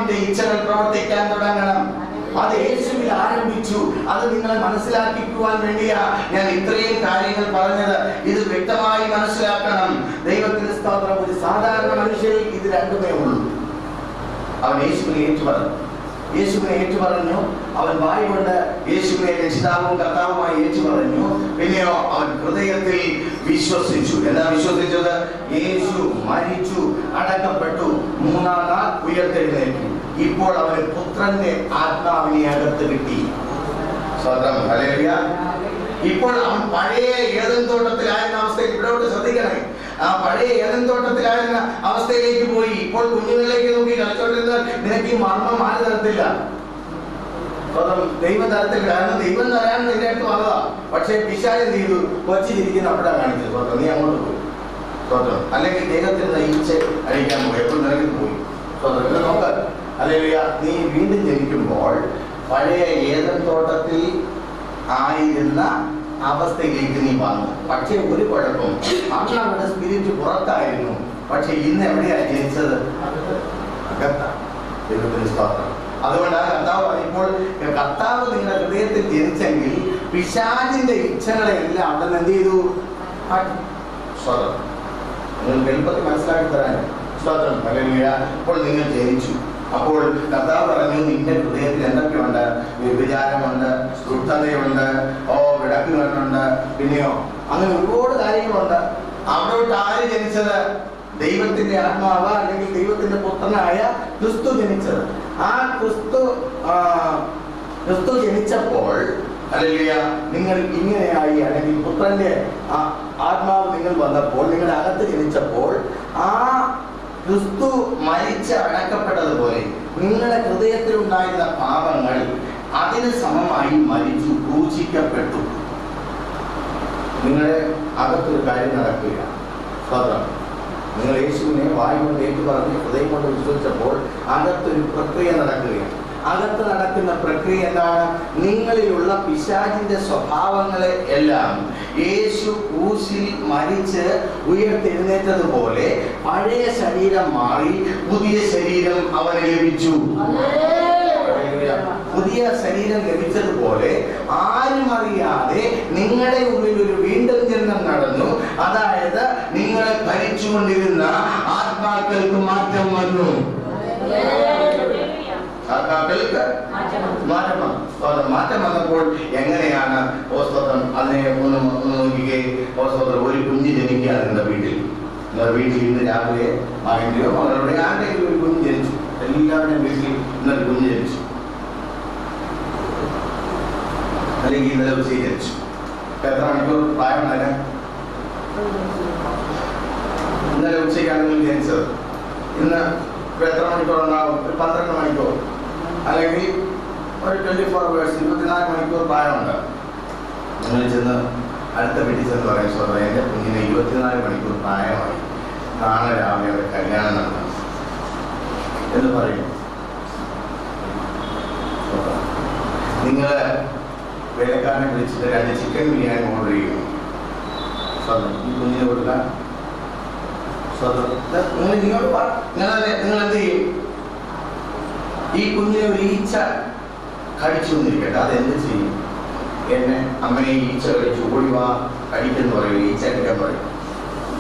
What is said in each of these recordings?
ആത്മാവിന്റെ ഇച്ഛകൾ പ്രവർത്തിക്കാൻ തുടങ്ങണം. അത് യേശുവിൽ ആരംഭിച്ചു. അത് നിങ്ങളെ മനസ്സിലാക്കിക്കുവാൻ വേണ്ടിയാ ഞാൻ ഇത്രയും കാര്യങ്ങൾ പറഞ്ഞത്. ഇത് വ്യക്തമായി മനസ്സിലാക്കണം. ദൈവത്തിന്റെ സ്തോത്രം. ഒരു സാധാരണ മനുഷ്യരിൽ ഇത് രണ്ടുമേ ഉള്ളൂ. അവൻ യേശുവിനെ ഏറ്റുപറഞ്ഞു. അവൻ വായ് കൊണ്ട് യേശുവിനെ രക്ഷിതാവും കർത്താവുമായി ഏറ്റുപറഞ്ഞു. പിന്നെയോ അവൻ ഹൃദയത്തിൽ വിശ്വസിച്ചു. എന്താ വിശ്വസിച്ചത്? യേശു മരിച്ചു, അടക്കപ്പെട്ടു, മൂന്നാം നാൾ ഉയർത്തെഴുന്നേറ്റു. ഇപ്പോൾ അവന് പുത്രന്റെ ആത്മാവിനെ അകത്ത് കിട്ടി. സ്വതം ഹല്ലേലൂയ. ഇപ്പോൾ അവൻ പഴയ ഏദൻ തോട്ടത്തിലായിരുന്ന അവസ്ഥയിൽ, ഇവിടോട്ട് ശ്രദ്ധിക്കണേ, ആ പഴയ ഏദൻ തോട്ടത്തിലായിരുന്ന അവസ്ഥയിലേക്ക് പോയി. ഇപ്പോൾ കുഞ്ഞുങ്ങളിലേക്ക് നോക്കി കളിച്ചോണ്ടിരുന്നാൽ നിനക്ക് ഈ മർമ്മം ആര് തരത്തില്ല? ദൈവം തരത്തില്ല. കാരണം ദൈവം തരാൻ നിന്റെ അടുത്ത് വന്നതാ. പക്ഷെ പിശാച് എന്ത് ചെയ്തു? കൊച്ചിരിക്കുന്ന അപ്പോഴാണ് കാണിച്ചത്. സ്വതം നീ അങ്ങോട്ട് പോയി. സ്വതം അല്ലെങ്കിൽ ദൈവത്തിൽ നയിച്ച് അഴിക്കാൻ പോയി. എപ്പോൾ നിനക്ക് പോയി. സ്വതം നോക്ക. ഹല്ലേലൂയ. നീ വീണ്ടും ജനിക്കുമ്പോൾ പഴയ ഏദൻ തോട്ടത്തിൽ ആയിരുന്ന അവസ്ഥയിലേക്ക് നീ വന്നു. പക്ഷേ ഒരു കുഴപ്പം, അന്ന് അവിടെ സ്പിരിറ്റ് പുറത്തായിരുന്നു. പക്ഷെ ഇന്ന് എവിടെയാണ് ജനിച്ചത്? അകത്താണ്. ദൈവത്തിന്റെ സ്തോത്രം. അതുകൊണ്ടാണ് കർത്താവ് ഇപ്പോൾ കർത്താവ് നിങ്ങളുടെ ഹൃദയത്തിൽ ജനിച്ചെങ്കിൽ പിശാചിന്റെ ഇച്ഛകളെ എല്ലാം അവിടെ നിന്ന് എന്ത് ചെയ്തു? സ്തോത്രം. നിങ്ങൾക്ക് എളുപ്പത്തിൽ മനസ്സിലാക്കി തരാൻ സ്തോത്രം. ഹല്ലേലൂയ. ഇപ്പോൾ നിങ്ങൾ ജനിച്ചു. അപ്പോൾ കർത്താവ് പറഞ്ഞു, നിന്റെ ഹൃദയത്തിൽ എന്തൊക്കെയുണ്ട്? വ്യഭിചാരമുണ്ട്, ദുഷ്ടതയുണ്ട്, വിടക്കുകളുണ്ട്, പിന്നെയോ അങ്ങനെ ഒരുപാട് കാര്യങ്ങളുണ്ട്. അവിടോട്ട് ആര് ജനിച്ചത്? ദൈവത്തിന്റെ ആത്മാവ് അല്ലെങ്കിൽ ദൈവത്തിന്റെ പുത്രനായ ക്രിസ്തു ജനിച്ചത്. ആ ക്രിസ്തു ജനിച്ചപ്പോൾ ഹല്ലേലൂയ നിങ്ങൾ ഇങ്ങനെയായി. അല്ലെങ്കിൽ പുത്രന്റെ ആത്മാവ് നിങ്ങൾ വന്നപ്പോൾ, നിങ്ങളുടെ അകത്ത് ജനിച്ചപ്പോൾ ആ ക്രിസ്തു മരിച്ച് അടക്കപ്പെട്ടതുപോലെ നിങ്ങളുടെ ഹൃദയത്തിൽ ഉണ്ടായിരുന്ന പാപങ്ങൾ അതിന് സമമായി മരിച്ചു, ക്രൂശിക്കപ്പെട്ടു. നിങ്ങളുടെ അകത്തൊരു കാര്യം നടക്കുകയാണ്. സ്വതന്ത്രം. നിങ്ങൾ യേശുവിനെ വായ് കൊണ്ട് ഏറ്റുപറഞ്ഞ് ഹൃദയം കൊണ്ട് വിശ്വസിച്ചപ്പോൾ അകത്തൊരു പ്രക്രിയ നടക്കുകയാണ്. അകത്ത് നടക്കുന്ന പ്രക്രിയ എന്താണ്? നിങ്ങളിലുള്ള പിശാചിന്റെ സ്വഭാവങ്ങളെ എല്ലാം യേശു ക്രൂശിൽ മരിച്ച് ഉയർത്തെഴുന്നേറ്റതുപോലെ പഴയ ശരീരം മാറി പുതിയ ശരീരം അവന് ലഭിച്ചു. പുതിയ ശരീരം ലഭിച്ചതുപോലെ ആരും അറിയാതെ നിങ്ങളുടെ ഉള്ളിൽ ഒരു വീണ്ടും ജന്മം നടന്നു. അതായത് നിങ്ങളെ ഭരിച്ചുകൊണ്ടിരുന്ന ആത്മാക്കൾക്ക് മാറ്റം വന്നു. മാറ്റം വന്നപ്പോൾ എങ്ങനെയാണ്? അതിനെ ഒന്ന് നോക്കിക്കേ. ഒരു കുഞ്ഞ് ജനിക്കുകയാണ് നിങ്ങളുടെ വീട്ടിൽ. ഇന്ന് രാവിലെ മകന്റെയോ മകളുടെ ആരുടെയും ഒരു കുഞ്ഞ് ജനിച്ചു. എല്ലാവരുടെയും വീട്ടിൽ ഇന്നൊരു കുഞ്ഞ് ജനിച്ചു, അല്ലെങ്കിൽ ഇന്നലെ ഉച്ച ജനിച്ചു. എത്ര മണിക്കൂർ പ്രായമാണ്? ഇന്നലെ ഉച്ചയ്ക്കാണെങ്കിൽ ജനിച്ചത്. ഇന്ന് എത്ര മണിക്കൂർ ഉണ്ടാവും? 12 മണിക്കൂർ, അല്ലെങ്കിൽ ഒരു 24 hours, 24 മണിക്കൂർ പ്രായമുണ്ട്. നിങ്ങൾ ചെന്ന് അടുത്ത വീട്ടിൽ ചെന്ന് പറയും, സ്വന്തം എൻ്റെ കുഞ്ഞിന് 24 മണിക്കൂർ പ്രായമായി, നാളെ രാവിലെ അവിടെ കല്യാണം നടത്തണം എന്ന് പറയും. നിങ്ങൾ വേലക്കാരനെ വിളിച്ചിട്ട് 2 ചിക്കൻ ബിരിയാണി ഓർഡർ ചെയ്യും. ഈ കുഞ്ഞിനെ കൊടുക്കാൻ നിങ്ങൾ എന്ത് ചെയ്യും? ഈ കുഞ്ഞിനെ ഒരു ഈച്ച കടിച്ചു എന്നിരിക്കട്ടെ, അതെന്ത് ചെയ്യും? എന്നെ അമ്മയെ ഈച്ച കടിച്ചു, ഓടിവാ കടിക്കെന്ന് പറയും, ഈച്ച കടിക്കാൻ പറയും.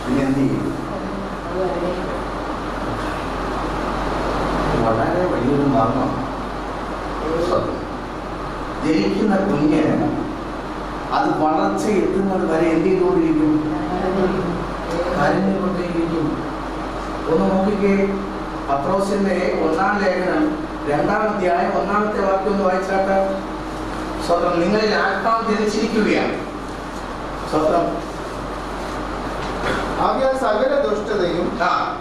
പിന്നെ എന്ത് ചെയ്യും? വളരെ വലിയൊരു മർമ്മം. ജനിക്കുന്ന കുഞ്ഞിന് അത് വളർച്ച എത്തുന്നത് വരെ എന്ത് ചെയ്തുകൊണ്ടിരിക്കും? കരഞ്ഞുകൊണ്ടേയിരിക്കും. ഒന്ന് നോക്കിക്കേ, പത്രോസിന്റെ 1-ാം ലേഖനം 2-ാം അധ്യായം 1-ാമത്തെ വാക്യം ഒന്ന് വായിച്ചാട്ടെ. സ്വന്തം നിങ്ങളിൽ ആത്മാവ് ജനിച്ചിരിക്കുകയാണ്. സ്വന്തം ആകയാൽ സകല ദുഷ്ടതയും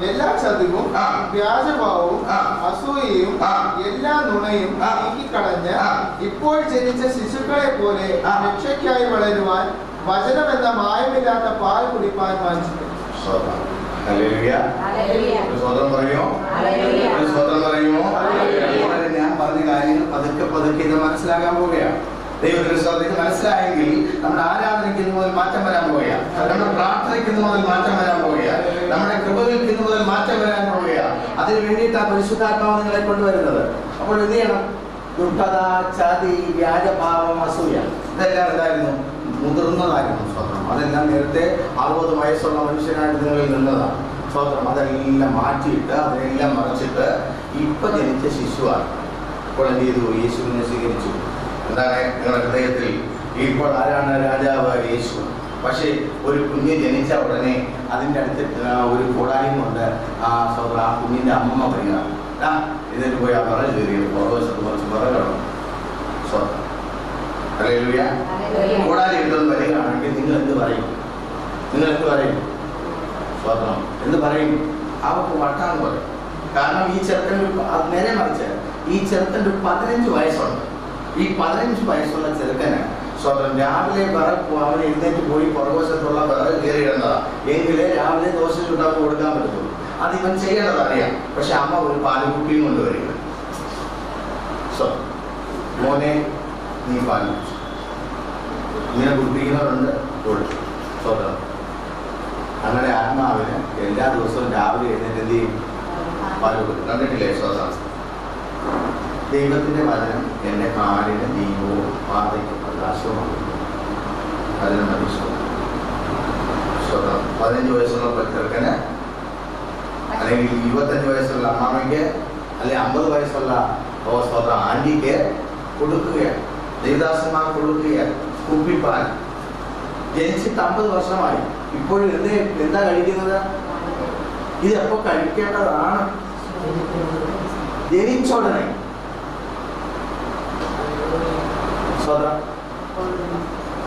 എല്ലാ ചതിവും വ്യാജഭാവവും അസൂയയും എല്ലാ നുണയും നീക്കിക്കളഞ്ഞ് ഇപ്പോൾ ജനിച്ച ശിശുക്കളെ പോലെ രക്ഷയ്ക്കായി വളരുവാൻ വചനം എന്ന മായമില്ലാത്ത പാൽ കുടിപ്പാൻ വാഞ്ചിക്കും. ഞാൻ പറഞ്ഞ കാര്യങ്ങൾ പതുക്കെ പതുക്കെ ഇത് മനസ്സിലാക്കാൻ പോവുകയാണ്. ദൈവത്തിന് ഇത് മനസ്സിലായെങ്കിൽ നമ്മുടെ ആരാധനയ്ക്ക് മുതൽ മാറ്റം വരാൻ പോവുക, നമ്മുടെ പ്രാർത്ഥനയ്ക്ക് മുതൽ മാറ്റം വരാൻ പോവുക, നമ്മുടെ കൃപകൾക്ക് മുതൽ മാറ്റം വരാൻ പോവുക. അതിന് വേണ്ടിയിട്ടാണ് പരിശുദ്ധാത്മാവ് നിങ്ങളെ കൊണ്ടുവരുന്നത്. അപ്പോൾ എന്ത് ചെയ്യണം? ദുഷ്ടത, ചതി, വ്യാജഭാവം, അസൂയ ഇതെല്ലാം എന്തായിരുന്നു? മുതിർന്നതായിരുന്നു. സ്വത്രം അതെല്ലാം നേരത്തെ 60 വയസ്സുള്ള മനുഷ്യനായിട്ട് നിങ്ങളിൽ നിന്നതാണ്. സ്വത്രം അതെല്ലാം മാറ്റിയിട്ട് അതിനെല്ലാം മറച്ചിട്ട് ഇപ്പൊ ജനിച്ച ശിശുവാണ്. ഇപ്പോൾ എന്ത് ചെയ്തു? യേശുവിനെ സ്വീകരിച്ചു. എന്താണ് നിങ്ങളുടെ ഹൃദയത്തിൽ? ഇപ്പോൾ ആരാണ് രാജാവ്? യേശു. പക്ഷേ ഒരു കുഞ്ഞ് ജനിച്ച ഉടനെ അതിൻ്റെ അടുത്ത് ഒരു കൂടായും കൊണ്ട് സ്വത്രം ആ കുഞ്ഞിൻ്റെ അമ്മ വരിക, ഇതിന് പോയി ആ വിറക് കയറിയത് പുറവശത്ത് കുറച്ച് വിറകണം. സ്വത്രം കൂടാതെ ഇട്ടൊന്ന് വരികയാണെങ്കിൽ നിങ്ങൾ എന്ത് പറയും? നിങ്ങൾ എന്ത് പറയും? സ്വത്രം എന്ത് പറയും? അവർക്ക് വട്ടാന്ന് പറയും. കാരണം ഈ ചെറുക്കന് നേരെ മറിച്ച് ഈ ചെറുക്കൻ്റെ 15 വയസ്സുണ്ട്. ഈ 15 വയസ്സുള്ള ചെറുക്കന് സ്വതന്ത്രം രാവിലെ വിറക് അവന് എഴുന്നേറ്റ് പോയി പുറകുവശത്തുള്ള വിറക് കയറിയിടുന്നതാ. എങ്കിലേ രാവിലെ ദോശ ചുണ്ടാക്കി കൊടുക്കാൻ പറ്റുള്ളൂ. അത് ഇവൻ ചെയ്യേണ്ടത് അറിയാം. പക്ഷെ അമ്മ ഒരു പാലുകുപ്പിയും കൊണ്ടുവരിക. മോനെ നീ പാൽ കുടിച്ചു, ഇങ്ങനെ കുടിപ്പിക്കുന്നവരുണ്ട് കൊടുത്തു. സ്വതന്ത്രം അങ്ങനെ ആത്മാവിന് എല്ലാ ദിവസവും രാവിലെ എഴുന്നേറ്റ് എന്ത് ചെയ്യും? പാൽ കൊടുക്കും. കണ്ടിട്ടില്ലേ? സ്വതന്ത്രം ദൈവത്തിന്റെ വചനം എൻ്റെ കാലിന് ദീപവും പാതയ്ക്ക് പ്രകാശവുമാണ്. വചനം മതി. സ്വതന്ത്രം 15 വയസ്സുള്ള ചെറുക്കന് അല്ലെങ്കിൽ 25 വയസ്സുള്ള അമ്മാമയ്ക്ക് അല്ലെങ്കിൽ 50 വയസ്സുള്ള സ്വതന്ത്രം ആന്റിക്ക് കൊടുക്കുകയാണ്. ദേവദാസന്മാർ കൊടുക്കുകയാണ് കുപ്പിപ്പാൽ. ജനിച്ചിട്ട് 50 വർഷമായി. ഇപ്പോഴും എന്താ കഴിക്കുന്നത്? ഇതെപ്പോ കഴിക്കേണ്ടതാണ്? ജനിച്ചോടനെ.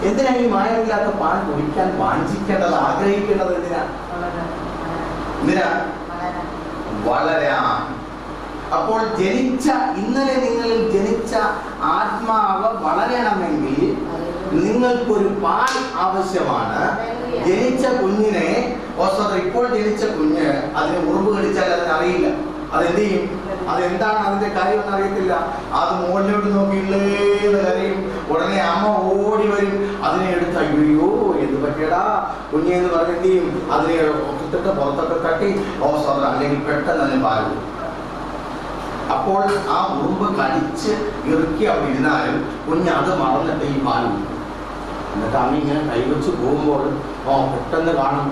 എന്തിനാ ഈ മായമില്ലാത്ത പാൽ കുടിക്കാൻ വാഞ്ചിക്കേണ്ടത്, ആഗ്രഹിക്കേണ്ടത്? എന്തിനാ? വളരാൻ. അപ്പോൾ ഇന്നലെ നിങ്ങളിൽ ജനിച്ച ആത്മാവ് വളരണമെങ്കിൽ നിങ്ങൾക്കൊരു പാൽ ആവശ്യമാണ്. ജനിച്ച കുഞ്ഞിനെ ഇപ്പോൾ ജനിച്ച കുഞ്ഞ് അതിന് ഉറുമ്പ് കടിച്ചാൽ അതിനറിയില്ല. അതെന്ത് ചെയ്യും? അതെന്താണ് അതിന്റെ കാര്യമെന്ന് അറിയത്തില്ല. അത് മുകളിലോട്ട് നോക്കിയില്ലേന്ന് കരയും. ഉടനെ അമ്മ ഓടി വരും. അതിനെ എടുത്ത് അയ്യോ എന്ത് പറ്റിയടാ കുഞ്ഞെന്ന് പറഞ്ഞ് എന്ത് ചെയ്യും? അതിനെ ഒത്തിട്ട് പുറത്തൊക്കെ തട്ടി അല്ലെങ്കിൽ പെട്ടെന്ന് അതിന് പാൽ കൊടുക്കും. അപ്പോൾ ആ ഉറുമ്പ് കടിച്ച് ഇറുക്കി അവിടെ ഇരുന്നാലും കുഞ്ഞ് അത് മറന്നിട്ട് ഈ പാൽ കൊടുക്കും. എന്നിട്ട് അമ്മ ഇങ്ങനെ കൈവച്ച് പോകുമ്പോൾ പെട്ടെന്ന് കാണും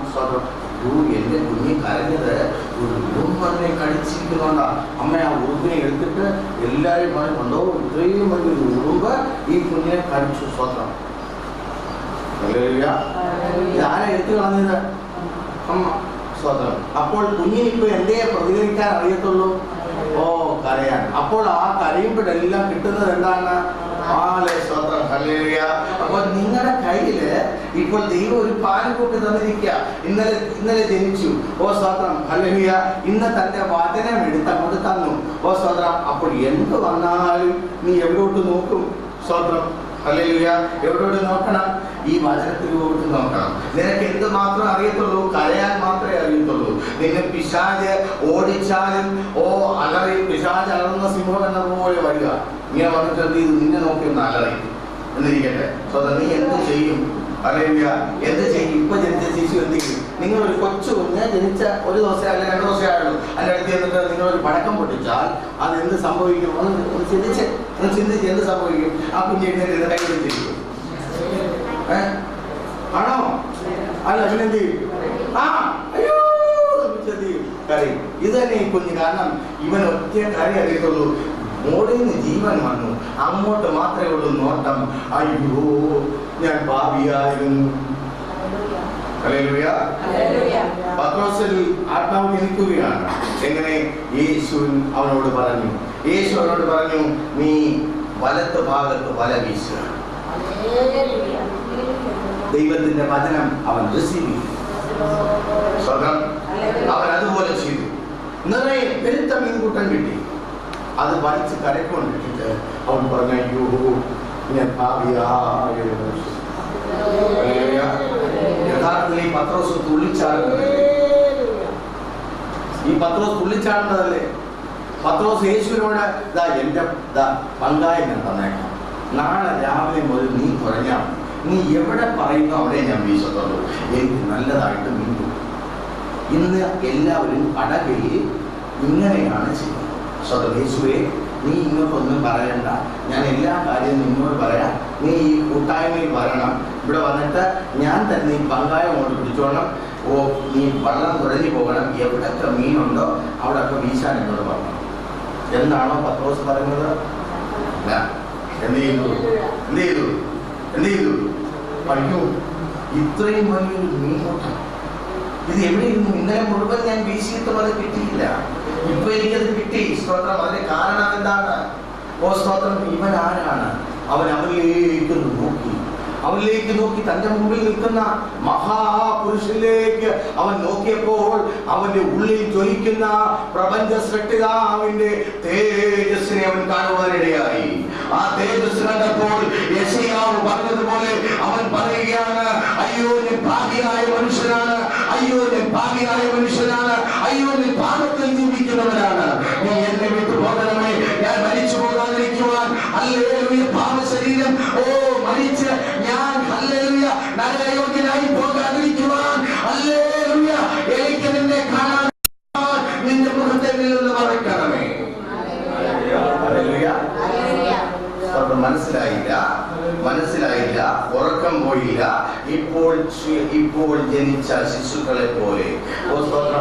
എൻ്റെ കുഞ്ഞി കരഞ്ഞത് ഒരു ഉറുമ്പനെ കടിച്ചിരിക്കുന്നുണ്ടാ. അമ്മ ആ ഉറുമ്പിനെ എടുത്തിട്ട് എല്ലാവരും പറഞ്ഞുണ്ടോ ഇത്രയും വലിയൊരു ഉറുമ്പ് ഈ കുഞ്ഞിനെ കടിച്ചു. സ്വത്രം ഇതാരെ എടുത്തു കളഞ്ഞത്? അമ്മ. സ്വത്രം. അപ്പോൾ കുഞ്ഞിനിപ്പോ എന്തേ പ്രതികരിക്കാൻ അറിയത്തുള്ളൂ? കരയാൻ. അപ്പോൾ ആ കരയുമ്പോഴെല്ലാം കിട്ടുന്നത് എന്താണ്? അപ്പൊ നിങ്ങളുടെ കയ്യില് ഇപ്പോൾ ദൈവം ഒരു പാല് കൂട്ടി തന്നിരിക്കുക. ഇന്നലെ ജനിച്ചു. സ്വത്രം. ഹല്ലേലൂയ. ഇന്ന് തന്റെ വചനം എടുത്ത് അങ്ങോട്ട് തന്നു. സ്വത്രം. അപ്പോൾ എന്ത് വന്നാലും നീ എവിടോട്ട് നോക്കും? സ്വത്രം. ഹല്ലേലൂയ. എവിടോട്ട് നോക്കണം? ഈ വചനത്തിലോട്ട് നോക്കണം. നിനക്ക് എന്ത് മാത്രമേ അറിയത്തുള്ളൂ? കരയാൻ മാത്രമേ അറിയത്തുള്ളൂ. നിന്നെ പിശാച് ഓടിച്ചാലും അലറി പിശാച് അലറുന്ന സിംഹം എന്നതുപോലെ വരിക. ഇങ്ങനെ വന്നിട്ട് നിന്നെ നോക്കി ഒന്ന് അലറി എന്നിരിക്കട്ടെ. സ്വതന്ത്രം നീ എന്ത് ചെയ്യും? ഹല്ലേലൂയ. എന്ത് ചെയ്യും? ഇപ്പൊ ജനിച്ച ശിശു എന്ത് ചെയ്യും? നിങ്ങളൊരു കൊച്ചു കുഞ്ഞ് ജനിച്ച 1 ദിവസം അല്ലെങ്കിൽ 2 ദിവസമേ ആയുള്ളൂ. അതിൻ്റെ അടുത്ത് ചെന്നിട്ട് നിങ്ങളൊരു പടക്കം പൊട്ടിച്ചാൽ അത് എന്ത് സംഭവിക്കും? ഒന്ന് ചിന്തിച്ച് എന്ത് സംഭവിക്കും? ആ കുഞ്ഞ് എഴുന്നേറ്റ് കൈ പിടിച്ചിരിക്കും. ആണോ? അല്ല പിന്നെന്ത് ചെയ്യും? അയ്യോ കരയും. ഇത് തന്നെ ഈ കുഞ്ഞ്. കാരണം ഇവൻ ഒറ്റ കാര്യം അറിയത്തുള്ളൂ. മോളിൽ നിന്ന് ജീവൻ വന്നു, അങ്ങോട്ട് മാത്രമേ ഉള്ളൂ നോട്ടം. അയ്യോ ഞാൻ പാപിയായിരുന്നു. ഹല്ലേലൂയ. പത്രോസിൽ ആത്മാവ് ജനിക്കുകയാണ്. എങ്ങനെ? യേശു അവനോട് പറഞ്ഞു നീ വലത്ത് ഭാഗത്ത് വല വീശുക. ദൈവത്തിന്റെ വചനം അവൻ റിസീവ് ചെയ്തു. അവൻ അതുപോലെ ചെയ്തു. നിറയെ പെരുത്ത മീൻകൂട്ടം കിട്ടി. അത് വലിച്ച് കരക്കൊണ്ടിട്ടിട്ട് അവൻ പറഞ്ഞു അയ്യോ ഞാൻ പാപിയായിരുന്നു. യഥാർത്ഥത്തിൽ ഈ പത്രോസ് തുള്ളിച്ചാടുന്നതല്ലേ? പത്രോസ് യേശുവിനോട് എന്റെ പങ്കായം ഞാൻ തന്നേക്കാം, നാളെ രാവിലെ മുതൽ നീ കുറഞ്ഞാൽ നീ എവിടെ പറയുന്നു അവിടെ ഞാൻ വീശത്തുള്ളൂ. എനിക്ക് നല്ലതായിട്ട് മീൻ. ഇന്ന് എല്ലാവരും കടകളിൽ ഇങ്ങനെയാണ് ചെയ്യുന്നത്. യേശുവേ, നീ ഇങ്ങോട്ടൊന്നും പറയണ്ട, ഞാൻ എല്ലാ കാര്യവും നിന്നോട് പറയാം. നീ ഈ കൂട്ടായ്മയിൽ വരണം. ഇവിടെ വന്നിട്ട് ഞാൻ തന്നെ ഈ പങ്കായം കൊണ്ട് പിടിച്ചോണം. നീ വെള്ളം തുറഞ്ഞു പോകണം. എവിടെയൊക്കെ മീനുണ്ടോ അവിടെയൊക്കെ വീശാൻ എന്നോട് പറഞ്ഞു. എന്താണോ പത്രോസ് പറയുന്നത്? എന്ത് ചെയ്തു? അയ്യോ, ഇത്രയും വലിയൊരു മീനോട്ടം ഇത് എവിടെയിരുന്നു? ഇന്നലെ മുഴുവൻ ഞാൻ വീശിയിട്ടും അത് കിട്ടിയില്ല. ഇപ്പൊ എനിക്കത് കിട്ടി. സ്തോത്രം. അതിന്റെ കാരണം എന്താണ്? സ്തോത്രം. ഇവൻ ആരാണ്? അവൻ അവനിലേക്ക് നോക്കി തന്റെ മുമ്പിൽ നിൽക്കുന്ന മഹാപുരുഷനിലേക്ക് അവൻ നോക്കിയപ്പോൾ അവന്റെ ഉള്ളിൽ ജ്വലിക്കുന്ന പ്രപഞ്ച സൃഷ്ടിതാവിന്റെ തേജസ്സിനെ അവൻ കാണുവാനിടയായി. ആ തേജസ് കണ്ടപ്പോൾ യെശയ്യാവ് പറഞ്ഞതുപോലെ അവൻ പറയുകയാണ്, അയ്യോ ഞാൻ പാപിയായ മനുഷ്യനാണ്, അയ്യോ ഞാൻ പാപിയായ മനുഷ്യനാണ്, അയ്യോ ഞാൻ പാപത്തിൽ ജീവിക്കുന്നവനാണ്. നീ എന്നെ വിട്ടു പോകണമേ, ഞാൻ മരിച്ചു പോകാതിരിക്കുവാൻ. ഹല്ലേലൂയ. പാപശരീരം മരിച്ച് ഞാൻ ഹല്ലേലൂയ നരകയോഗ്യനായി പോകാതിരിക്കുവാൻ. ഹല്ലേലൂയ. എനിക്ക് നിന്നെ കാണാൻ നിന്റെ മുഖത്തെ നിന്ന് മറക്കണമേ. മനസ്സിലായില്ല, ഉറക്കം പോയില്ല. ഇപ്പോൾ ജനിച്ച ശിശുക്കളെ പോലെ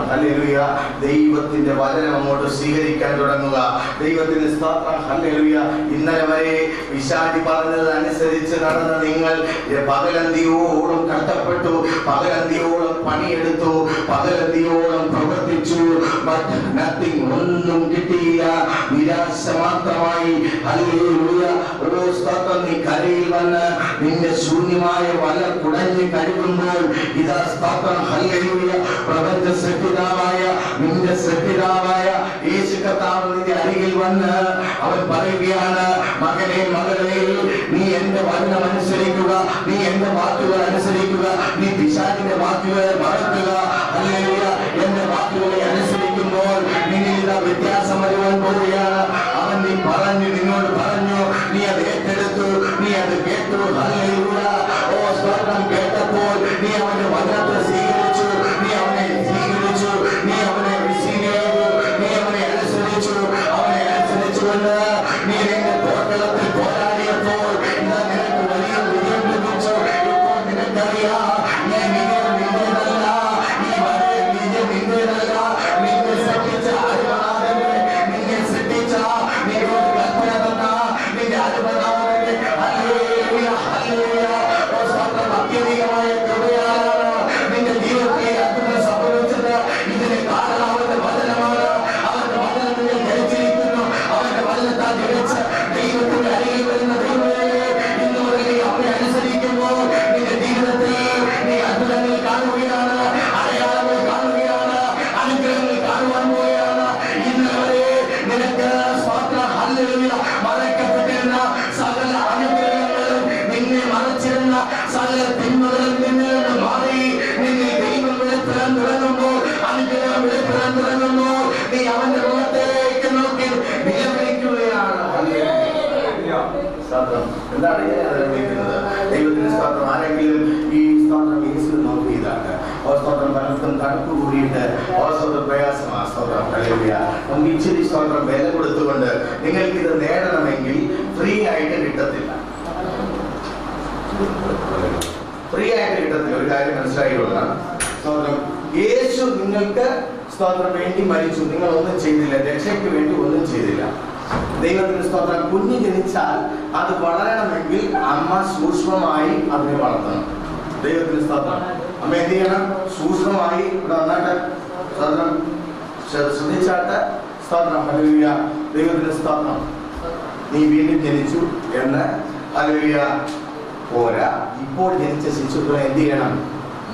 ഹല്ലേലൂയ ദൈവത്തിന്റെ വചനം അങ്ങോട്ട് സ്വീകരിക്കാൻ തുടങ്ങുക. ദൈവത്തിന്റെ സ്തോത്രം. ഹല്ലേലൂയ. ഇന്നലെ വരെ പിശാചി പറഞ്ഞത് അനുസരിച്ച് നടന്ന നിങ്ങൾ പകലന്തിയോളം കഷ്ടപ്പെട്ടു, പകലന്തിയോളം പണിയെടുത്തു, പകലന്തിയോളം പ്രവർത്തിച്ചു. ബട്ട് നത്തിങ്, ഒന്നും കിട്ടിയില്ല. നിരാശ മാത്രമായി. ഹല്ലേലൂയ. നീ കരയിൽ വന്ന് നിന്റെ ശൂന്യമായ വല കുടഞ്ഞ് കഴുകുമ്പോൾ ഇതാ സ്തോത്രം. ഹല്ലേലൂയ. പ്രപഞ്ച സൃഷ്ടിതാവായ നിന്റെ സൃഷ്ടിതാവായ യേശു കർത്താവ് നിന്റെ അരികിൽ വന്ന് അവൻ പറയുകയാണ്, മകനെ മകളെ, നീ എന്റെ വചനം അനുസരിക്കുക, നീ എന്റെ വാക്കുകൾ അനുസരിക്കുക, നീ പിശാചിന്റെ വാക്കുകളെ മറക്കുക. ഹല്ലേലൂയ. എന്റെ വാക്കുകളെ അനുസരിക്കുമ്പോൾ നിന്നിൽ വ്യത്യാസം വരുവാൻ പോവുകയാണ്. അവൻ നിന്നോട് പറഞ്ഞു, നീ അത് ഏറ്റെടുത്തു, നീ അത് കേട്ടു. ഹല്ലേലൂയ. സ്വർഗ്ഗം കേട്ടപ്പോൾ നീ അവന്റെ വചനത്തെ സ്വീകരിച്ചു, നീ അവനെ സ്വീകരിച്ചു, നീ അവനെ റിസീവ് ചെയ്തു, നീ അവനെ അനുസരിച്ചു. അവനെ അനുസരിച്ചുകൊണ്ട് നീ നിന്റെ പോർക്കളത്തിൽ പോരാടിയപ്പോൾ ഇതാ നിനക്ക് വലിയ വിജയം ലഭിച്ചു. ഇപ്പോൾ നിനക്കറിയാം, ഈ വിജയം നിന്റേതല്ല, ഈ വിജയം നിന്റേതല്ല. നിന്നെ സൃഷ്ടിച്ച അരുമനാഥനെ, നിന്നെ സൃഷ്ടിച്ച നിന്നോട് കൽപ്പന തന്ന നിന്റെ അരുമനാഥനെ. ഹല്ലേലൂയ. ഹല്ലേലൂയ. അത്യധികമായ കൃപയാണ് നിന്റെ ജീവിതത്തിൽ അത്ഭുതം സംഭവിച്ചത്. ഇതിന് കാരണം അവന്റെ വചനമാണ്. അവന്റെ വചനത്തിൽ ധരിച്ചിരിക്കുന്നു. അവന്റെ വചനത്താൽ ജനിച്ച് ദൈവത്തിന്റെ അരികിൽ വരുന്ന ദൈവമേ, ഇന്ന് മുതൽ അവനെ അനുസരിക്കുമ്പോൾ നിന്റെ ജീവിതത്തിൽ നീ അത്ഭുതങ്ങൾ കാണുകയാണ്, അടയാളങ്ങൾ കാണുകയാണ്, അനുഗ്രഹങ്ങൾ കാണുവാൻ പോവുകയാണ്. ഇന്ന് വരെ നിനക്ക് സ്തോത്രം. ഹല്ലേലൂയ മറക്കപ്പെട്ടിരുന്ന സകല അനുഗ്രഹങ്ങളും, നിന്നെ മറച്ചിരുന്ന സകല തിന്മകളും നിന്നിൽ നിന്ന് മാറി നിന്നെ ദൈവം വെളിപ്പെടാൻ തുടങ്ങുമ്പോൾ, അനുഗ്രഹം വെളിപ്പെടാൻ തുടങ്ങുമ്പോൾ നീ അവന്റെ മുഖത്തേക്ക് നോക്കി വിലപിക്കുകയാണ്. എന്താണ് വിളിക്കുന്നത്? ദൈവത്തിന്റെ സ്തോത്രം. ആരെങ്കിലും ഈ സ്തോത്രം യേശു നോക്കിയതാണ്. സ്തോത്രം പലർക്കും കണക്ക് കൂടിയിട്ട് പ്രയാസമാണ്. സ്തോത്രം. ഹല്ലേലൂയ. നമുക്ക് ഇച്ചിരി സ്തോത്രം വില കൊടുത്തുകൊണ്ട് നിങ്ങൾക്ക് ഇത് നേടണമെങ്കിൽ ഫ്രീ ആയിട്ട് കിട്ടത്തില്ല. ഫ്രീ ആയിട്ട് കിട്ടത്തില്ല. ഒരു കാര്യം മനസ്സിലാക്കിക്കൊള്ളാം. സ്തോത്രം. യേശു നിങ്ങൾക്ക് സ്തോത്രം വേണ്ടി മരിച്ചു. നിങ്ങൾ ഒന്നും ചെയ്തില്ല. രക്ഷയ്ക്ക് വേണ്ടി ഒന്നും ചെയ്തില്ല. ദൈവത്തിന്റെ സ്തോത്രം. കുഞ്ഞ് ജനിച്ചാൽ അത് വളരണമെങ്കിൽ അമ്മ സൂക്ഷ്മമായി അതിനെ വളർത്തണം. ദൈവത്തിന്റെ സ്തോത്രം. അമ്മ എന്ത് ചെയ്യണം? സൂക്ഷ്മമായി ഇവിടെ വന്നിട്ട് സ്തോത്രം ശ്രദ്ധിച്ചാട്ട് സ്തോത്രം. ഹല്ലേലൂയ. ദൈവത്തിന്റെ സ്തോത്രം. നീ വീണ്ടും ജനിച്ചു എന്ന് ഹല്ലേലൂയ പോരാ. ഇപ്പോൾ ജനിച്ച ശിശുക്കളെ എന്ത് ചെയ്യണം?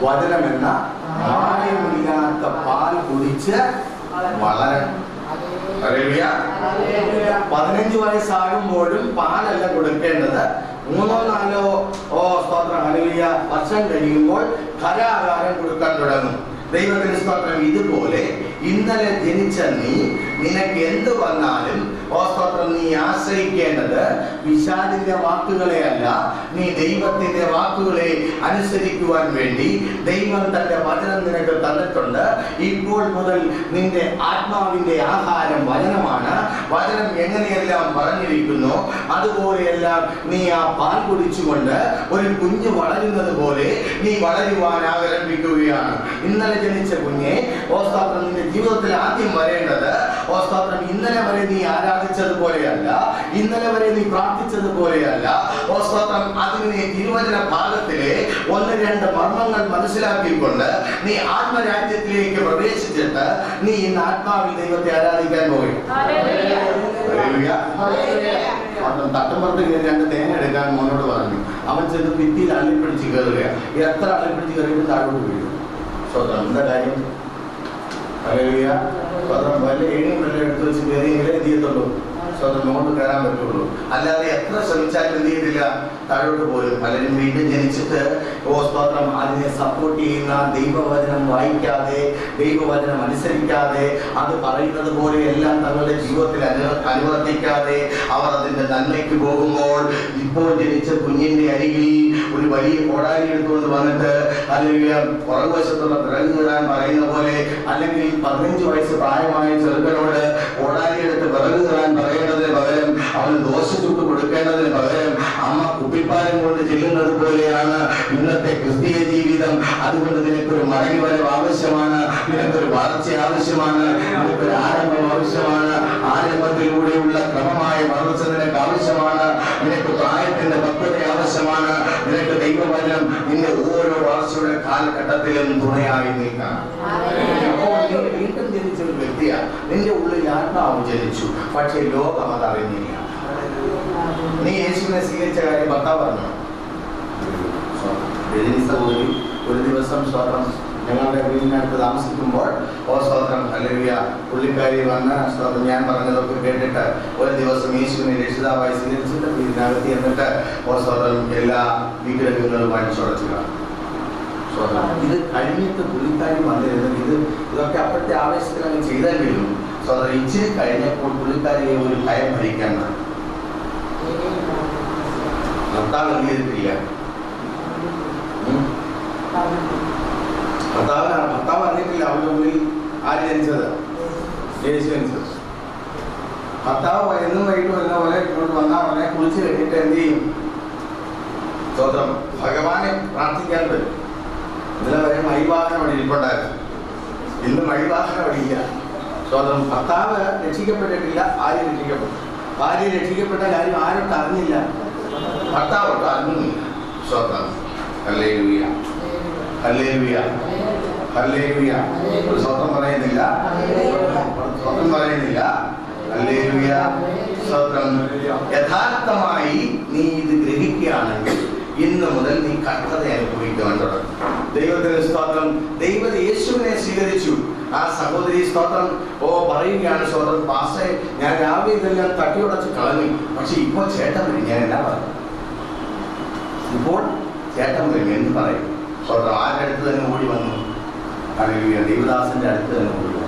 വചനമെന്ന മായമില്ലാത്ത പാൽ കുടിച്ച് വളരണം. 15 വയസ്സാകുമ്പോഴും പാലല്ല കൊടുക്കേണ്ടത്. 3-4 സ്തോത്രം ഹല്ലേലൂയ വർഷം കഴിയുമ്പോൾ ഖരാഹാരം കൊടുക്കാൻ തുടങ്ങും. ദൈവത്തിന് സ്തോത്രം. ഇതുപോലെ ഇന്നലെ ജനിച്ച നീ, നിനക്ക് എന്ത് വന്നാലും സ്തോത്രം, നീ ആശ്രയിക്കേണ്ടത് പിശാചിന്റെ വാക്കുകളെ അല്ല, നീ ദൈവത്തിന്റെ വാക്കുകളെ അനുസരിക്കുവാൻ വേണ്ടി ദൈവം തന്റെ വചനം നിനക്ക് തന്നിട്ടുണ്ട്. ഇപ്പോൾ മുതൽ നിന്റെ ആത്മാവിന്റെ ആഹാരം വചനമാണ്. വചനം എങ്ങനെയെല്ലാം പറഞ്ഞിരിക്കുന്നു അതുപോലെയെല്ലാം നീ ആ പാൽ കുടിച്ചുകൊണ്ട് ഒരു കുഞ്ഞ് വളരുന്നത് പോലെ നീ വളരുവാൻ ആരംഭിക്കുകയാണ്. ഇന്നലെ ജനിച്ച കുഞ്ഞെ ഓസ്തോത്രം നിന്റെ ജീവിതത്തിൽ ആദ്യം വരേണ്ടത് ഓസ്തോത്രം ഇന്നലെ വരെ നീ ആരാധിച്ചതുപോലെയല്ല, ഇന്നലെ വരെ നീ പ്രാർത്ഥിച്ചതുപോലെയല്ല. ഓസ്തോത്രം അതിനെ തിരുവചന ഭാഗത്തിലെ 1-2 മർമ്മങ്ങൾ മനസ്സിലാക്കിക്കൊണ്ട് നീ ആത്മരാജ്യത്തിലേക്ക് പ്രവേശിച്ചിട്ട് നീ ഇന്ന് ആത്മാവിൽ ദൈവത്തെ ആരാധിക്കാൻ പോയി. തട്ടുമ്പുറത്ത് 2 തേങ്ങ എടുക്കാൻ മോനോട് പറഞ്ഞു. അവൻ ചെന്ന് ഭിത്തിയിൽ അള്ളിപ്പിടിച്ച് കയറുക. എത്ര അള്ളിപ്പിടിച്ച് കയറിയിട്ട് താഴോട്ട് വീഴും. സ്വന്തം എന്താ കാര്യം? സ്വന്തം വല്ല ഏണിയും വല്ല എടുത്ത് വെച്ച് കയറിയെങ്കിലേ എന്ത് ചെയ്യത്തുള്ളൂ? സ്വന്തം മുകളിൽ കയറാൻ പറ്റുള്ളൂ. അല്ലാതെ എത്ര ശ്രമിച്ചാലും എന്ത് ചെയ്തില്ല, താഴോട്ട് പോലും. പലരും വീണ്ടും ജനിച്ചിട്ട് സ്തോത്രം അതിനെ സപ്പോർട്ട് ചെയ്യുന്ന ദൈവവചനം വായിക്കാതെ, ദൈവവചനം അനുസരിക്കാതെ, അത് പറയുന്നത് പോലെ എല്ലാം തങ്ങളുടെ ജീവിതത്തിൽ അനുവർത്തിക്കാതെ അവർ അതിന്റെ നന്മയ്ക്ക് പോകുമ്പോൾ ഇപ്പോൾ ജനിച്ച കുഞ്ഞിന്റെ അരികിൽ ഒരു വലിയ കോടാലി എടുത്തുകൊണ്ട് വന്നിട്ട് അല്ലെങ്കിൽ പുറകുവശത്തുള്ള വിറക് കീറാൻ പറയുന്ന പോലെ, അല്ലെങ്കിൽ 15 വയസ്സ് പ്രായമായ ചെറുക്കനോട് കോടാലി എടുത്ത് വിറക് കീറാൻ പറയുന്നതിന് പകരം അവന് ദോശ ചുട്ട് കൊടുക്കേണ്ടതിന് പകരം അമ്മ കുപ്പിപ്പാലം കൊണ്ട് ചെല്ലുന്നത് പോലെയാണ് ഇന്നത്തെ ക്രിസ്തീയ ജീവിതം. അതുകൊണ്ട് നിനക്കൊരു മടങ്ങി വരവ് ആവശ്യമാണ്, നിനക്കൊരു വളർച്ച ആവശ്യമാണ്, നിനക്കൊരു ആരംഭം ആവശ്യമാണ്. ആരംഭത്തിലൂടെയുള്ള ക്രമമായ വളർച്ച നിനക്ക് ആവശ്യമാണ്. നിനക്ക് പ്രായത്തിന്റെ പക്വത ആവശ്യമാണ്. നിനക്ക് ദൈവവചനം നിന്റെ ഓരോ വളർച്ചയുടെ കാലഘട്ടത്തിലും തുണയായി നിൽക്കണം. വീണ്ടും ജനിച്ച ഒരു വ്യക്തിയാണ്. നിന്റെ ഉള്ളിൽ ആത്മാവ് ജനിച്ചു, പക്ഷേ ലോകം അത് അറിഞ്ഞില്ല. നീ യേശുവിനെ സ്വീകരിച്ച കാര്യം ഭർത്താവ് പറഞ്ഞു. ഒരു ദിവസം സ്വതന്ത്രം ഞങ്ങളുടെ വീടിനടുത്ത് താമസിക്കുമ്പോൾ സ്വതന്ത്രം അല്ലെങ്കിൽ പുള്ളിക്കാരി വന്ന് സ്വതന്ത്രം ഞാൻ പറഞ്ഞതൊക്കെ കേട്ടിട്ട് ഒരു ദിവസം യേശുവിനെ രക്ഷിതാവായി സ്വീകരിച്ചിട്ട് വീടിനകത്ത് എന്നിട്ട് സ്വതന്ത്രം എല്ലാ വിഗ്രഹങ്ങളും അടിച്ചുടച്ചു കാണും. ഇത് കഴിഞ്ഞിട്ട് പുള്ളിക്കാരി വന്നിരുന്നത് ഇതൊക്കെ അപ്പോഴത്തെ ആവേശത്തിൽ അങ്ങ് ചെയ്തെങ്കിലും സ്വതന്ത്രം ഇച്ചിരി കഴിഞ്ഞപ്പോൾ പുള്ളിക്കാരിയെ ഒരു ഭയം ഭരിക്കാൻ തുടങ്ങി. ഭർത്താവ് എന്ത് ചെയ്തിട്ടില്ല. ഭർത്താവ് അറിഞ്ഞിട്ടില്ല അവരുടെ ഉള്ളിൽ ആര് ജനിച്ചത്, യേശു ജനിച്ചത്. ഭർത്താവ് എന്നും വൈകിട്ട് വരുന്ന പോലെ ഇങ്ങോട്ട് വന്നാൽ ഉടനെ കുളിച്ച് കഴിഞ്ഞിട്ട് എന്ത് ചെയ്യും? സ്വതന്ത്രം ഭഗവാനെ പ്രാർത്ഥിക്കാൻ വരും. ഇന്നലെ വരെ മൈവാഹനം അവിടെ ഇരിപ്പുണ്ടായിരുന്നു, ഇന്ന് മൈവാഹനം അവിടെ ഇല്ല. സ്വതന്ത്രം ഭർത്താവ് രക്ഷിക്കപ്പെട്ടിട്ടില്ല, ഭാര്യ രക്ഷിക്കപ്പെട്ടു. ഭാര്യ രക്ഷിക്കപ്പെട്ട കാര്യം ആരൊട്ട് അറിഞ്ഞില്ല, ഭർത്താവൊട്ട് അറിഞ്ഞില്ല. സ്വതന്ത്രം ഹല്ലേലൂയ, ഹല്ലേലൂയ, ഹല്ലേലൂയ. ഒരു സ്വതന്ത്രം പറയുന്നില്ല, സ്വതന്ത്രം പറയുന്നില്ല. ഹല്ലേലൂയ, സ്വതന്ത്രം. യഥാർത്ഥമായി നീ ഇത് ഗ്രഹിക്കുകയാണെങ്കിൽ ഇന്ന് മുതൽ നീ കഷ്ടത അനുഭവിക്കാൻ തുടങ്ങും. ദൈവത്തിന് സ്തോത്രം. ദൈവം യേശുവിനെ സ്വീകരിച്ചു. ആ സഹോദരി സ്തോത്രം പറയുകയാണ്, സ്തോത്രം പാസ്റ്റേ ഞാൻ രാവിലെ ഇതെല്ലാം തട്ടിയുടച്ച് കളഞ്ഞു, പക്ഷെ ഇപ്പോൾ ചേട്ടൻ വരും. ഞാൻ എന്നാ പറഞ്ഞു? ഇപ്പോൾ ചേട്ടൻ വരും എന്ന് പറയും. സ്വതന്ത്രം ആരുടെ അടുത്ത് തന്നെ ഓടി വന്നു? അല്ലെങ്കിൽ ദൈവദാസന്റെ അടുത്ത് തന്നെ ഓടി വന്നു.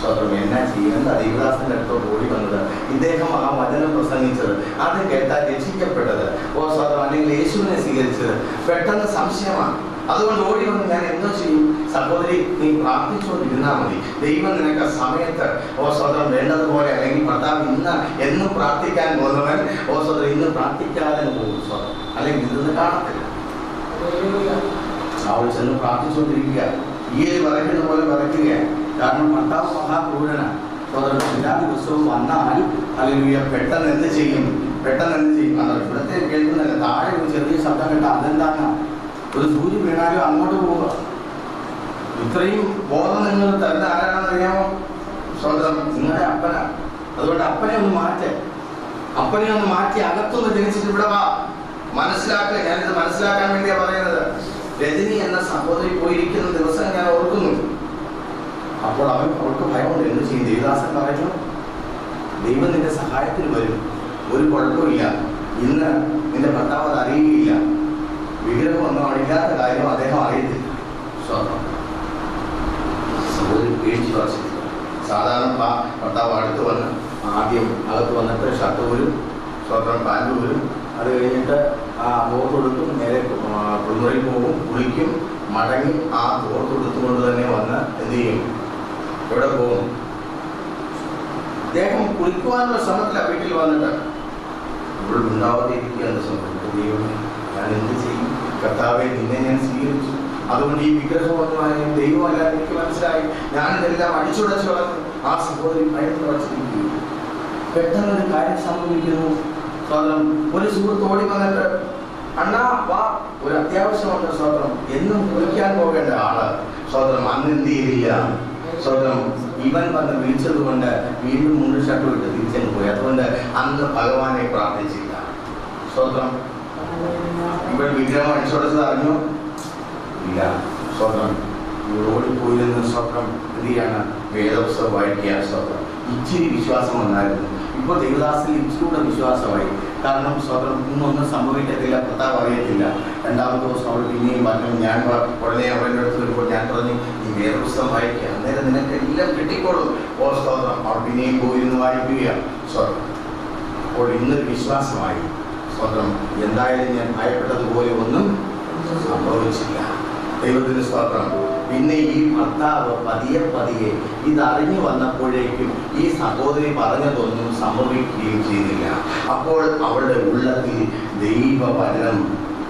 സ്വതന്ത്രം എന്നാ ചെയ്യുന്നത്? ദൈവദാസന്റെ അടുത്തോട്ട് ഓടി വന്നത് ഇദ്ദേഹം ആ വചനം പ്രസംഗിച്ചത്, അത് കേട്ടാൽ രക്ഷിക്കപ്പെട്ടത് സ്വതന്ത്രം അല്ലെങ്കിൽ യേശുവിനെ സ്വീകരിച്ചത് പെട്ടെന്ന് സംശയമാണ്. അതുകൊണ്ട് ഓടി വന്ന് ഞാൻ എന്തോ ചെയ്യും? സഹോദരി നീ പ്രാർത്ഥിച്ചുകൊണ്ടിരുന്നാൽ മതി. ദൈവം നിനക്ക് സമയത്ത് സ്വതന്ത്രം വേണ്ടതുപോലെ, അല്ലെങ്കിൽ ഭർത്താവ് ഇന്ന് എന്നും പ്രാർത്ഥിക്കാൻ പോകുന്നവൻ സ്വതന്ത്രം ഇന്ന് പ്രാർത്ഥിക്കാതെ പോകും സ്വതന്ത്രം, അല്ലെങ്കിൽ ഇതൊന്നും കാണത്തില്ല. അവൾ ചെന്ന് പ്രാർത്ഥിച്ചുകൊണ്ടിരിക്കുക, ഈ വിറയ്ക്കുന്ന പോലെ വിറയ്ക്കുകയാണ്. കാരണം ഭർത്താവ് മഹാക്രൂരനാണ്. സ്വതന്ത്രം എല്ലാ ദിവസവും വന്നാൽ അല്ലെങ്കിൽ പെട്ടെന്ന് എന്ത് ചെയ്യും? പെട്ടെന്ന് എന്ത് ചെയ്യും? ഇവിടുത്തെ കേൾക്കുന്നില്ല, താഴെ ഒരു ചെറിയ ശബ്ദം കേട്ട അതെന്താണ്? ഒരു സൂചി വീണാലും അങ്ങോട്ട് പോവുക. ഇത്രയും ബോധം നിങ്ങൾ തരുന്ന ആരാണെന്ന് അറിയാമോ? സ്വന്തം നിങ്ങളുടെ അപ്പനാണ്. അതുകൊണ്ട് അപ്പനെ ഒന്ന് മാറ്റേ, അപ്പനെ ഒന്ന് മാറ്റി അകത്തൊന്ന് ജനിച്ചിട്ട് ഇവിടെ വാ, മനസ്സിലാക്കുക. ഞാനിത് മനസ്സിലാക്കാൻ വേണ്ടിയാ പറയുന്നത്. രജനി എന്ന സഹോദരി പോയിരിക്കുന്ന ദിവസം ഞാൻ ഓർക്കുന്നു. അപ്പോൾ അവൾക്ക് ഭയമുണ്ട്. എന്ത് ചെയ്യും? ദേവദാസൻ പറഞ്ഞു, ദൈവം നിന്റെ സഹായത്തിന് വരും, ഒരു കുഴപ്പമില്ല. ഇന്ന് നിന്റെ ഭർത്താവ് അത് അറിയുകയില്ല. വിഗ്രഹം ഒന്നും അണിക്കാത്ത കാര്യം അദ്ദേഹം അറിയത്തില്ല. സഹോദരി പേടിച്ചു. സാധാരണ ഭർത്താവ് അടുത്ത് വന്ന് ആദ്യം അകത്ത് വന്നിട്ട് ഷർട്ട് പോലും സ്വന്തം പാൻറ് പോലും, അത് കഴിഞ്ഞിട്ട് തോർത്തെടുത്തും നേരെ കുളിമുറിയിൽ പോകും, കുളിക്കും, മടങ്ങി ആ തോർത്തെടുത്തുകൊണ്ട് തന്നെ വന്ന് എന്ത് ചെയ്യും? എവിടെ പോകും? അദ്ദേഹം കുളിക്കുവാനുള്ള ശ്രമത്തിലാണ് വീട്ടിൽ വന്നിട്ട്. ഇവിടെ ഉണ്ടാവാതെ ഇരിക്കുകയാണ് ശ്രമം. ദൈവമേ, ഞാൻ എന്ത് ചെയ്യും? കർത്താവെ, നിന്നെ ഞാൻ സ്വീകരിച്ചു, അതുകൊണ്ട് ഈ വിഗ്രഹമൊന്നും ദൈവമല്ലാതെ എനിക്ക് മനസ്സിലായി, ഞാനിതെല്ലാം അടിച്ചുടച്ചു കളഞ്ഞു. ആ സഹോദരി ഭയന്ന് വച്ചിരിക്കുന്നു. പെട്ടെന്നൊരു കാര്യം സംഭവിക്കുന്നു. സ്വന്തം ഒരു സുഹൃത്ത് ഓടി വന്നിട്ട്, അണ്ണാ വാ, ഒരു അത്യാവശ്യമുണ്ട് സ്വന്തം, എന്നും കുളിക്കാൻ പോകേണ്ട ആള് സ്വന്തം അന്ന് എന്ത് ചെയ്തില്ല. സ്വന്തം ഇവൻ വന്ന് വിളിച്ചത് കൊണ്ട് വീണ്ടും മുണ്ട് ഷർട്ട് വിട്ട് തിരിച്ചങ്ങ് പോയി. അതുകൊണ്ട് അന്ന് ഭഗവാനെ പ്രാർത്ഥിച്ചില്ല. സ്വന്തം ഇവൻ വിഗ്രഹം അടിച്ചുടച്ചത് അറിഞ്ഞു ഇല്ല. സ്വന്തം ഓടിപ്പോയിരുന്ന സ്വന്തം എന്തിയാണ്? വേദപുസ്തകം വായിക്കുക. സ്വന്തം ഇച്ചിരി വിശ്വാസം വന്നായിരുന്നു. ഇപ്പോൾ ദേവദാസിൽ ഇച്ചിരൂടെ വിശ്വാസമായി. കാരണം സ്വന്തം ഒന്നും സംഭവിക്കത്തില്ല, കർത്താവ് അറിയത്തില്ല. രണ്ടാമത്തെ ദിവസം അവൾ പിന്നെയും പറഞ്ഞു. ഞാൻ ഉടനെ അവരുടെ അടുത്ത് വരുമ്പോൾ ഞാൻ പറഞ്ഞു, ഈ വേദപുസ്തകം വായിക്കുക, അന്നേരം നിനക്ക് എല്ലാം കിട്ടിക്കോളും. ഓ സ്വന്തം അവൾ പിന്നെയും പോയിരുന്നു വായിക്കുകയാണ്. സ്വന്തം അപ്പോൾ ഇന്നൊരു വിശ്വാസമായി. സ്വന്തം എന്തായാലും ഞാൻ ഭയപ്പെട്ടതുപോലെ ഒന്നും സംഭവിച്ചില്ല. ദൈവത്തിന് സ്തോത്രം. പിന്നെ ഈ ഭർത്താവ് പതിയെ പതിയെ ഇതറിഞ്ഞു വന്നപ്പോഴേക്കും ഈ സഹോദരി പറഞ്ഞതൊന്നും സംഭവിക്കുകയും ചെയ്തില്ല. അപ്പോൾ അവളുടെ ഉള്ളത്തിൽ ദൈവവചനം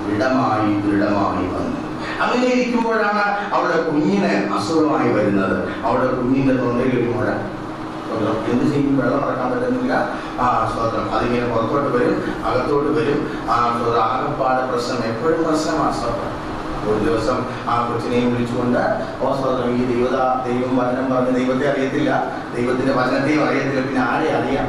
ദൃഢമായി വന്നു. അങ്ങനെ ഇരിക്കുമ്പോഴാണ് അവളുടെ കുഞ്ഞിന് അസുഖമായി വരുന്നത്. അവളുടെ കുഞ്ഞിന്റെ തൊണ്ടയിൽ ഒരു മുഴ. എന്ത് ചെയ്യും? വെള്ളം ഇറക്കാൻ പറ്റുന്നില്ല. സ്വന്തം അതിങ്ങനെ പുറത്തോട്ട് വരും, അകത്തോട്ട് വരും. ആകപ്പാട് പ്രശ്നം, എപ്പോഴും പ്രശ്നമാണ് സ്വന്തം. ഒരു ദിവസം ആ കൊച്ചിനെയും വിളിച്ചുകൊണ്ട്, ഓ സ്വതന്ത്രം, ഈ ദൈവം വചനം പറഞ്ഞ ദൈവത്തെ അറിയത്തില്ല, ദൈവത്തിന്റെ വചനത്തെയും അറിയത്തില്ല, പിന്നെ ആരെ അറിയാം?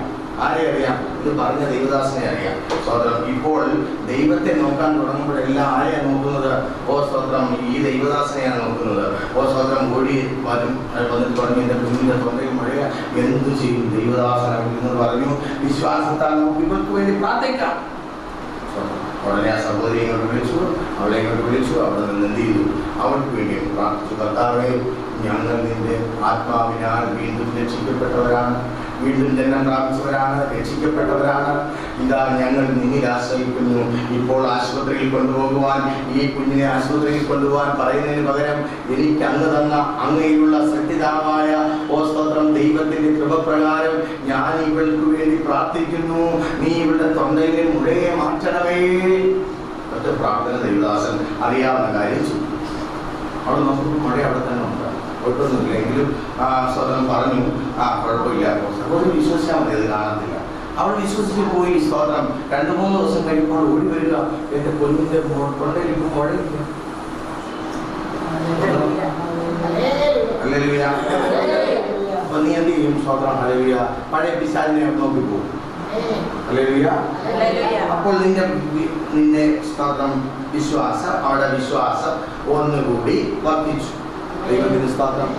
ഇത് പറഞ്ഞ ദൈവദാസനെ അറിയാം. സ്വതന്ത്രം ഇപ്പോൾ ദൈവത്തെ നോക്കാൻ തുടങ്ങുമ്പോഴെല്ലാം ആരെയാണ് നോക്കുന്നത്? ഓ സ്വതന്ത്രം, ഈ ദൈവദാസനെയാണ് നോക്കുന്നത്. ഓ സ്വതന്ത്രം ഓടി വന്നിട്ട് പറഞ്ഞു, എന്റെ കുഞ്ഞിന്റെ തൊണ്ടയിൽ മഴയ, എന്തു ചെയ്യും? ദൈവദാസൻ എന്ന് പറഞ്ഞു. വിശ്വാസത്താൽ നമുക്ക് ഇവർക്ക് വേണ്ടി പ്രാർത്ഥിക്കാം. ഉടനെ ആ സഹോദരിയെ ഇങ്ങോട്ട് വിളിച്ചു, അവളെ ഇങ്ങോട്ട് വിളിച്ചു. അവിടെ നിന്ന് എന്ത് ചെയ്തു? അവൾക്ക് വേണ്ടി പ്രാർത്ഥിച്ചു. കർത്താവേ, ഞങ്ങൾ നിന്റെ ആത്മാവിനാൽ വീണ്ടും രക്ഷിക്കപ്പെട്ടവരാണ്, വീണ്ടും ജന്മം പ്രാപിച്ചവരാണ്, രക്ഷിക്കപ്പെട്ടവരാണ്. ഇതാ ഞങ്ങൾ നിന്നിൽ ആശ്രയിക്കുന്നു. ഇപ്പോൾ ആശുപത്രിയിൽ കൊണ്ടുപോകുവാൻ, ഈ കുഞ്ഞിനെ ആശുപത്രിയിൽ കൊണ്ടുപോകാൻ പറയുന്നതിന് പകരം എനിക്ക് അങ്ങ് തന്ന അങ്ങയിലുള്ള സത്യതാവായ ഓ സ്തോത്രം ദൈവത്തിന്റെ കൃപപ്രകാരം ഞാൻ ഇവൾക്ക് വേണ്ടി പ്രാർത്ഥിക്കുന്നു. നീ ഇവളുടെ തൊണ്ടയിലെ മുഴയെ മാറ്റണമേ. ഒറ്റ പ്രാർത്ഥന ദൈവദാസൻ അറിയാവുന്ന കാര്യം ചെയ്തു. അവിടെ നമുക്ക് മഴ അവിടെ തന്നെ ഉണ്ട്, കുഴപ്പമൊന്നുമില്ല. എങ്കിലും സ്വതന്ത്രം പറഞ്ഞു, കുഴപ്പമില്ല, സഹോദരൻ വിശ്വസിച്ചാൽ മതി, അത് കാണത്തില്ല. അവൾ വിശ്വസിച്ച് പോയി. സ്തോത്രം 2-3 ദിവസം കഴിയുമ്പോൾ ഓടി വരിക, എന്റെ കുഞ്ഞിന്റെ തൊണ്ടയിലേക്ക് മുഴയില്ല. ഹല്ലേലൂയ. അപ്പൊ നീ എന്ത് ചെയ്യും? സ്തോത്രം ഹല്ലേലൂയ. പഴയ പിശാചിനെ നോക്കി പോകും. ഹല്ലേലൂയ. അപ്പോൾ നിന്റെ സ്തോത്രം അവരുടെ വിശ്വാസം ഒന്നുകൂടി വർദ്ധിച്ചു. ദൈവത്തിന് സ്തോത്രം.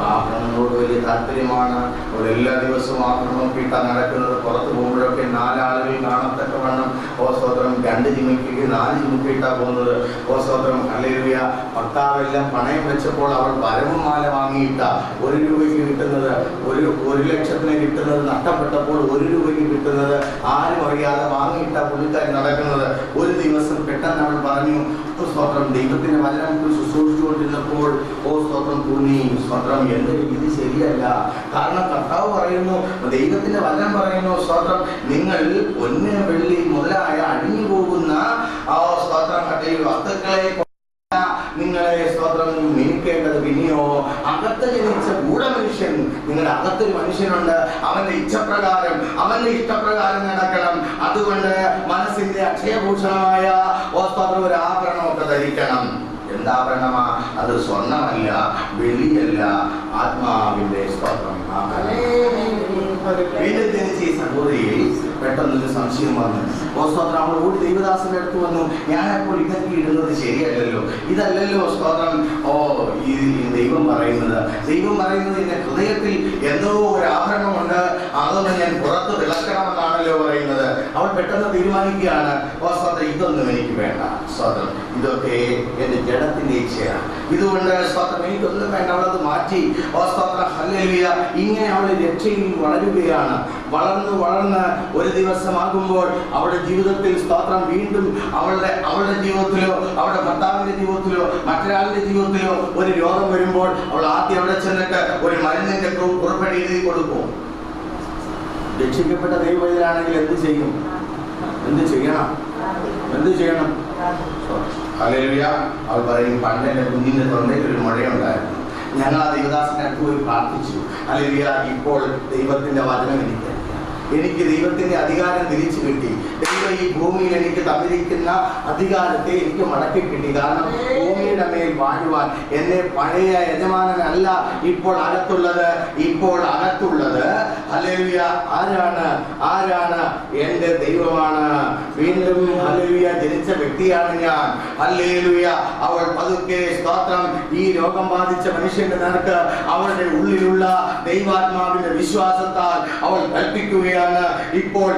ആഭരണങ്ങളോട് വലിയ താല്പര്യമാണ്. അവിടെ എല്ലാ ദിവസവും ആഭരണം കിട്ടാൻ നടക്കുന്നത്. പുറത്ത് പോകുമ്പോഴൊക്കെ 4 ആളുകൾ കാണത്തക്കവണ്ണം ഓ സ്തോത്രം 2 ജിമിക്ക് 4 ജിമിക്കിട്ടാ പോകുന്നത്. ഓ സ്തോത്രം ഹല്ലേലൂയ. ഭർത്താവെല്ലാം പണയം വെച്ചപ്പോൾ അവൾ വരവുമാല വാങ്ങിയിട്ട 1 രൂപയ്ക്ക് കിട്ടുന്നത്, 1 ലക്ഷത്തിന് കിട്ടുന്നത് നഷ്ടപ്പെട്ടപ്പോൾ 1 രൂപയ്ക്ക് കിട്ടുന്നത് ആരും അറിയാതെ വാങ്ങിയിട്ട പുള്ളിക്കാരി നടക്കുന്നത്. ഒരു ദിവസം പെട്ടെന്ന് അവൾ പറഞ്ഞു, സ്തോത്രം ദൈവത്തിന്റെ വചനം ശുശ്രൂഷിച്ചുകൊണ്ടിരുന്നപ്പോൾ ഓ സ്തോത്രം തോന്നി, സ്തോത്രം എന്റെ രീതി ശരിയല്ല. കാരണം കർത്താവ് പറയുന്നു, ദൈവത്തിന്റെ വചനം പറയുന്നു, സ്തോത്രം നിങ്ങൾ പൊന്ന് വെള്ളി മുതലായ അഴിഞ്ഞു പോകുന്ന സ്തോത്രം വസ്തുക്കളെ നിങ്ങളെ സ്തോത്രം മിനിക്കേണ്ടത് പിന്നെയോ അകത്ത് ജനിച്ച ഗൂഢമനുഷ്യൻ. നിങ്ങളുടെ അകത്തൊരു മനുഷ്യനുണ്ട്, അവന്റെ ഇച്ഛപ്രകാരം അവന്റെ ഇഷ്ടപ്രകാരം നടക്കണം. അതുകൊണ്ട് മനസ്സിന്റെ അക്ഷയഭൂഷണമായ സ്തോത്രം ഒരു ആഭരണമൊക്കെ ധരിക്കണം. എന്താഭരണമാ? അത് സ്വർണ്ണമല്ല, വെള്ളിയല്ല, ആത്മാവിന്റെ സ്തോത്രം. വീണ്ടും ജനിച്ച ഈ സഹോദരിയിൽ പെട്ടെന്നൊരു സംശയം വന്നു. സ്തോത്രം അവൾ ഓടി ദൈവദാസന്റെ അടുത്ത് വന്നു. ഞാനപ്പോൾ ഇതൊക്കെ ഇടുന്നത് ശരിയല്ലല്ലോ, ഇതല്ലല്ലോ സ്തോത്രം ഈ ദൈവം പറയുന്നത് എന്റെ ഹൃദയത്തിൽ എന്തോ ഒരു ആഭരണമുണ്ട്, അതൊന്ന് ഞാൻ പുറത്ത് വിളക്കണമെന്നാണല്ലോ പറയുന്നത്. അവൾ പെട്ടെന്ന് തീരുമാനിക്കുകയാണ്, ഓ സ്തോത്രം, ഇതൊന്നും എനിക്ക് വേണ്ട സ്തോത്രം, ഇതൊക്കെ എൻ്റെ ജഡത്തിൻ്റെ ഇച്ഛയാണ്, ഇതുകൊണ്ട് സ്തോത്രം എനിക്കൊന്നും വേണ്ട. അവളത് മാറ്റി, ഓ സ്തോത്രം ഹല്ലേലൂയ. ഇങ്ങനെ അവൾ രക്ഷയിൽ വളരുകയാണ്. വളർന്ന് ഒരു ദിവസമാകുമ്പോൾ അവളുടെ ജീവിതത്തിൽ സ്തോത്രം വീണ്ടും അവളുടെ ജീവിതത്തിലോ അവളുടെ ഭർത്താവിന്റെ ജീവിതത്തിലോ മറ്റൊരാളുടെ ജീവിതത്തിലോ ഒരു രോഗം വരുമ്പോൾ അവൾ ആദ്യം അവിടെ ചെന്നിട്ട് ഒരു മരുന്നിന്റെ കുറിപ്പടി എഴുതി കൊടുക്കും. രക്ഷിക്കപ്പെട്ട ദൈവത്തിലാണെങ്കിൽ എന്ത് ചെയ്യണം? ഹല്ലേലൂയ. അവൾ പറയും, പണ്ട് എൻ്റെ കുഞ്ഞിൻ്റെ തൊണ്ടയിൽ ഒരു മുഴയുണ്ടായിരുന്നു, ഞങ്ങൾ ആ ദൈവദാസന്റെ അടുത്ത് പോയി പ്രാർത്ഥിച്ചു. ഹല്ലേലൂയ. ഇപ്പോൾ ദൈവത്തിന്റെ വചനം എനിക്ക് ദൈവത്തിന്റെ അധികാരം തിരിച്ചു കിട്ടി. ദൈവം ഈ ഭൂമിയിൽ എനിക്ക് തന്നിരിക്കുന്ന അധികാരത്തെ എനിക്ക് മടക്കി കിട്ടി. കാരണം ഭൂമിയുടെ മേൽ വാഴുവാൻ എന്നെ പഴയ യജമാനനല്ല ഇപ്പോൾ അകത്തുള്ളത് ഹല്ലേലൂയ ആരാണ്? എൻ്റെ ദൈവമാണ്. വീണ്ടും ഹല്ലേലൂയ ജനിച്ച വ്യക്തിയാണ് ഞാൻ. ഹല്ലേലൂയ. അവൾ പതുക്കെ സ്തോത്രം ഈ രോഗം ബാധിച്ച മനുഷ്യന്റെ നേർക്ക് അവളുടെ ഉള്ളിലുള്ള ദൈവാത്മാവിന്റെ വിശ്വാസത്താൽ അവൾ കൽപ്പിക്കുകയാണ്, ഇപ്പോൾ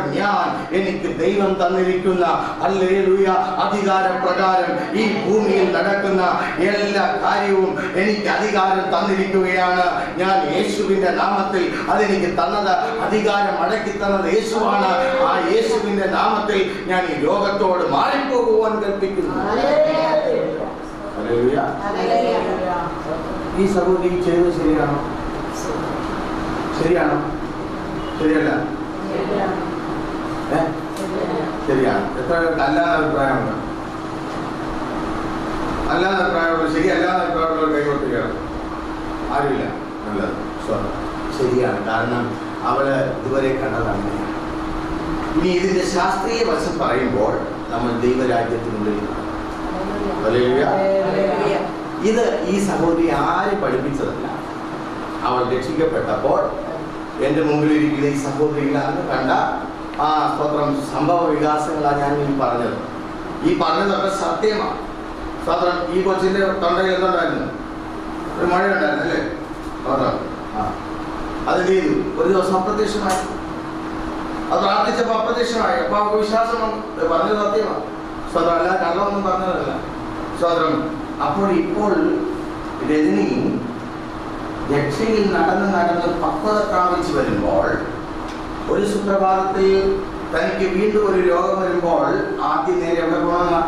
എനിക്ക് ദൈവം തന്നിരിക്കുന്ന ഹല്ലേലൂയ അധികാരപ്രകാരം ഈ ഭൂമിയിൽ നടക്കുന്ന എല്ലാ കാര്യവും എനിക്ക് അധികാരം തന്നിരിക്കുകയാണ്. ഞാൻ യേശുവിന്റെ നാമത്തിൽ അതെനിക്ക് തന്നത്, അധികാരം അടക്കി തന്നത് യേശുവാണ്. ആ യേശുവിന്റെ നാമത്തിൽ ഞാൻ ഈ ലോകത്തോട് മാറിപ്പോകുവാൻ കൽപ്പിക്കുന്നു. ഹല്ലേലൂയ. ഈ സഹോദരി ചെയ്തത് ശരിയാണോ? ശരിയല്ല? ശരിയാണ്. എത്ര അല്ലാതെ അഭിപ്രായമുണ്ട്? ശരിയല്ലാതെ അഭിപ്രായമുള്ള കൈകൊടുക്കുകയാണ്. ആരുമില്ല. നല്ലത്, ശരിയാണ്. കാരണം അവള് ഇതുവരെ കണ്ടതാണ്. ഇനി ഇതിന്റെ ശാസ്ത്രീയ വശം പറയുമ്പോൾ നമ്മൾ ദൈവരാജ്യത്തിനുള്ളിൽ ഇത് ഈ സഹോദരി ആരും പഠിപ്പിച്ചതല്ല. അവൾ രക്ഷിക്കപ്പെട്ടപ്പോൾ എൻ്റെ മുമ്പിൽ ഇരിക്കുന്ന ഈ സഹോദരികൾ അന്ന് കണ്ട ആ സ്തോത്രം സംഭവ വികാസങ്ങളാണ് ഞാൻ ഈ പറഞ്ഞത്. ഈ പറഞ്ഞതൊക്കെ സത്യമാണ്. സ്തോത്രം ഈ കൊച്ചിന്റെ തൊണ്ടയിൽ എന്തുണ്ടായിരുന്നു? ഒരു മഴയുണ്ടായിരുന്നു അല്ലേ? അത് ചെയ്തു. ഒരു ദിവസം അപ്രത്യക്ഷമായി. അത് പ്രാർത്ഥിച്ചപ്പോൾ അപ്രത്യക്ഷമായി. അപ്പൊ അവർക്ക് വിശ്വാസം പറഞ്ഞത് സത്യമാണ്. സ്തോത്രം അല്ല, കള്ളമൊന്നും പറഞ്ഞതല്ല. സ്തോത്രം. ഇപ്പോൾ രജനി രക്ഷയിൽ നടന്ന് പക്വത പ്രാപിച്ചു വരുമ്പോൾ, ഒരു സുപ്രഭാതത്തിൽ തനിക്ക് വീണ്ടും ഒരു രോഗം വരുമ്പോൾ ആദ്യം നേരെ എവിടെ പോകണമെന്നാ?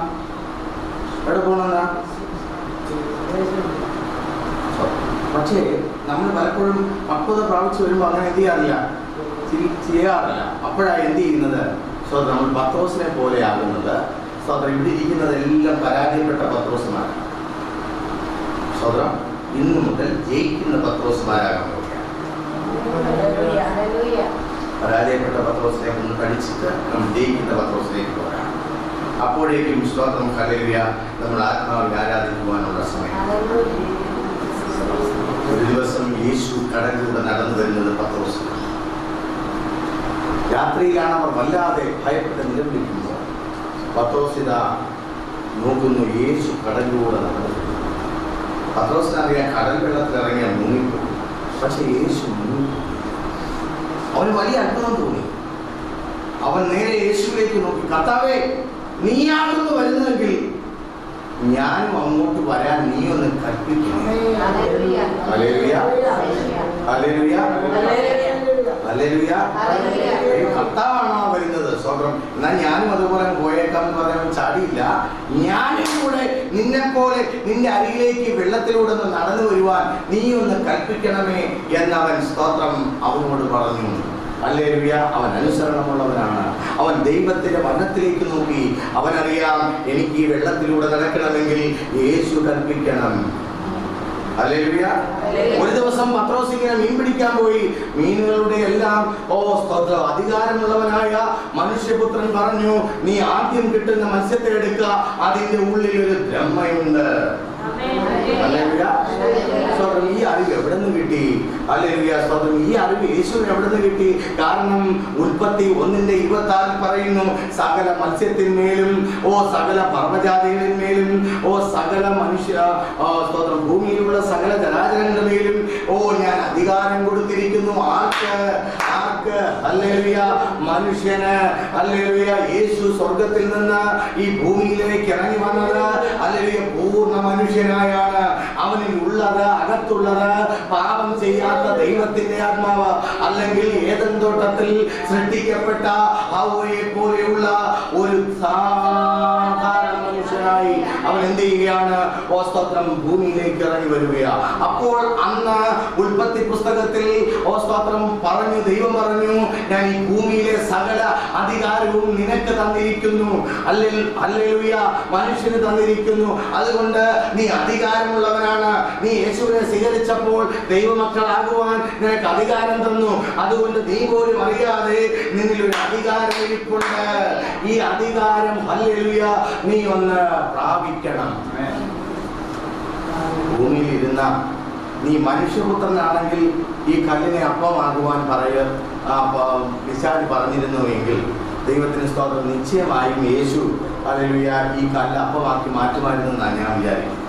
പക്ഷേ നമ്മൾ പലപ്പോഴും പക്വത പ്രാപിച്ചു വരുമ്പോൾ അങ്ങനെ എന്ത് ചെയ്യാറില്ല. അപ്പോഴാണ് എന്ത് ചെയ്യുന്നത്? നമ്മൾ പത്രോസിനെ പോലെ ആകുന്നത്. ഇവിടെ ഇരിക്കുന്നതെല്ലാം പരാജയപ്പെട്ട പത്രോസ്മാരാണ്. ഇന്നു മുതൽ ജയിക്കുന്ന പത്രോസ്മാരാകാൻ പോവുകയാണ്. പരാജയപ്പെട്ട പത്രോസിനെ ഒന്ന് പഠിച്ചിട്ട് നമ്മൾ ജയിക്കുന്ന പത്രോസിലേക്ക് പോകാം. അപ്പോഴേക്കും സ്തോത്രം ഹല്ലേലൂയ നമ്മൾ ആത്മാവിൽ ആരാധിക്കുവാനുള്ള സമയം. ഒരു ദിവസം യേശു കടലിലൂടെ നടന്നു വരുന്നത് പത്രോസ്. രാത്രിയിലാണ് അവർ വല്ലാതെ ഭയപ്പെട്ട് നിലവിളിക്കുമ്പോൾ പത്രോസിത നോക്കുന്നു, യേശു കടലിലൂടെ നടന്നു. പത്രോസിനറിയാൻ കടൽ വെള്ളത്തിലിറങ്ങിയാൽ മുങ്ങിപ്പോകും. പക്ഷെ യേശു മുങ്ങിപ്പോകും. അവന് വലിയ അത്ഭുതം തോന്നി. അവൻ നേരെ യേശുവിലേക്ക് നോക്കി, കർത്താവേ, നീയാണെന്ന് വരുന്നെങ്കിൽ ഞാനും അങ്ങോട്ട് വരാൻ നീ ഒന്ന് കൽപ്പിക്കണം. കർത്താവാണോ വരുന്നത്? സ്വന്തം എന്നാൽ ഞാനും അതുപോലെ പോയേക്കാം എന്ന് പറയാൻ ചാടിയില്ല. ഞാനും കൂടെ നിന്നെ പോലെ നിന്റെ അരികിലേക്ക് വെള്ളത്തിലൂടെ ഒന്ന് നടന്നു വരുവാൻ നീ ഒന്ന് കൽപ്പിക്കണമേ എന്നവൻ സ്തോത്രം അവനോട് പറഞ്ഞു. ഹല്ലേലൂയ. അവൻ അനുസരണമുള്ളവനാണ്. അവൻ ദൈവത്തിന്റെ വചനത്തിലേക്ക് നോക്കി. അവനറിയാം, എനിക്ക് ഈ വെള്ളത്തിലൂടെ നടക്കണമെങ്കിൽ യേശു കൽപ്പിക്കണം. ഹല്ലേലൂയ. ഒരു ദിവസം പത്രോസ് ഇങ്ങനെ മീൻ പിടിക്കാൻ പോയി. മീനുകളുടെ എല്ലാം സ്തോത്രം അധികാരമുള്ളവനായ മനുഷ്യപുത്രൻ പറഞ്ഞു, നീ ആദ്യം കിട്ടുന്ന മത്സ്യത്തെ എടുക്കുക, അതിന്റെ ഉള്ളിൽ ഒരു ബ്രഹ്മയുണ്ട്. ഈ അറിവ് എവിടെ നിന്ന് കിട്ടി? ഹല്ലേലൂയ. സ്തോത്രം. ഈ അറിവ് യേശുവിന് എവിടെ നിന്ന് കിട്ടി? കാരണം ഉൽപ്പത്തി 1:26 പറയുന്നു, സകല മത്സ്യത്തിന്മേലും സകല പർവ്വജാതികളിന്മേലും സകല മനുഷ്യ സ്തോത്രം ഭൂമിയിലുള്ള സകല ജലാചരങ്ങളുടെ മേലും ഞാൻ അധികാരം കൊടുത്തിരിക്കുന്നു. ആർക്ക്? ഹല്ലേലൂയ മനുഷ്യന് ഹല്ലേലൂയ യേശു സ്വർഗത്തിൽ നിന്ന് ഈ ഭൂമിയിലേക്ക് ഇറങ്ങി വന്നത് ഹല്ലേലൂയ പൂർണ്ണ മനുഷ്യനായാണ്. അവനിൽ ഉള്ളത് അകത്തുള്ളത് പാപം ചെയ്യാത്ത ദൈവത്തിന്റെ ആത്മാവ്, അല്ലെങ്കിൽ ഏദൻ തോട്ടത്തിൽ സൃഷ്ടിക്കപ്പെട്ട ഹവ്വയെ പോലെയുള്ള ഒരു സാധാരണ മനുഷ്യനായി അവൻ എന്ത് ചെയ്യുകയാണ്? സ്തോത്രം ഭൂമിയിലേക്ക് ഇറങ്ങി വരികയാണ്. അപ്പോൾ അന്ന് ഉൽപ്പത്തി പുസ്തകത്തിൽ സ്തോത്രം പറഞ്ഞു, ദൈവം പറഞ്ഞു, ഞാൻ ഈ ഭൂമിയിലെ സകല അധികാരവും നിനക്ക് തന്നിരിക്കുന്നു. ഹല്ലേലൂയ മനുഷ്യന് തന്നിരിക്കുന്നു. അതുകൊണ്ട് നീ അധികാരമുള്ളവനാണ്. നീ യേശുവിനെ സ്വീകരിച്ചപ്പോൾ ദൈവമക്കളാകുവാൻ നിനക്ക് അധികാരം തന്നു. അതുകൊണ്ട് നീ പോലും അറിയാതെ നിന്നിൽ ഒരു അധികാരം ഇരിപ്പുണ്ട്. ഈ അധികാരം ഹല്ലേലൂയ നീ ഒന്ന് പ്രാപിക്കണം. ഭൂമിയിൽ ഇരുന്ന നീ മനുഷ്യപുത്രനാണെങ്കിൽ ഈ കല്ലിനെ അപ്പമാകുവാൻ പിശാച് പറഞ്ഞിരുന്നുവെങ്കിൽ ദൈവത്തിന് സ്തോത്രം, നിശ്ചയമായും യേശു ഹല്ലേലൂയ ഈ കല്ല് അപ്പമാക്കി മാറ്റുമായിരുന്നെന്നാണ് ഞാൻ വിചാരിക്കുന്നത്.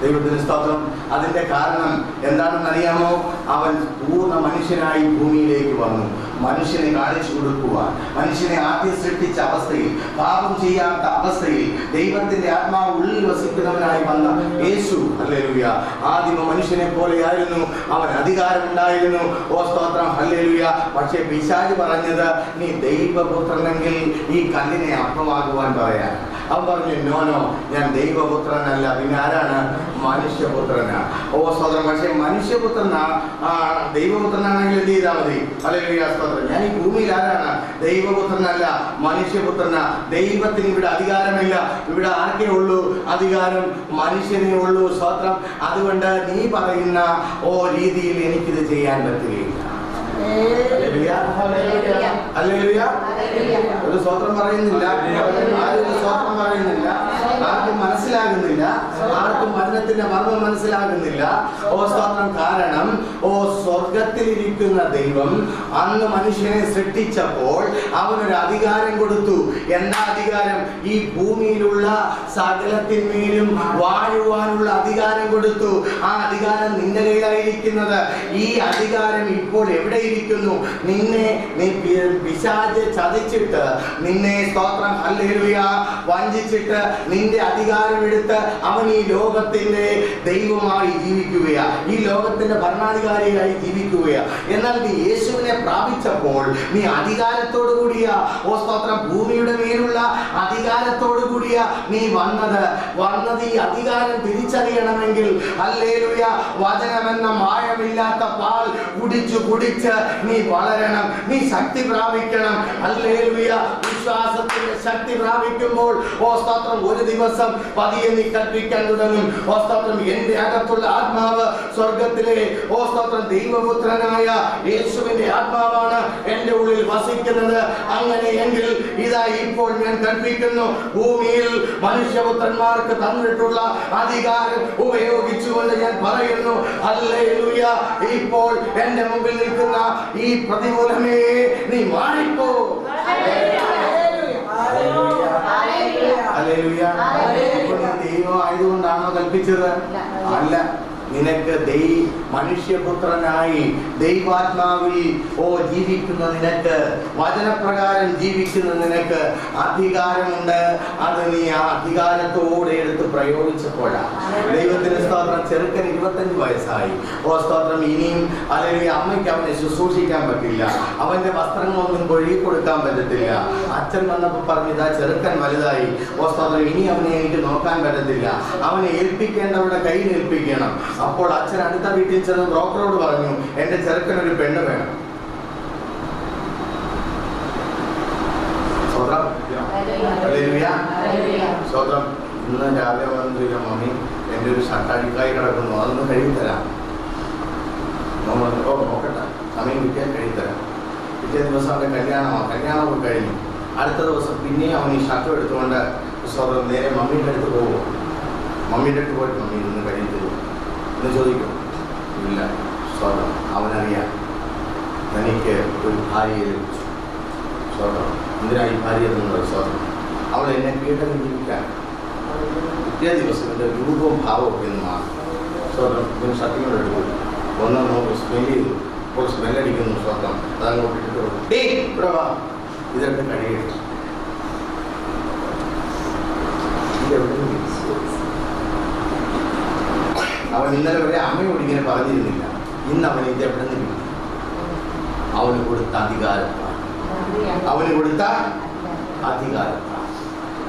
ദൈവത്തിന് സ്തോത്രം. അതിന്റെ കാരണം എന്താണെന്ന് അറിയാമോ? അവൻ പൂർണ്ണ മനുഷ്യനായി ഭൂമിയിലേക്ക് വന്നു. മനുഷ്യനെ കാണിച്ചു കൊടുക്കുവാൻ, മനുഷ്യനെ ആദ്യം സൃഷ്ടിച്ച അവസ്ഥയിൽ, പാപം ചെയ്യാത്ത അവസ്ഥയിൽ ദൈവത്തിന്റെ ആത്മാവ് ഉള്ളിൽ വസിക്കുന്നവനായി വന്ന യേശു ഹല്ലേലൂയ ആദിമ മനുഷ്യനെ പോലെയായിരുന്നു. അവൻ അധികാരമുണ്ടായിരുന്നു. സ്തോത്രം ഹല്ലേലൂയ. പക്ഷേ പിശാച് പറഞ്ഞത്, നീ ദൈവപുത്രനെങ്കിൽ ഈ കല്ലിനെ അപ്പമാകുവാൻ പറയാൻ. അവൻ പറഞ്ഞു, നോ, ഞാൻ ദൈവപുത്രനല്ല, പിന്നെ ആരാണ്? മനുഷ്യപുത്രനാ. സ്തോത്രം. പക്ഷേ മനുഷ്യപുത്രനാ ദൈവപുത്രനാണെങ്കിൽ എന്ത് ചെയ്താൽ മതി? ഹല്ലേലൂയ സ്തോത്രം. ഞാൻ ഈ ഭൂമിയിൽ ആരാണ്? ദൈവപുത്രനല്ല, മനുഷ്യപുത്രനാ. ദൈവത്തിന് ഇവിടെ അധികാരമില്ല. ഇവിടെ ആർക്കേ ഉള്ളൂ അധികാരം? മനുഷ്യനേ ഉള്ളൂ. സ്തോത്രം. അതുകൊണ്ട് നീ പറയുന്ന രീതിയിൽ എനിക്കിത് ചെയ്യാൻ പറ്റുകയില്ല. ഒരു സ്വത്രം പറയുന്നില്ല, ആരും സ്വത്രം പറയുന്നില്ല. ആർക്കും മനസ്സിലാകുന്നില്ല, ആർക്കും വചനത്തിന്റെ മർമ്മം മനസ്സിലാകുന്നില്ല. സ്തോത്രം. കാരണം സ്വർഗത്തിലിരിക്കുന്ന ദൈവം അന്ന് മനുഷ്യനെ സൃഷ്ടിച്ചപ്പോൾ അവനൊരു അധികാരം കൊടുത്തു. എന്താ അധികാരം? ഈ ഭൂമിയിലുള്ള സകലത്തിന്മേലും വാഴുവാനുള്ള അധികാരം കൊടുത്തു. ആ അധികാരം നിന്റെ കയ്യിലായിരിക്കുന്നത്. ഈ അധികാരം ഇപ്പോൾ എവിടെ ഇരിക്കുന്നു? നിന്നെ പിശാച് ചതിച്ചിട്ട്, നിന്നെ സ്തോത്രം ഹല്ലേലൂയ വഞ്ചിച്ചിട്ട്, നിന്റെ അധികാരം എടുത്ത് അവൻ ഈ ലോകത്തിന്റെ ദൈവമായി ജീവിക്കുകയാ, ഈ ലോകത്തിന്റെ ഭരണാധികാരിയായി ജീവിക്കുകയാ. എന്നാൽ നീ യേശുവിനെ പ്രാപിച്ചപ്പോൾ നീ അധികാരത്തോടു കൂടിയ സ്തോത്രം ഭൂമിയുടെ മേലുള്ള അധികാരത്തോടു കൂടിയ നീ വന്നത് ഈ അധികാരം തിരിച്ചറിയണമെങ്കിൽ ഹല്ലേലൂയ വചനമെന്ന മായമില്ലാത്ത പാൽ കുടിച്ച് നീ വളരണം, നീ ശക്തി പ്രാപിക്കണം. ഹല്ലേലൂയ വിശ്വാസത്തിന്റെ ശക്തി പ്രാപിക്കുമ്പോൾ സ്തോത്രം ഒരു ദിവസം പതിയെ നീ കൽപ്പിക്കാൻ തുടങ്ങും. സ്തോത്രം. എന്റെ അകത്തുള്ള ആത്മാവ് സ്വർഗത്തിലെ സ്തോത്രം ദൈവപുത്രനായ യേശുവിന്റെ ആത്മാവാണ് എന്റെ ഉള്ളിൽ വസിക്കുന്നത്. അങ്ങനെയെങ്കിൽ ഇതാ ഇപ്പോൾ ഞാൻ കൽപ്പിക്കുന്നു, ഭൂമിയിൽ മനുഷ്യപുത്രന്മാർക്ക് തന്നിട്ടുള്ള അധികാരം ഉപയോഗിച്ചുകൊണ്ട് ഞാൻ പറയുന്നു, ഹല്ലേലൂയ ഇപ്പോൾ എന്റെ മുമ്പിൽ നിൽക്കുന്ന ഈ പ്രതികൂലമേ നീ മാറിപ്പോ. ദൈവം ആയതുകൊണ്ടാണോ കൽപ്പിച്ചത്? അല്ല. നിനക്ക് മനുഷ്യപുത്രനായി ദൈവാത്മാവിൽ ജീവിക്കുന്ന നിനക്ക്, വചനപ്രകാരം ജീവിക്കുന്ന നിനക്ക് അധികാരമുണ്ട്. അത് നീ ആ അധികാരത്തോടെ എടുത്ത് പ്രയോഗിച്ചപ്പോഴാണ്. ദൈവത്തിന് സ്തോത്രം. ചെറുക്കൻ 25 വയസ്സായി. സ്തോത്രം. ഇനിയും അല്ലെങ്കിൽ അമ്മയ്ക്ക് അവനെ ശുശ്രൂഷിക്കാൻ പറ്റില്ല, അവന്റെ വസ്ത്രങ്ങളൊന്നും കഴുകി കൊടുക്കാൻ പറ്റത്തില്ല. അച്ഛൻ വന്നപ്പോൾ പറഞ്ഞു, ഇതാ ചെറുക്കൻ വലുതായി. സ്തോത്രം. ഇനി അവനെ എനിക്ക് നോക്കാൻ പറ്റത്തില്ല, അവനെ ഏൽപ്പിക്കേണ്ടവരുടെ കയ്യിൽ ഏൽപ്പിക്കണം. അപ്പോൾ അച്ഛൻ അടുത്ത വീട്ടിൽ ചെന്ന് ബ്രോക്കറോട് പറഞ്ഞു, എന്റെ ചെറുക്കനൊരു പെണ്ണ് വേണം. സ്വതന്ത്രം. ഇന്ന് രാവിലെ വന്നില്ല, മമ്മി എന്റെ ഒരു ഷർട്ട് അഴുക്കായി കിടക്കുന്നു, അതൊന്ന് കഴുകിത്തരാം. നോക്കട്ടെ, സമയം കിട്ടിയാൽ കഴുകിത്തരാം. പിറ്റേ ദിവസം അവന്റെ കല്യാണം കഴിഞ്ഞു. അടുത്ത ദിവസം പിന്നെയും അവൻ ഈ ഷർട്ട് എടുത്തുകൊണ്ട് സ്വതന്ത്രം നേരെ മമ്മിയുടെ അടുത്ത് പോകും. മമ്മിയുടെ അടുത്ത് പോയിട്ട്, മമ്മി ഇതൊന്ന് കഴുകി തരും എന്ന് ചോദിക്കും. ഇല്ല. സ്വതന്ത്രം. അവനറിയാം തനിക്ക് ഒരു ഭാര്യയെ ലഭിച്ചു. സ്വതന്ത്രം. എന്തിനായി ഭാര്യ എന്നുള്ളത്? സ്വതന്ത്രം. അവൾ എന്നെ കേട്ടെന്ന് ജീവിക്കാൻ. പിറ്റേ ദിവസം എൻ്റെ രൂപവും ഭാവവും ഒക്കെ ഒന്ന് മാറും. സ്വതന്ത്രം. ഇതിന് ഷർട്ടിനോട് എടുക്കും, ഒന്ന് നോക്കി സ്മെല് ചെയ്തു, കുറച്ച് വെല്ലടിക്കുന്നു സ്വന്തം അതങ്ങോട്ട് ഇട്ടിട്ട് ഇവിടെ വാ ഇതെടുത്ത് കഴിയട്ടെ. അവൻ ഇന്നലെ വരെ അമ്മയോട് ഇങ്ങനെ പറഞ്ഞിരുന്നില്ല. ഇന്ന് അവൻ ഇത് എവിടെ നിന്ന് കിട്ടി? അവന് കൊടുത്ത അധികാരത്താണ്. അവന് കൊടുത്ത അധികാരത്താണ്.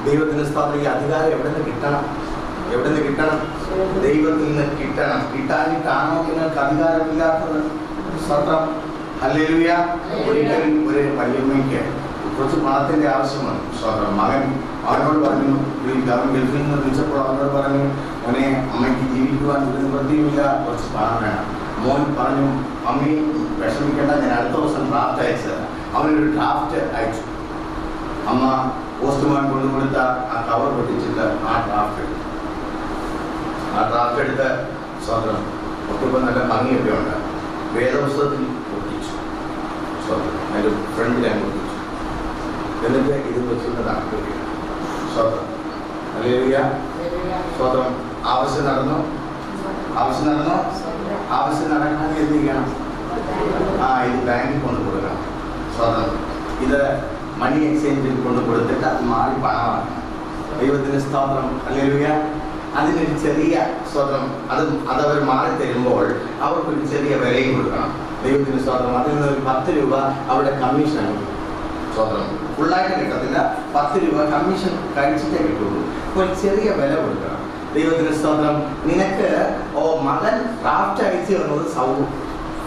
ദൈവത്തിന് സ്തോത്രം. ഈ അധികാരം എവിടെ നിന്ന് കിട്ടണം? എവിടെ നിന്ന് കിട്ടണം? ദൈവത്തിൽ നിന്ന് കിട്ടണം. കിട്ടാനിട്ടാണോ നിങ്ങൾക്ക് അധികാരമില്ലാത്തത്? സ്തോത്രം. ഹല്ലേലൂയ. ഒരിക്കൽ ഒരു വല്യമ്മയ്ക്ക് കുറച്ച് പണത്തിന്റെ ആവശ്യമാണ്. സ്തോത്രം. അവനോട് പറഞ്ഞു, ഗൾഫിൽ നിന്ന് വിളിച്ചപ്പോൾ അവനോട് പറഞ്ഞു, മോനെ അമ്മയ്ക്ക് ജീവിക്കുവാൻ ഒരു നിവൃത്തിയുമില്ല, കുറച്ച് പണം വേണം. മോൻ പറഞ്ഞു, അമ്മി വിഷമിക്കേണ്ട, ഞാൻ അടുത്ത ദിവസം ഡ്രാഫ്റ്റ് അയച്ചത്. അവനൊരു ഡ്രാഫ്റ്റ് അയച്ചു. അമ്മ പോസ്റ്റ്മാൻ കൊണ്ടുകൊടുത്ത ആ കവർ പൊട്ടിച്ചിട്ട് ആ ഡ്രാഫ്റ്റ് എടുത്ത് സ്വന്തം ഒട്ടുമ്പോൾ നല്ല ഭംഗിയൊക്കെ ഉണ്ട്. വേദപുസ്തകത്തിൽ ഒട്ടിച്ചു. സ്വന്തം അതിൻ്റെ ഫ്രണ്ടിൽ അങ്ങ് ഒട്ടിച്ചു. എന്നിട്ട് ഇത് വെച്ചിട്ട് നടക്കുകയാണ്. സ്വന്തം ഹല്ലേലൂയ. സ്വന്തം ആവശ്യം നടന്നു. ആവശ്യം നടക്കാൻ എന്ത് ചെയ്യണം? ഇത് ബാങ്കിൽ കൊണ്ട് കൊടുക്കണം. സ്വന്തം ഇത് മണി എക്സ്ചേഞ്ചിൽ കൊണ്ട് കൊടുത്തിട്ട് അത് മാറി പണമാണ്. ദൈവത്തിന് സ്തോത്രം. ഹല്ലേലൂയ. അതിനൊരു ചെറിയ സ്വതം അതവർ മാറി തരുമ്പോൾ അവർക്കൊരു ചെറിയ വിലയും കൊടുക്കണം. ദൈവത്തിന് സ്തോത്രം. അതിൽ നിന്ന് ഒരു 10 രൂപ അവിടെ കമ്മീഷൻ സ്വതം ഫുള്ളായിട്ട് കിട്ടത്തില്ല. 10 രൂപ കമ്മീഷൻ കഴിച്ചിട്ടേ കിട്ടുള്ളൂ. ഒരു ചെറിയ വില കൊടുക്കണം. ദൈവത്തിന് സ്തോത്രം. നിനക്ക് മകൻ ഡ്രാഫ്റ്റ് അയച്ചു തന്നത്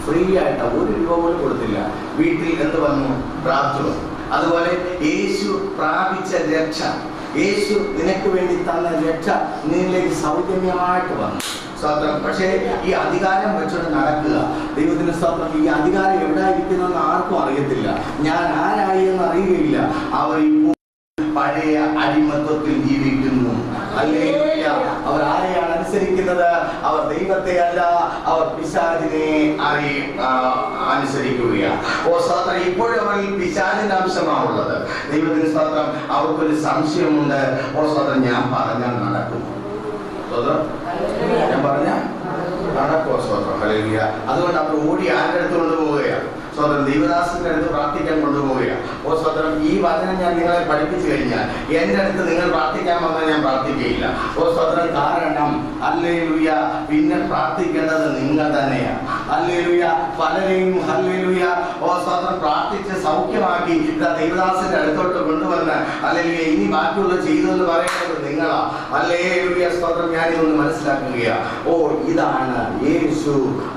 ഫ്രീ ആയിട്ട് 1 രൂപ പോലും കൊടുത്തില്ല. വീട്ടിൽ എന്ത് വന്നു? ഡ്രാഫ്റ്റ് വന്നു. അതുപോലെ യേശു പ്രാപിച്ച രക്ഷ, യേശു നിനക്ക് വേണ്ടി തന്ന രക്ഷ നിന്നിലേക്ക് സൗജന്യമായിട്ട് വന്നു. സ്തോത്രം. പക്ഷേ ഈ അധികാരം വെച്ചുകൊണ്ട് നടക്കുക. ദൈവത്തിന് സ്തോത്രം. ഈ അധികാരം എവിടെ ഇരിക്കുന്നെന്ന് ആർക്കും അറിയത്തില്ല. ഞാൻ ആരായി എന്ന് അറിയുകയില്ല. അവർ ഇപ്പോൾ പഴയ അടിമത്വത്തിൽ ജീവിക്കുന്നു. ഹല്ലേലൂയ. അവർ ആരെയാണ് അനുസരിക്കുന്നത്? അവർ ദൈവത്തെ അല്ല, അവർ പിശാചിനെ അനുസരിക്കുകയാണ്. സ്തോത്രം. ഇപ്പോഴും അവരിൽ പിശാചിന്റെ അംശമാണുള്ളത്. ദൈവത്തിന് സ്തോത്രം. അവർക്കൊരു സംശയമുണ്ട്. സ്തോത്രം. ഞാൻ പറഞ്ഞാൽ നടക്കും. സ്തോത്രം. ഞാൻ പറഞ്ഞാൽ നടക്കുമോ? സ്തോത്രം. ഹല്ലേലൂയ. അതുകൊണ്ട് അവർ ഓടി ആരുടെ അടുത്ത് കൊണ്ടുപോവുകയാണ്? സ്വതന്ത്രം. ദൈവദാസന്റെ അടുത്ത് പ്രാർത്ഥിക്കാൻ കൊണ്ടുപോവുകയാണ്. സ്വതന്ത്രം. ഈ വചനം ഞാൻ നിങ്ങളെ പഠിപ്പിച്ചു കഴിഞ്ഞാൽ എൻ്റെ അടുത്ത് നിങ്ങൾ പ്രാർത്ഥിക്കാൻ വന്നാൽ ഞാൻ പ്രാർത്ഥിക്കുകയില്ല. സ്വതന്ത്രം. കാരണം ഹല്ലേലൂയ പിന്നെ പ്രാർത്ഥിക്കേണ്ടത് നിങ്ങൾ തന്നെയാണ്. ഹല്ലേലൂയ. പലരെയും ഹല്ലേലൂയ സ്വതന്ത്രം പ്രാർത്ഥിച്ച് സൗഖ്യമാക്കി ദൈവദാസന്റെ അടുത്തോട്ട് കൊണ്ടുവന്ന് ഹല്ലേലൂയ ഇനി ബാക്കിയുള്ള ചെയ്തെന്ന് പറയേണ്ടത് നിങ്ങളാ. ഹല്ലേലൂയ. സ്വതന്ത്രം. ഞാനിതൊന്ന് മനസ്സിലാക്കുകയാണ്. ഇതാണ് യേശു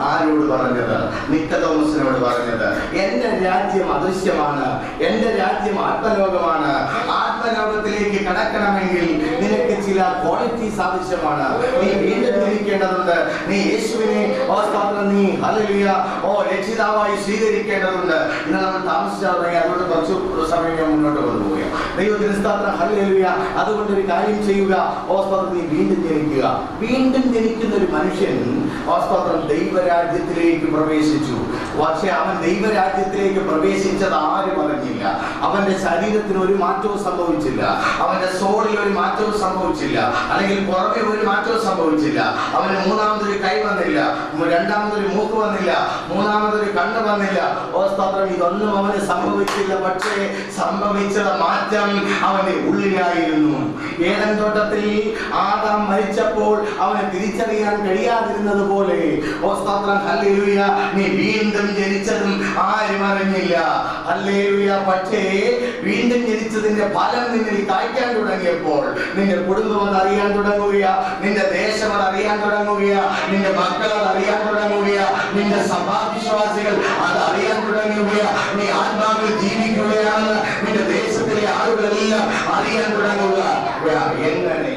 ആരോട് പറഞ്ഞത്? നിക്കോദോമസിനോട് പറഞ്ഞത്. എന്റെ രാജ്യം അദൃശ്യമാണ്, എന്റെ രാജ്യം ആത്മലോകമാണ്. ആത്മലോകത്തിലേക്ക് കടക്കണമെങ്കിൽ നിനക്ക് ചില ക്വാളിറ്റീസ് ആവശ്യമാണ്. നീ വീണ്ടും ജനിക്കേണ്ടതുണ്ട്. നീ യേശുവിനെ നീ ഹല്ലേലൂയ രക്ഷിതാവായി സ്വീകരിക്കേണ്ടതുണ്ട്. ഇന്ന് നമ്മൾ താമസിച്ചാൽ അതുകൊണ്ട് കുറച്ച് സമയം ഞാൻ മുന്നോട്ട് കൊണ്ടുപോവുക. ദൈവത്തിന് സ്തോത്രം. ഹല്ലേലൂയ. അതുകൊണ്ട് ഒരു കാര്യം ചെയ്യുക. നീ വീണ്ടും ജനിക്കുക. വീണ്ടും ജനിക്കുന്ന ഒരു മനുഷ്യൻ സ്തോത്രം ദൈവരാജ്യത്തിലേക്ക് പ്രവേശിച്ചു. പക്ഷെ അവൻ ദൈവരാജ്യത്തിലേക്ക് പ്രവേശിച്ചത് ആരും അറിഞ്ഞില്ല. അവന്റെ ശരീരത്തിന് ഒരു മാറ്റവും സംഭവിച്ചില്ല. അവന്റെ സോളിൽ ഒരു മാറ്റവും സംഭവിച്ചില്ല. അല്ലെങ്കിൽ പുറമെ ഒരു മാറ്റവും സംഭവിച്ചില്ല. അവന് മൂന്നാമതൊരു കൈ വന്നില്ല, രണ്ടാമതൊരു മൂക്ക് വന്നില്ല, മൂന്നാമതൊരു കണ്ണ് വന്നില്ല. സ്തോത്രം. ഇതൊന്നും അവന് സംഭവിച്ചില്ല. പക്ഷേ സംഭവിച്ചത് മാറ്റം അവന്റെ ഉള്ളിലായിരുന്നു. ഏദൻ തോട്ടത്തിൽ ആദാം മരിച്ചപ്പോൾ അവന് തിരിച്ചറിയാൻ കഴിയാതിരുന്നത് പോലെ സ്തോത്രം. ഹല്ലേലൂയ. നീ വീണ്ടും ജനിച്ചതും ആരും അറിഞ്ഞില്ല. ഹല്ലേലൂയ. പക്ഷേ വീണ്ടും ജനിച്ചതിന്റെ ഫലം നിന്നിൽ കായ്ക്കാൻ തുടങ്ങിയപ്പോൾ നിന്റെ കുടുംബം അത് അറിയാൻ തുടങ്ങുകയാ, നിന്റെ ദേശം അത് അറിയാൻ തുടങ്ങുകയാ, നിന്റെ മക്കൾ അത് അറിയാൻ തുടങ്ങുകയാ, നിന്റെ സഭാവിശ്വാസികൾ അത് അറിയാൻ തുടങ്ങുകയാ. നീ ആത്മാവിൽ ജീവിക്കുകയാണ്. നിന്റെ ദേശത്തിലെ ആളുകളെല്ലാം അറിയാൻ തുടങ്ങുക. എങ്ങനെ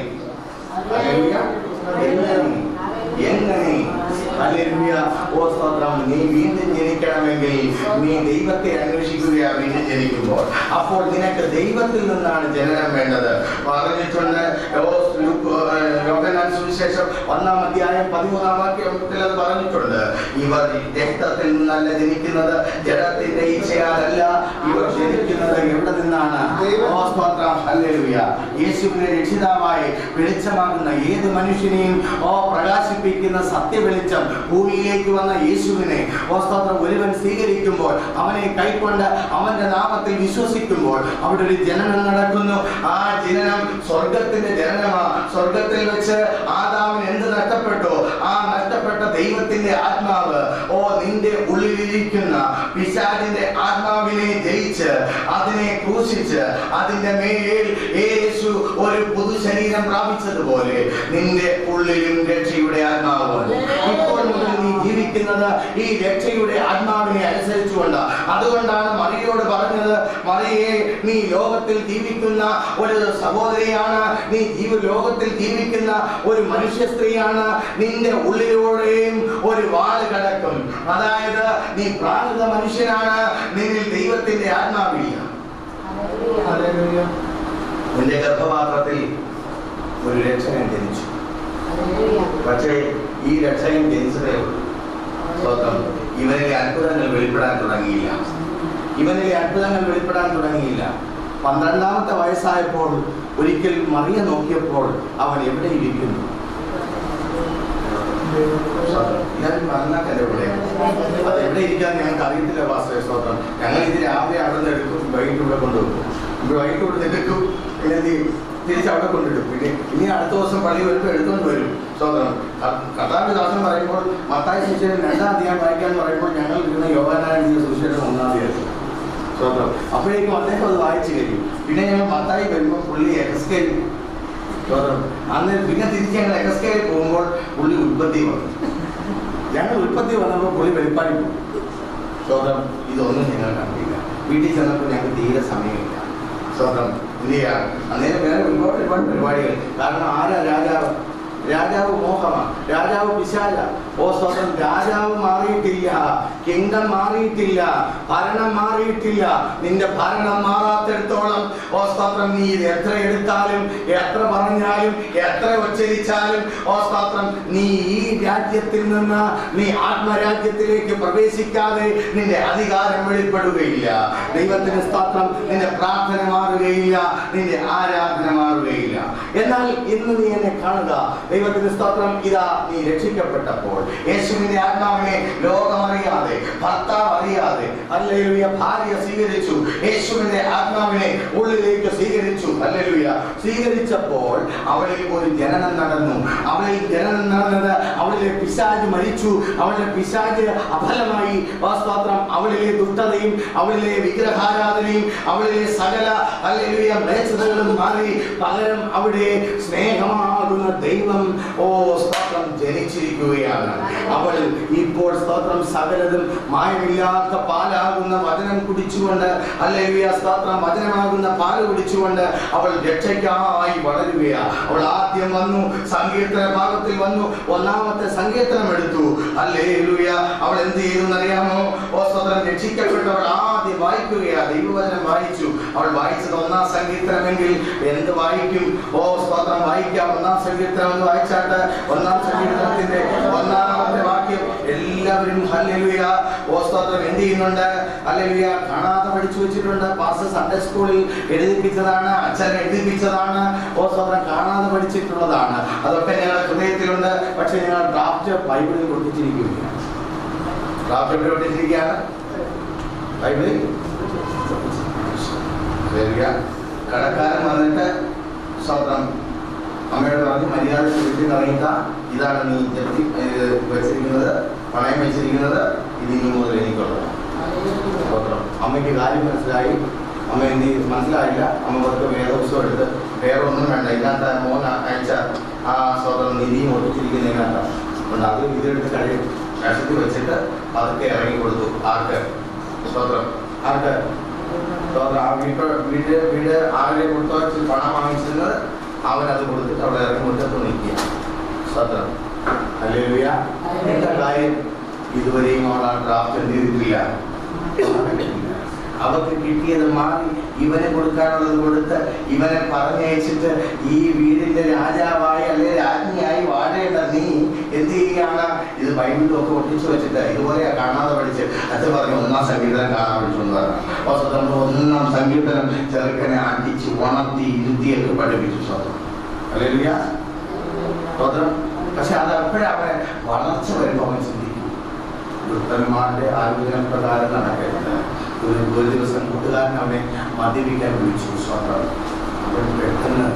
ഹല്ലേലൂയ. സ്തോത്രം. നീ വീണ്ടും ജനിക്കണമെങ്കിൽ നീ ദൈവത്തെ അന്വേഷിക്കുകയാ വീണ്ടും ജനിക്കുമ്പോൾ. അപ്പോൾ നിനക്ക് ദൈവത്തിൽ നിന്നാണ് ജനനം വേണ്ടത്. പറഞ്ഞിട്ടുണ്ട് യോഹന്നാൻ സുവിശേഷം 1-ാം അധ്യായം 13-ാം വാക്യത്തിൽ അത് പറഞ്ഞിട്ടുണ്ട്. ഇവർ രക്തത്തിൽ നിന്നല്ല ജനിക്കുന്നത്, ജഡത്തിന്റെ ഇച്ഛയാലല്ല, ഇവർ ജനിക്കുന്നത് എവിടെ നിന്നാണ്? യേശുവിനെ രക്ഷിതാവായി വെളിച്ചമാകുന്ന ഏത് മനുഷ്യനെയും പ്രകാശിപ്പിക്കുന്ന സത്യവെളിച്ചം ഭൂമിയിലേക്ക് വന്ന യേശുവിനെ ഒരുവൻ സ്വീകരിക്കുമ്പോൾ, അവനെ കൈക്കൊണ്ട് അവന്റെ നാമത്തിൽ വിശ്വസിക്കുമ്പോൾ അവിടെ ഒരു ജനനം നടക്കുന്നു. ആ ജനനം സ്വർഗത്തിന്റെ ജനനമാണ്. സ്വർഗത്തിൽ വെച്ച് ആദാമിന് എന്ത് നഷ്ടപ്പെട്ടു? ആ നഷ്ടപ്പെട്ട ദൈവത്തിന്റെ ആത്മാവ് നിന്റെ ഉള്ളിലിരിക്കുന്ന പിശാചിന്റെ ആത്മാവിനെ ജയിച്ച് അതിനെ ക്രൂശിച്ച് അതിന്റെ മേൽ യേശു ഒരു പുതു ശരീരം പ്രാപിച്ചതുപോലെ നിന്റെ ഉള്ളിലും രക്ഷയുടെ ആത്മാവ്. ഇപ്പോൾ മുതൽ നീ ജീവിക്കുന്നത് ഈ രക്ഷയുടെ ആത്മാവിനെ അനുസരിച്ചുകൊണ്ട്. അതുകൊണ്ടാണ് മറിയോട് പറഞ്ഞത്, മറിയെ, നീ ലോകത്തിൽ ജീവിക്കുന്ന ഒരു സഹോദരിയാണ്, നീ ലോകത്തിൽ ജീവിക്കുന്ന ഒരു മനുഷ്യ സ്ത്രീയാണ്. നിന്റെ ഉള്ളിലൂടെയും ഒരു വാള് കടക്കും. അതായത് നീ പ്രാകൃത മനുഷ്യനാണ്, നിന്നിൽ ദൈവത്തിന്റെ ആത്മാവില്ല. നിന്റെ ഗർഭപാത്രത്തിൽ ഒരു രക്ഷകൻ ജനിച്ചു. പക്ഷേ ഈ രക്ഷകൻ ജനിച്ചതേ ഉള്ളൂ. സ്വന്തം ഇവനിലെ അത്ഭുതങ്ങൾ വെളിപ്പെടാൻ തുടങ്ങിയില്ല. 12-ാമത്തെ വയസ്സായപ്പോൾ ഒരിക്കൽ മറിയ നോക്കിയപ്പോൾ അവൻ എവിടെ ഇരിക്കുന്നു? അത് എവിടെ ഇരിക്കാൻ ഞങ്ങൾക്ക് അറിയത്തില്ല പാസ്റ്റർ. സ്വന്തം ഞങ്ങൾ ഇത് രാവിലെ അവിടെ നിന്ന് എടുക്കും, വൈകിട്ട് ഇവിടെ കൊണ്ടുവെക്കും, വൈകിട്ട് ഇവിടെ എടുക്കും, പിന്നെ തിരിച്ച് അവിടെ കൊണ്ടിടും. പിന്നെ ഇനി അടുത്ത ദിവസം പള്ളി വരുമ്പോൾ എടുത്തുകൊണ്ട് വരും. സ്വന്തം കർത്താവിന്റെ ദാസൻ പറയുമ്പോൾ മത്തായി സുവിശേഷം 2-ാം അധ്യായം വായിക്കാൻ പറയുമ്പോൾ ഞങ്ങൾ ഇരുന്ന യോഹന്നാൻ സുവിശേഷം 1-ാം അധ്യായം. സ്വന്തം അപ്പോഴേക്കും അദ്ദേഹം അത് വായിച്ചു കഴിയും. പിന്നെ ഞങ്ങൾ മത്തായി വരുമ്പോൾ പുള്ളി എക്സ്കേൽ അന്ന് പിന്നെ തിരിച്ച് ഞങ്ങൾ എക്സ്കേൽ പോകുമ്പോൾ പുള്ളി ഉൽപ്പത്തി വന്നു. ഞങ്ങൾ ഉൽപ്പത്തി വന്നപ്പോൾ പുള്ളി വെളിപ്പാടി പോകും. സ്വന്തം ഇതൊന്നും ഞങ്ങൾ കണ്ടില്ല. വീട്ടിൽ ചെന്നപ്പോൾ ഞങ്ങൾക്ക് തീരെ സമയമില്ല. സ്വന്തം എന്ത് ചെയ്യാം? അന്നേരം വേറെ ഒരുപാട് പരിപാടികൾ. കാരണം ആരാ രാജാവ്? രാജാവ് മോഹമാണ്, രാജാവ് പിശാച. സ്വന്തം രാജാവ് മാറിയിട്ടില്ല, കിങ്ഡം മാറിയിട്ടില്ല, ഭരണം മാറിയിട്ടില്ല. നിന്റെ ഭരണം മാറാത്തിടത്തോളം സ്തോത്രം നീ എത്ര എടുത്താലും എത്ര പറഞ്ഞാലും എത്ര ഉച്ചരിച്ചാലും സ്തോത്രം നീ ഈ രാജ്യത്തിൽ നിന്ന് നീ ആത്മരാജ്യത്തിലേക്ക് പ്രവേശിക്കാതെ നിന്റെ അധികാരം വെളിപ്പെടുകയില്ല. ദൈവത്തിന് സ്തോത്രം. നിന്റെ പ്രാർത്ഥന മാറുകയില്ല, നിന്റെ ആരാധന മാറുകയില്ല. എന്നാൽ ഇന്ന് നീ എന്നെ കാണുക. ദൈവത്തിന് സ്തോത്രം. ഇതാ നീ രക്ഷിക്കപ്പെട്ടപ്പോൾ യേശുവിന്റെ ആത്മാവിനെ ലോകമറിയാതെ, ഭർത്താവ് അറിയാതെ, ഹല്ലേലൂയ, ഭാര്യ സ്വീകരിച്ചു. യേശുവിന്റെ ആത്മാവിനെ ഉള്ളിലേക്ക് സ്വീകരിച്ചു. ഹല്ലേലൂയ. സ്വീകരിച്ചപ്പോൾ അവളിൽ ഒരു ജനനം നടന്നു. അവളിൽ ജനനം നടന്നത് അവളിലെ പിശാച് മരിച്ചു. അവളുടെ പിശാച് അഫലമായി. സ്തോത്രം. അവളിലെ ദുഷ്ടതയും അവളിലെ വിഗ്രഹാരാധനയും അവളിലെ സകല ഹല്ലേലൂയ മ്ലേച്ഛതകളും മാറി പകരം അവിടെ സ്നേഹമാകുന്ന ദൈവം സ്തോത്രം ജനിച്ചിരിക്കുകയാണ്. അവൾ ഇപ്പോൾ സ്തോത്രം സകലതും മായമില്ലാത്ത പാലാകുന്ന വചനം കുടിച്ചുകൊണ്ട്, ഹല്ലേലൂയ, സ്തോത്രം, വചനമാകുന്ന പാല് കുടിച്ചുകൊണ്ട് അവൾ രക്ഷയ്ക്കായി വളരുകയാണ്. അവൾ ആദ്യം വന്നു, സങ്കീർത്തന ഭാഗത്തിൽ വന്നു, 1-ാമത്തെ സങ്കീർത്തനം എടുത്തു. ഹല്ലേലൂയ. അവൾ എന്ത് ചെയ്തു എന്നറിയാമോ? സ്തോത്രം. രക്ഷിക്കപ്പെട്ടവൾ ആദ്യം വായിക്കുകയാണ്, ദൈവവചനം വായിച്ചു. അവൾ വായിച്ചത് 1-ാം സങ്കീർത്തനമെങ്കിൽ എന്ത് വായിക്കും? സ്തോത്രം, വായിക്കാം. 1-ാം സങ്കീർത്തനം ഒന്ന് വായിച്ചാട്ട് 1-ാം സങ്കീർത്തനത്തിന്റെ 1-ാമത്തെ വാക്യം എല്ലാവരും ഹല്ലേലൂയ സ്തോത്രം എന്ത് ചെയ്യുന്നുണ്ട്? ഹല്ലേലൂയ. കാണാതെ പഠിച്ചു വെച്ചിട്ടുണ്ട്. പാസ്റ്റർ സൺഡേ സ്കൂളിൽ എഴുതിപ്പിച്ചതാണ്, അച്ഛൻ എഴുതിപ്പിച്ചതാണ്. സ്തോത്രം കാണാതെ പഠിച്ചിട്ടുള്ളതാണ്. അതൊക്കെ ഞങ്ങളുടെ ഹൃദയത്തിലുണ്ട്. പക്ഷെ ഞങ്ങൾ ഡ്രാഫ്റ്റ് ബൈബിളിൽ കൊടുത്തിരിക്കുകയാണ്. ഡ്രാഫ്റ്റ് എവിടെ കൊടുത്തിരിക്കുകയാണ്? ബൈബിളിൽ. കടക്കാരൻ വന്നിട്ട് സ്തോത്രം അമ്മയോട് പറഞ്ഞു, മര്യാദ വീട്ടിൽ അറിയിക്ക, ഇതാണ് നീ ജപ്തി വെച്ചിരിക്കുന്നത്, പണയം വെച്ചിരിക്കുന്നത്, ഇത് ഇനി മുതൽ എനിക്കുള്ളത്. അമ്മയ്ക്ക് കാര്യം മനസ്സിലായി. അമ്മ എന്ത് ചെയ്തു? മനസ്സിലായില്ല. അമ്മ പുറത്ത് വേദപുസ്തകം എടുത്ത് വേറെ ഒന്നും വേണ്ട, ഇതിനകത്ത് മോൻ അയച്ച ആ സ്വതന്ത്രം നിധിയും ഒട്ടിച്ചിരിക്കുന്നതിനകത്താണ്. അതുകൊണ്ട് അത് ഇതെടുത്ത് കഷത്തി വെച്ചിട്ട് അതൊക്കെ ഇറങ്ങി കൊടുത്തു. ആർക്ക്? സ്വതന്ത്രം. ആർക്ക്? സ്വതന്ത്രം. ആ വീട് ആരുടെ കൊടുത്തു വെച്ച് പണം വാങ്ങിച്ചിരുന്നത് അവനത് കൊടുത്തിട്ട് അവിടെ ഇറങ്ങി മുറ്റത്ത് നിൽക്കുക. സ്വതന്ത്രം. ഹല്ലേലൂയ. എന്താ കാര്യം? ഇതുവരെയും അവൾ ആ ഡ്രാഫ്റ്റ് എന്ത് ചെയ്തിട്ടില്ല? അവർക്ക് കിട്ടിയത് മാറി ഇവനെ കൊടുക്കാനുള്ളത് കൊടുത്ത് ഇവനെ പറഞ്ഞയച്ചിട്ട് ഈ വീടിന്റെ രാജാവായി അല്ലെങ്കിൽ രാജ്ഞിയായി വാഴേണ്ട നീ എന്ത് ചെയ്യുകയാണ്? ഇത് ബൈബിളിലും ഒക്കെ ഒട്ടിച്ചു വെച്ചിട്ട് ഇതുപോലെ കാണാതെ പഠിച്ച് അത് പറഞ്ഞു 1-ാം സങ്കീർത്തനം കാണാൻ പഠിച്ചു എന്ന് പറഞ്ഞു. സ്വതന്ത്രം 1-ാം സങ്കീർത്തനം ചെറുക്കനെ അടിച്ച് ഉണർത്തി ഇരുത്തിയൊക്കെ പഠിപ്പിച്ചു. സ്വതന്ത്രം ഹല്ലേലൂയ സ്വതന്ത്രം. പക്ഷെ അത് എപ്പോഴവനെ വളർച്ച വരുമ്പോൾ അവൻ ചിന്തിക്കും, ദുഷ്ടന്മാരുടെ ആലോചന പ്രകാരം നടക്കരുത്. ഒരു ദിവസം കൂട്ടുകാരൻ അവനെ മദ്യപിക്കാൻ വിളിച്ചു. സ്വതന്ത്രം അവൻ പെട്ടെന്ന്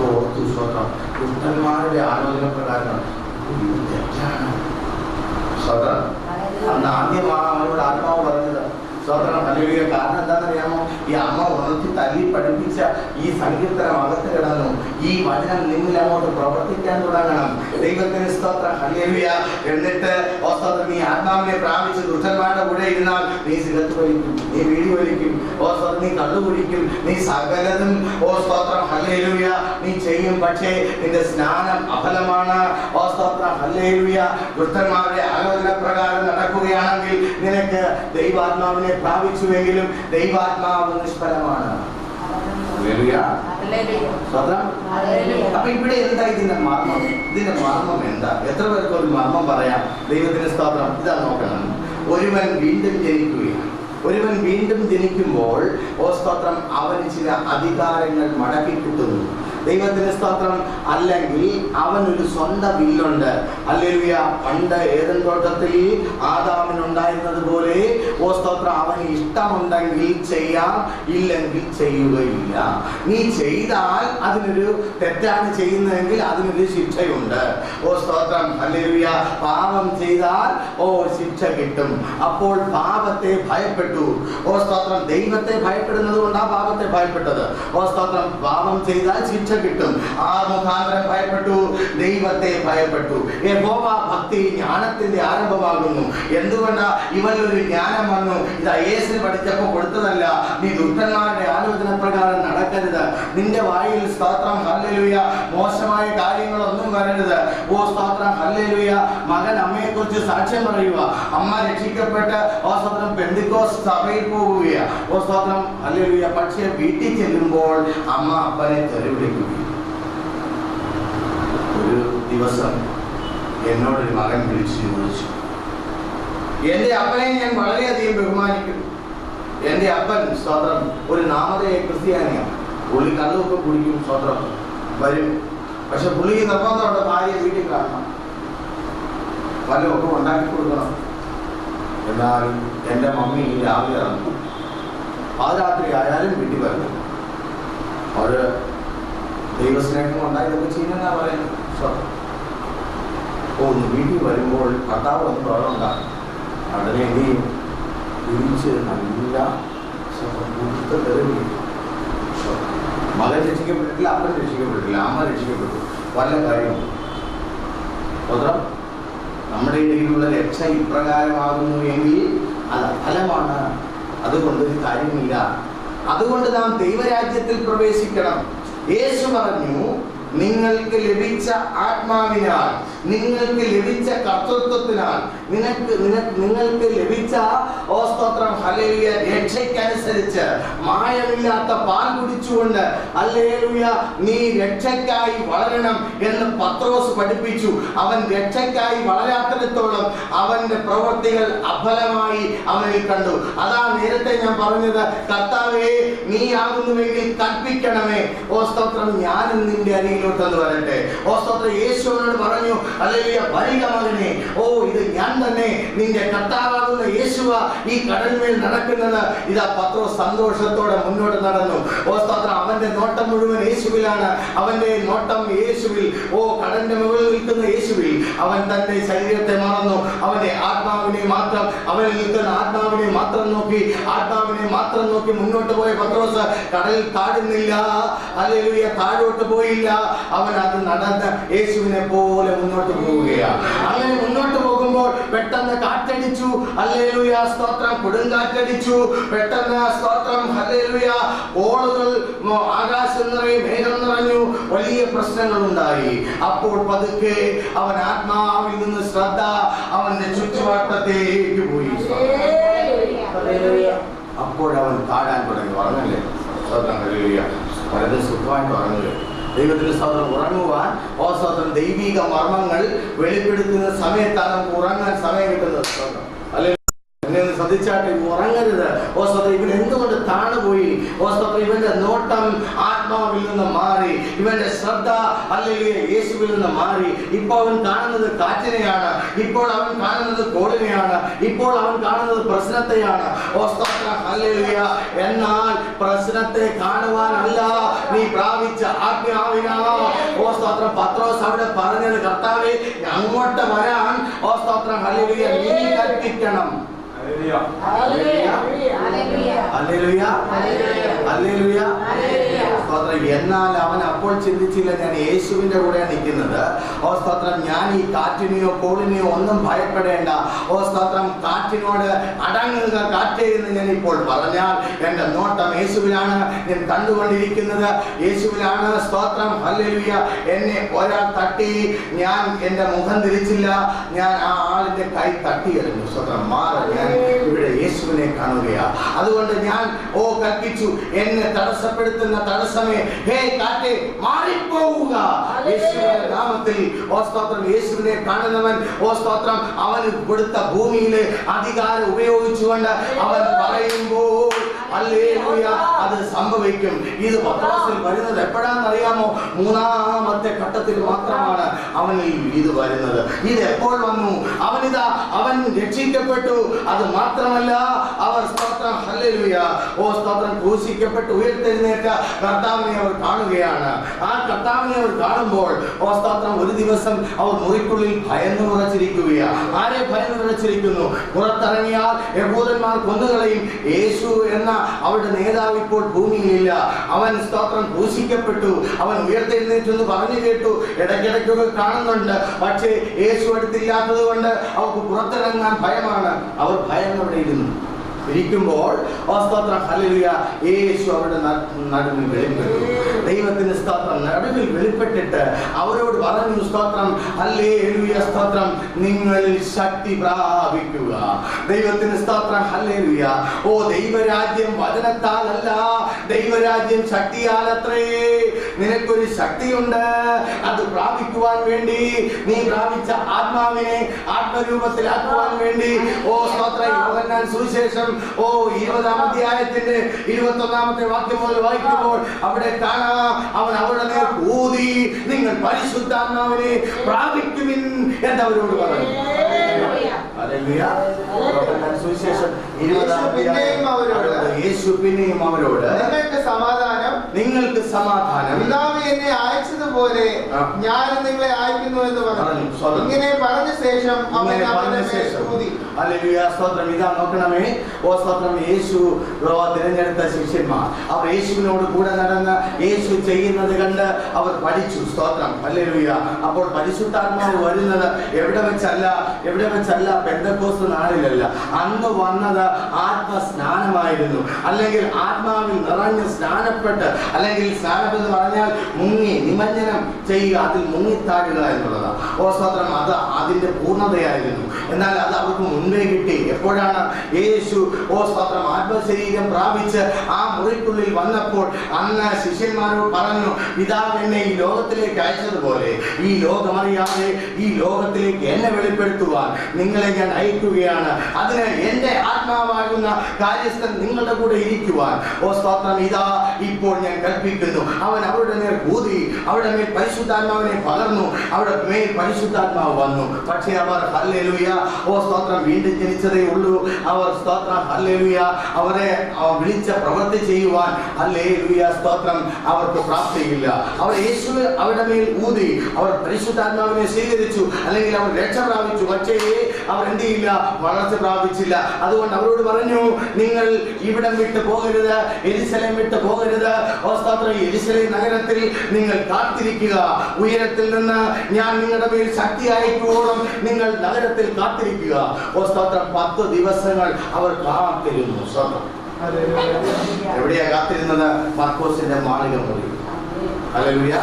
ഓർത്തു. സ്വതന്ത്രം ദുഷ്ടന്മാരുടെ ആലോചന പ്രകാരം തെറ്റാണ്. സ്വതന്ത്രം അന്ന് ആദ്യമാണ് അവനോട് ആത്മാവ് പറഞ്ഞത്. സ്വതന്ത്രം ഹല്ലേലൂയ. കാരണം എന്താണെന്നറിയാമോ? ഈ അമ്മ ഉണർത്തി തല്ലി പഠിപ്പിച്ച ഈ സങ്കീർത്തനം അകത്ത് കിടന്നു. ഈ വചനം നിന്നിൽ അങ്ങോട്ട് പ്രവർത്തിക്കാൻ തുടങ്ങണം. ദൈവത്തിന് സ്തോത്രം ഹല്ലേലൂയ. എന്നിട്ട് സ്തോത്രം നീ ആത്മാവിനെ പ്രാപിച്ച് ദുഷ്ടന്മാരുടെ കൂടെ ഇരുന്നാൽ നീ സിഗരറ്റ് വലിക്കും, നീ വീടി വലിക്കും, സ്തോത്രം നീ കള്ളു കുടിക്കും, നീ സകലതും സ്തോത്രം ഹല്ലേലൂയ നീ ചെയ്യും. പക്ഷേ നിന്റെ സ്നാനം അഫലമാണ്. സ്തോത്രം ഹല്ലേലൂയ. ദുഷ്ടന്മാരുടെ ആലോചന പ്രകാരം നടക്കുകയാണെങ്കിൽ നിനക്ക് ദൈവാത്മാവിനെ പ്രാപിച്ചുവെങ്കിലും ദൈവാത്മാവ് നിഷ്ഫലമാണ്. അപ്പൊ ഇവിടെ എന്താ ഇതിന്റെ മർമ്മം? ഇതിന്റെ മർമ്മം എന്താ? എത്ര പേർക്ക് ഒരു മർമ്മം പറയാം? ദൈവത്തിന് സ്തോത്രം. ഇതാ നോക്കണം. ഒരുവൻ വീണ്ടും ജനിക്കുകയാണ്. ഒരുവൻ വീണ്ടും ജനിക്കുമ്പോൾ സ്തോത്രം അവന് ചില അധികാരങ്ങൾ മടക്കി കിട്ടുന്നു. ദൈവത്തിന് സ്തോത്രം. അല്ലെങ്കിൽ അവനൊരു സ്വന്തം വില്ലുണ്ട്. ഹല്ലേലൂയ. പണ്ട് ഏദൻ തോട്ടത്തിൽ ആദാമിനുണ്ടായിരുന്നത് പോലെ സ്തോത്രം അവന് ഇഷ്ടമുണ്ടെങ്കിൽ ചെയ്യാം, ഇല്ലെങ്കിൽ ചെയ്യുകയില്ല. നീ ചെയ്താൽ അതിനൊരു തെറ്റാണ് ചെയ്യുന്നതെങ്കിൽ അതിനൊരു ശിക്ഷയുണ്ട്. സ്തോത്രം ഹല്ലേലൂയ. പാപം ചെയ്താൽ ശിക്ഷ കിട്ടും. അപ്പോൾ പാപത്തെ ഭയപ്പെട്ടു. സ്തോത്രം. ദൈവത്തെ ഭയപ്പെടുന്നത് കൊണ്ടാ പാപത്തെ ഭയപ്പെട്ടത്. സ്തോത്രം. പാപം ചെയ്താൽ ശിക്ഷ കിട്ടും. ആ മുഖാന്തരം ഭയപ്പെട്ടു, ദൈവത്തെ ഭയപ്പെട്ടു. യഹോവ ഭക്തി ജ്ഞാനത്തിന്റെ ആരംഭമാകുന്നു. എന്തുകൊണ്ടാ? ഇവനൊരു ജ്ഞാനം വന്നു. ഇത് യേശു പഠിച്ചപ്പോൾ കൊടുത്തതല്ല. നീ ദുഷ്ടന്മാരുടെ ആലോചന പ്രകാരം നടക്കരുത്. നിന്റെ വായിൽ സ്തോത്രം ഹല്ലേലൂയ മോശമായ കാര്യങ്ങളൊന്നും വരരുത്. സ്തോത്രം ഹല്ലേലൂയ. മകൻ അമ്മയെ കുറിച്ച് സാക്ഷ്യം പറയുക. അമ്മ രക്ഷിക്കപ്പെട്ട് സ്തോത്രം പെന്തിക്കോസ്ത് സഭയിൽ പോവുകയാ. സ്തോത്രം ഹല്ലേലൂയ. പക്ഷേ വീട്ടിൽ ചെല്ലുമ്പോൾ അമ്മ അപ്പനെ തെറിവിളിക്കും. ഒരു ദിവസം എന്നോടൊരു മകൻ വിളിച്ചു ചോദിച്ചു, എന്റെ അപ്പനെ ഞാൻ വളരെയധികം ബഹുമാനിക്കുന്നു. എന്റെ അപ്പൻ സ്തോത്രം ഒരു നാമധേയ ക്രിസ്ത്യാനിയാണ്. പുള്ളി കള്ളൊക്കെ കുടിക്കും, സ്തോത്രം വരും. പക്ഷെ പുള്ളിക്ക് നിർബന്ധമുണ്ട് ഭാര്യ വീട്ടിൽ കാണണം, വല്ലതൊക്കെ ഉണ്ടാക്കി കൊടുക്കണം. എന്നാൽ എൻ്റെ മമ്മി രാവിലെ ഇറങ്ങും, പാതിരാത്രി ആയാലും വീട്ടിൽ വരണം. അവര് ദൈവസ്നേഹം ഉണ്ടായതൊക്കെ ചെയ്യുന്ന പറയുന്നത്. ഒന്ന് വീട്ടിൽ വരുമ്പോൾ കർത്താവ് ഒന്ന് വെള്ളമുണ്ടാകും. ഉടനെ നീ തിരിച്ച് നല്ല തെറിവിളിക്കും. മകൻ രക്ഷിക്കപ്പെട്ടിട്ടില്ല, അപ്പൻ രക്ഷിക്കപ്പെട്ടിട്ടില്ല, അമ്മ രക്ഷിക്കപ്പെട്ടു, വല്ല കാര്യവും. സ്വതന്ത്രം നമ്മുടെ ഇടയിലുള്ള രക്ഷ ഇപ്രകാരമാകുന്നു എങ്കിൽ അത് ഫലമാണ്. അതുകൊണ്ട് ഒരു കാര്യമില്ല. അതുകൊണ്ട് നാം ദൈവരാജ്യത്തിൽ പ്രവേശിക്കണം. യേശു പറഞ്ഞു, നിങ്ങൾക്ക് ലഭിച്ച ആത്മാവിനാൽ, നിങ്ങൾക്ക് ലഭിച്ച കർത്തൃത്വത്തിനാൽ, നിങ്ങൾക്ക് ലഭിച്ച സ്തോത്രം ഹല്ലേലൂയ രക്ഷയ്ക്കനുസരിച്ച് മായമില്ലാത്ത പാൽ കുടിച്ചുകൊണ്ട് ഹല്ലേലൂയ നീ രക്ഷയ്ക്കായി വളരണം എന്ന് പത്രോസ് പഠിപ്പിച്ചു. അവൻ രക്ഷയ്ക്കായി വളരാത്തിടത്തോളം അവന്റെ പ്രവൃത്തികൾ അഫലമായി അവനിൽ കണ്ടു. അതാ നേരത്തെ ഞാൻ പറഞ്ഞത്, കർത്താവേ നീ ആകുന്നുവെങ്കിൽ കൽപ്പിക്കണമേ. സ്തോത്രം ഞാനും നിന്റെ അരികിലോട്ടെന്ന് വരട്ടെ. സ്തോത്രം യേശുവിനോട് പറഞ്ഞു, ഹല്ലേലൂയ വരിക മകനെ. ഇത് ഞാൻ തന്നെ നിന്റെ കർത്താവാകുന്ന യേശുവ ഈ കടലിന്മേൽ നടക്കുന്നത്. ഇതാ പത്രോസ് സന്തോഷത്തോടെ മുന്നോട്ട് നടന്നു. സ്തോത്രം അവന്റെ നോട്ടം മുഴുവൻ യേശുവിലാണ്. അവന്റെ നോട്ടം യേശുവിൽ. കടലിന്റെ മുകളിൽ നിൽക്കുന്ന യേശുവിൽ. അവൻ തന്റെ ശരീരത്തെ മറന്നു. അവന്റെ ആത്മാവിനെ മാത്രം, അവനിൽ നിൽക്കുന്ന ആത്മാവിനെ മാത്രം നോക്കി, ആത്മാവിനെ മാത്രം നോക്കി മുന്നോട്ട് പോയ പത്രോസ് കടലിൽ താഴുന്നില്ല. ഹല്ലേലൂയ താഴോട്ട് പോയില്ല. അവൻ അത് നടന്ന് യേശുവിനെ പോലെ മുന്നോട്ട് പോവുകയാണ്. അങ്ങനെ മുന്നോട്ട് പോകുമ്പോൾ പെട്ടെന്ന് കാറ്റടിച്ചു. ഹല്ലേലൂയ സ്തോത്രം. കൊടുങ്കാറ്റടിച്ചു. പെട്ടെന്ന് സ്തോത്രം ഹല്ലേലൂയ ഓളുകൾ, ആകാശം നിറയും, മേഘം നിറഞ്ഞു, വലിയ പ്രശ്നങ്ങൾ ഉണ്ടായി. അപ്പോൾ പതുക്കെ അവൻ ആത്മാവിൽ നിന്ന് ശ്രദ്ധ അവന്റെ ചുറ്റുവട്ടത്തേക്ക് പോയി. അപ്പോഴവൻ താഴാൻ തുടങ്ങി. ഉറങ്ങല്ലേ? സ്തോത്രം. ഹല്ലേലൂയ. വളരെ സുഖമായിട്ട് ഉറങ്ങുക. ദൈവത്തിന്റെ സ്തോത്രം. ഉറങ്ങുവാൻ സ്തോത്രം ദൈവിക മർമ്മങ്ങൾ വെളിപ്പെടുത്തുന്ന സമയത്താണ് നമുക്ക് ഉറങ്ങാൻ സമയം കിട്ടുന്നത്. സ്തോത്രം. ഹല്ലേലൂയ. എന്നെ ശ്രദ്ധിച്ചാട്ടെ, ഉറങ്ങരുത്. സ്തോത്രം. ഇവൻ എന്തുകൊണ്ട് താണുപോയി? സ്തോത്രം. ഇവന്റെ നോട്ടം ആത്മാവിൽ നിന്ന് മാറി, ഇവന്റെ ശ്രദ്ധ ഹല്ലേലൂയ യേശുവിൽ നിന്ന് മാറി. ഇപ്പോൾ അവൻ കാണുന്നത് കാറ്റിനെയാണ്, ഇപ്പോൾ അവൻ കാണുന്നത് കോളിനെയാണ്, ഇപ്പോൾ അവൻ കാണുന്നത് പ്രശ്നത്തെയാണ്. സ്തോത്രം. ഹല്ലേലൂയ. എന്നാൽ പ്രശ്നത്തെ കാണുവാനല്ല നീ പ്രാപിച്ച ആജ്ഞാവിനാ. സ്തോത്രം. പത്രോസ് അവിടെ പറഞ്ഞത്, കർത്താവേ അങ്ങോട്ട് വരാൻ സ്തോത്രം ഹല്ലേലൂയ നീ കൽപ്പിക്കണം. എന്നാൽ അവൻ അപ്പോൾ ചിന്തിച്ചില്ല, ഞാൻ യേശുവിന്റെ കൂടെയാണ് നിൽക്കുന്നത്. സ്തോത്രം. ഞാൻ ഈ കാറ്റിനെയോ കോളിനെയോ ഒന്നും ഭയപ്പെടേണ്ട. സ്തോത്രം. കാറ്റിനോട് അടങ്ങുക കാറ്റേ എന്ന് ഞാൻ ഇപ്പോൾ പറഞ്ഞാൽ എന്റെ നോട്ടം യേശുവിലാണ്. ഞാൻ കണ്ടുകൊണ്ടിരിക്കുന്നത് യേശുവിലാണ്. സ്തോത്രം. ഹല്ലേലൂയ. എന്നെ ഒരാൾ തട്ടി, ഞാൻ എന്റെ മുഖം തിരിച്ചില്ല, ഞാൻ ആ ആളിന്റെ കൈ തട്ടിയിരുന്നു. സ്തോത്രം. മാറി ഞാൻ ഇവിടെ യേശുവിനെ കാണുകയാ. അതുകൊണ്ട് ഞാൻ കൽപ്പിച്ചു, എന്നെ തടസ്സപ്പെടുത്തുന്ന തടസ്സമേ, ഹേ കാറ്റേ മാറിപ്പോവുക. യേശുവിന്റെ നാമത്തിൽ സ്തോത്രം. യേശുവിനെ കാണുന്നവൻ സ്തോത്രം അവന് കൊടുത്ത ഭൂമിയിലെ അധികാരം ഉപയോഗിച്ചുകൊണ്ട് അവൻ പറയുമ്പോൾ ഹല്ലേലൂയ അത് സംഭവിക്കും. ഇത് പത്രോസിൽ വരുന്നത് എപ്പോഴാണെന്നറിയാമോ? മൂന്നാമത്തെ ഘട്ടത്തിൽ മാത്രമാണ് അവനിൽ ഇത് വരുന്നത്. ഇത് എപ്പോൾ വന്നു? അവൻ രക്ഷിക്കപ്പെട്ടു. അത് മാത്രമല്ല, അവർ സ്തോത്രം ഹല്ലേലൂയ സ്തോത്രം ക്രൂശിക്കപ്പെട്ട് ഉയർത്തെഴുന്നേറ്റ കർത്താവിനെ അവർ കാണുകയാണ്. ആ കർത്താവിനെ അവർ കാണുമ്പോൾ സ്തോത്രം ഒരു ദിവസം അവർ മുറിക്കുള്ളിൽ ഭയന്ന് ഉറച്ചിരിക്കുകയാണ്. ആരെ ഭയന്ന് ഉറച്ചിരിക്കുന്നു? പുറത്തിറങ്ങിയാൽ യഹൂദന്മാർ കൊന്നുകളയും. യേശു എന്ന അവരുടെ നേതാവ് ഇപ്പോൾ ഭൂമിയിലില്ല. അവൻ സ്തോത്രം ക്രൂശിക്കപ്പെട്ടു, അവൻ ഉയർത്തെഴുന്നേറ്റെന്ന് പറഞ്ഞു കേട്ടു, ഇടയ്ക്കിടയ്ക്കൊക്കെ കാണുന്നുണ്ട്. പക്ഷേ യേശു അടുത്തില്ലാത്തത് കൊണ്ട് അവർക്ക് പുറത്തിറങ്ങാൻ ഭയമാണ്. അവർ ഭയന്നവിടെ ഇരുന്നു. ഇരിക്കുമ്പോൾ സ്തോത്രം ഹല്ലേലൂയ യേശു അവരുടെ നടുവിൽ വെളിപ്പെട്ടു. ദൈവത്തിന് സ്തോത്രം. നടുവിൽ വെളിപ്പെട്ടിട്ട് അവരോട് പറഞ്ഞു, സ്തോത്രം ഹല്ലേലൂയ സ്തോത്രം, നിങ്ങൾ ശക്തി പ്രാപിക്കുക. ദൈവത്തിന് സ്തോത്രം ഹല്ലേലൂയ. ദൈവരാജ്യം വചനത്താലല്ല, ദൈവരാജ്യം ശക്തിയാലത്രേ. നിനക്കൊരു ശക്തിയുണ്ട്, അത് പ്രാപിക്കുവാൻ വേണ്ടി നീ പ്രാപിച്ച ആത്മാവിനെ ആത്മരൂപത്തിലാക്കുവാൻ വേണ്ടി സ്തോത്രം. യോഹന്നാൻ സുവിശേഷം 20-ാം അധ്യായത്തിന്റെ 21-ാമത്തെ വാക്യം മുതൽ വായിക്കുമ്പോൾ അവിടെ കാണാം, അവൻ അവരുടെ നേർ ഊതി, നിങ്ങൾ പരിശുദ്ധാത്മാവിനെ പ്രാപിക്കുവിൻ എന്നവരോട് പറഞ്ഞു. യേശു പിന്നെയും അവരോട്, നിങ്ങൾക്ക് സമാധാനം, പിതാവ് എന്നെ അയച്ചതുപോലെ ഞാൻ നിങ്ങളെ അയക്കുന്നു എന്ന് പറഞ്ഞു. ഇങ്ങനെ പറഞ്ഞ ശേഷം സ്തോത്രം. ഇതാ നോക്കണമേ, സ്തോത്രം. യേശു തിരഞ്ഞെടുത്ത ശിഷ്യന്മാർ അവർ യേശുവിനോട് കൂടെ നടന്ന് യേശു ചെയ്യുന്നത് കണ്ട് അവർ പഠിച്ചു. സ്തോത്രം ഹല്ലേലൂയ. അപ്പോൾ പരിശുദ്ധാത്മാവ് വരുന്നത് എവിടെ വെച്ചല്ല പെന്തക്കോസ്ത് നാളിലല്ല. അന്ന് വന്നത് ആത്മസ്നാനമായിരുന്നു. അല്ലെങ്കിൽ ആത്മാവിൽ നിറഞ്ഞ് സ്നാനപ്പെട്ട്, അല്ലെങ്കിൽ സ്നാനം എന്ന് പറഞ്ഞാൽ മുങ്ങി നിമഞ്ജനം ചെയ്യുക, അതിൽ മുങ്ങിത്താഴുക എന്നുള്ളതാണ്. സ്തോത്രം. അത് അതിന്റെ പൂർണ്ണതയായിരുന്നു. എന്നാൽ അത് അവർക്ക് മുൻപേ കിട്ടി. എപ്പോഴാണ്? യേശു സ്തോത്രം ആത്മശരീരം പ്രാപിച്ച് ആ മുറിക്കുള്ളിൽ വന്നപ്പോൾ അന്ന് ശിഷ്യന്മാരോട് പറഞ്ഞു, പിതാവ് എന്നെ ഈ ലോകത്തിലേക്ക് അയച്ചതുപോലെ ഈ ലോകമറിയാതെ ഈ ലോകത്തിലേക്ക് എന്നെ വെളിപ്പെടുത്തുവാൻ നിങ്ങളെ ഞാൻ അയക്കുകയാണ്. അതിന് എന്റെ ആത്മാവാകുന്ന കാര്യസ്ഥൻ നിങ്ങളുടെ കൂടെ ഇരിക്കുവാൻ സ്തോത്രം ഇതാ ഇപ്പോൾ ഞാൻ കൽപ്പിക്കുന്നു. അവൻ അവരുടെ നേർ ഊതി, അവരുടെ മേൽ പരിശുദ്ധാത്മാവിനെ പകർന്നു. അവരുടെ മേൽ പരിശുദ്ധാത്മാവ് വന്നു. പക്ഷേ അവർ ഹല്ലേലൂയ സ്തോത്രം വീണ്ടും ജനിച്ചതേ ഉള്ളൂ. അവർ സ്തോത്രം ഹല്ലേലൂയ അവരെ വിളിച്ച പ്രവൃത്തി ചെയ്യുവാൻ ഹല്ലേലൂയ സ്തോത്രം അവർക്ക് പ്രാപ്തിയില്ല. അവർ യേശു അവരുടെ മേൽ ഊതി, അവർ പരിശുദ്ധാത്മാവിനെ സ്വീകരിച്ചു, അല്ലെങ്കിൽ അവർ രക്ഷ പ്രാപിച്ചു. പക്ഷേ അവർ എന്ത് ചെയ്യില്ല? വളർച്ച പ്രാപിച്ചില്ല. അതുകൊണ്ട് അവരോട് പറഞ്ഞു, നിങ്ങൾ ഇവിടം വിട്ട് പോകരുത്, യെരുശലേം വിട്ട് പോകരുത്. സ്തോത്രം. യെരുശലേം നഗരത്തിൽ നിങ്ങൾ കാത്തിരിക്കുക. ഉയരത്തിൽ നിന്ന് ഞാൻ നിങ്ങളുടെ മേൽ ശക്തി അയക്കുവോളം നിങ്ങൾ നഗരത്തിൽ കാത്തിരിക്കുക. സ്തോത്രം. 10 ദിവസങ്ങൾ അവർ കാത്തിരുന്നു. സ്തോത്രം. എവിടെയാ കാത്തിരുന്നത്? മർക്കോസിന്റെ മാളിക മുറി. ഹല്ലേലൂയ.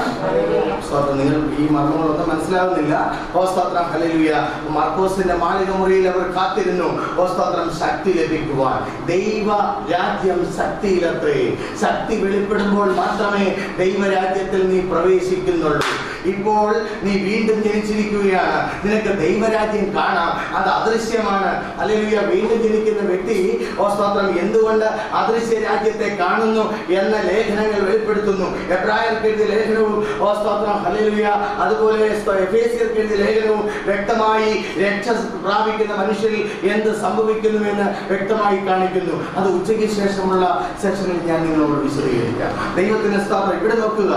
സ്തോത്രം. നിങ്ങൾ ഈ മർമ്മങ്ങളൊന്നും മനസ്സിലാവുന്നില്ല. ഓ സ്തോത്രം. ഹല്ലേലൂയ. മാർക്കോസിന്റെ മാളിക മുറിയിൽ അവർ കാത്തിരുന്നു. ഓ സ്തോത്രം. ശക്തി ലഭിക്കുവാൻ. ദൈവ രാജ്യം ശക്തിയിലത്രേ. ശക്തി വെളിപ്പെടുമ്പോൾ മാത്രമേ ദൈവരാജ്യത്തിൽ നീ പ്രവേശിക്കുന്നുള്ളൂ. ഇപ്പോൾ നീ വീണ്ടും ജനിച്ചിരിക്കുകയാണ്. നിനക്ക് ദൈവരാജ്യം കാണാം. അത് അദൃശ്യമാണ്. ഹല്ലേലൂയ. വീണ്ടും ജനിക്കുന്ന വ്യക്തി ഓ സ്തോത്രം എന്തുകൊണ്ട് അദൃശ്യ രാജ്യത്തെ കാണുന്നു എന്ന ലേഖനങ്ങൾ വെളിപ്പെടുത്തുന്നു. എബ്രായർക്ക് എഴുതിയ ലേഖനവും ഓ സ്തോത്രം ഹല്ലേലൂയ അതുപോലെ എഫേസ്യർക്ക് എഴുതിയ ലേഖനവും വ്യക്തമായി രക്ഷ പ്രാപിക്കുന്ന മനുഷ്യരിൽ എന്ത് സംഭവിക്കുന്നുവെന്ന് വ്യക്തമായി കാണിക്കുന്നു. അത് ഉച്ചയ്ക്ക് ശേഷമുള്ള സെഷനിൽ ഞാൻ നിങ്ങളോട് വിശദീകരിക്കാം. ദൈവത്തിന്റെ സ്തോത്രം. ഇവിടെ നോക്കുക.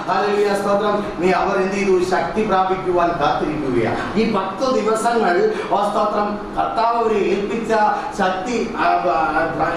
ഹല്ലേലൂയ സ്തോത്രം. നീ അവർ എന്ത് ചെയ്തു? ശക്തി പ്രാപിക്കുവാൻ കാത്തിരിക്കുകയാണ്. ഈ 10 ദിവസങ്ങൾ ഓ സ്തോത്രം കർത്താവ് അവരെ ഏൽപ്പിച്ച ശക്തി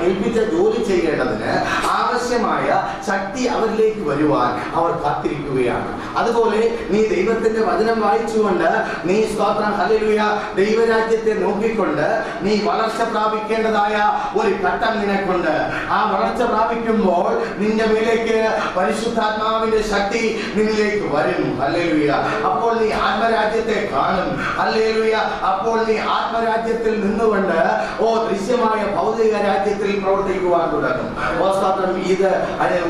ഏൽപ്പിച്ച ജോലി ചെയ്യേണ്ടതിന് ആവശ്യമായ ശക്തി അവരിലേക്ക് വരുവാൻ അവർ കാത്തിരിക്കുകയാണ്. അതുപോലെ നീ ദൈവത്തിന്റെ വചനം വായിച്ചുകൊണ്ട് നീ സ്തോത്രം ഹല്ലേലൂയ ദൈവരാജ്യത്തെ നോക്കിക്കൊണ്ട് നീ വളർച്ച പ്രാപിക്കേണ്ടതായ ഒരു ഘട്ടം നിനക്കുണ്ട്. ആ വളർച്ച പ്രാപിക്കുമ്പോൾ നിന്റെ മേലേക്ക് പരിശുദ്ധാത്മാവിന്റെ ശക്തി നിന്നിലേക്ക് വരും. ഹല്ലേലൂയ. അപ്പോൾ നീ ആത്മരാജ്യത്തെ കാണും. ഹല്ലേലൂയ. അപ്പോൾ നീ ആത്മരാജ്യത്തിൽ നിന്നുകൊണ്ട് ദൃശ്യമായ ഭൗതിക രാജ്യത്തിൽ പ്രവർത്തിക്കുവാൻ തുടങ്ങും. സ്തോത്രം. ഇത്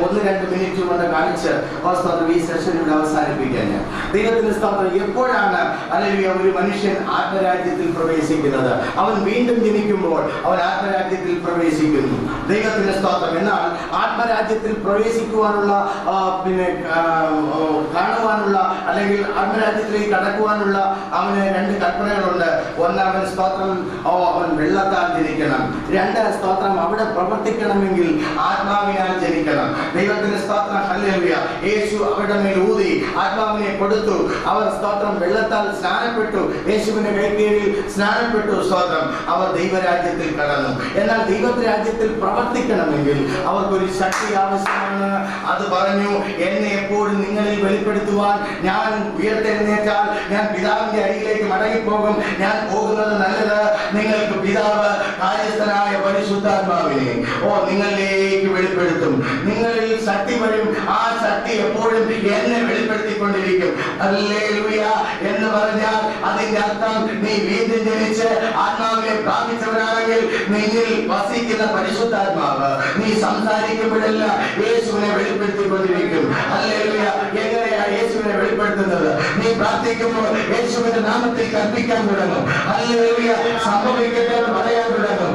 1-2 മിനിറ്റ് കൊണ്ട് കാണിച്ച് സ്തോത്രം ഈ സെഷൻ ഇവിടെ അവസാനിപ്പിക്കാൻ ഞാൻ. ദൈവത്തിന്റെ സ്തോത്രം. എപ്പോഴാണ് ഹല്ലേലൂയ ഒരു മനുഷ്യൻ ആത്മരാജ്യത്തിൽ പ്രവേശിക്കുന്നത്? അവൻ വീണ്ടും ജനിക്കുമ്പോൾ അവൻ ആത്മരാജ്യത്തിൽ പ്രവേശിക്കുന്നു. ദൈവത്തിന്റെ സ്തോത്രം. എന്നാൽ ആത്മരാജ്യത്തിൽ പ്രവേശിക്കുവാനുള്ള കാണുവാനുള്ള അല്ലെങ്കിൽ ആത്മരാജ്യത്തിലേക്ക് കടക്കുവാനുള്ള അവന് 2 കൽപ്പനകളുണ്ട്. ഒന്ന് അവൻ സ്തോത്രം അവൻ വെള്ളത്താൽ ജനിക്കണം. 2 സ്തോത്രം അവിടെ പ്രവർത്തിക്കണമെങ്കിൽ ആത്മാവിനാൽ ജനിക്കണം. ദൈവത്തിന്റെ സ്തോത്രം. ഹല്ലേലൂയ. യേശു അവരുടെ മേൽ ഊതി ആത്മാവിനെ കൊടുത്തു. അവർ സ്തോത്രം വെള്ളത്താൽ സ്നാനപ്പെട്ടു. യേശുവിന്റെ കൈക്കീഴിൽ സ്നാനപ്പെട്ടു. സ്തോത്രം. അവർ ദൈവരാജ്യത്തിൽ കടന്നു. എന്നാൽ ദൈവരാജ്യത്തിൽ പ്രവർത്തിക്കണമെങ്കിൽ അവർക്കൊരു ശക്തി ആവശ്യമാണ്. അത് പറഞ്ഞു, എന്നെ എപ്പോഴും നിങ്ങളിൽ വെളിപ്പെടുത്തുവാൻ ഞാൻ ഉയർത്തെഴുന്നേറ്റാൽ ഞാൻ പിതാവിന്റെ അരികിലേക്ക് മടങ്ങിപ്പോകും. ഞാൻ പോകുന്നത് നല്ലത്. നിങ്ങൾക്ക് പിതാവ് കാര്യസ്ഥനായ പരിശുദ്ധാത്മാവിനെ നിങ്ങളിലേക്ക് വെളിപ്പെടുത്തും. നിങ്ങളിൽ ശക്തി വരും. ആ ശക്തി എപ്പോഴും എന്നെ വെളിപ്പെടുത്തിക്കൊണ്ടിരിക്കും. ഹല്ലേലൂയ എന്ന് പറഞ്ഞാൽ അതിന്റെ അർത്ഥം നീ വീണ്ടും ജനിച്ച് ആത്മാവിനെ പ്രാപിച്ചവരാണെങ്കിൽ നിന്നിൽ വസിക്കുന്ന പരിശുദ്ധാത്മാവ് നീ സംസാരിക്കുമ്പോഴെല്ലാം യേശുവിനെ വെളിപ്പെടുത്തിക്കൊണ്ടിരിക്കും. ഹല്ലേലൂയ. എങ്ങനെയാ യേശുവിനെ വെളിപ്പെടുത്തുന്നത്? നീ പ്രാർത്ഥിക്കുമ്പോൾ യേശുവിന്റെ നാമത്തിൽ കൽപ്പിക്കാൻ തുടങ്ങും. ഹല്ലേലൂയ. സംഭവിക്കട്ടെ എന്ന് പറയാൻ തുടങ്ങും.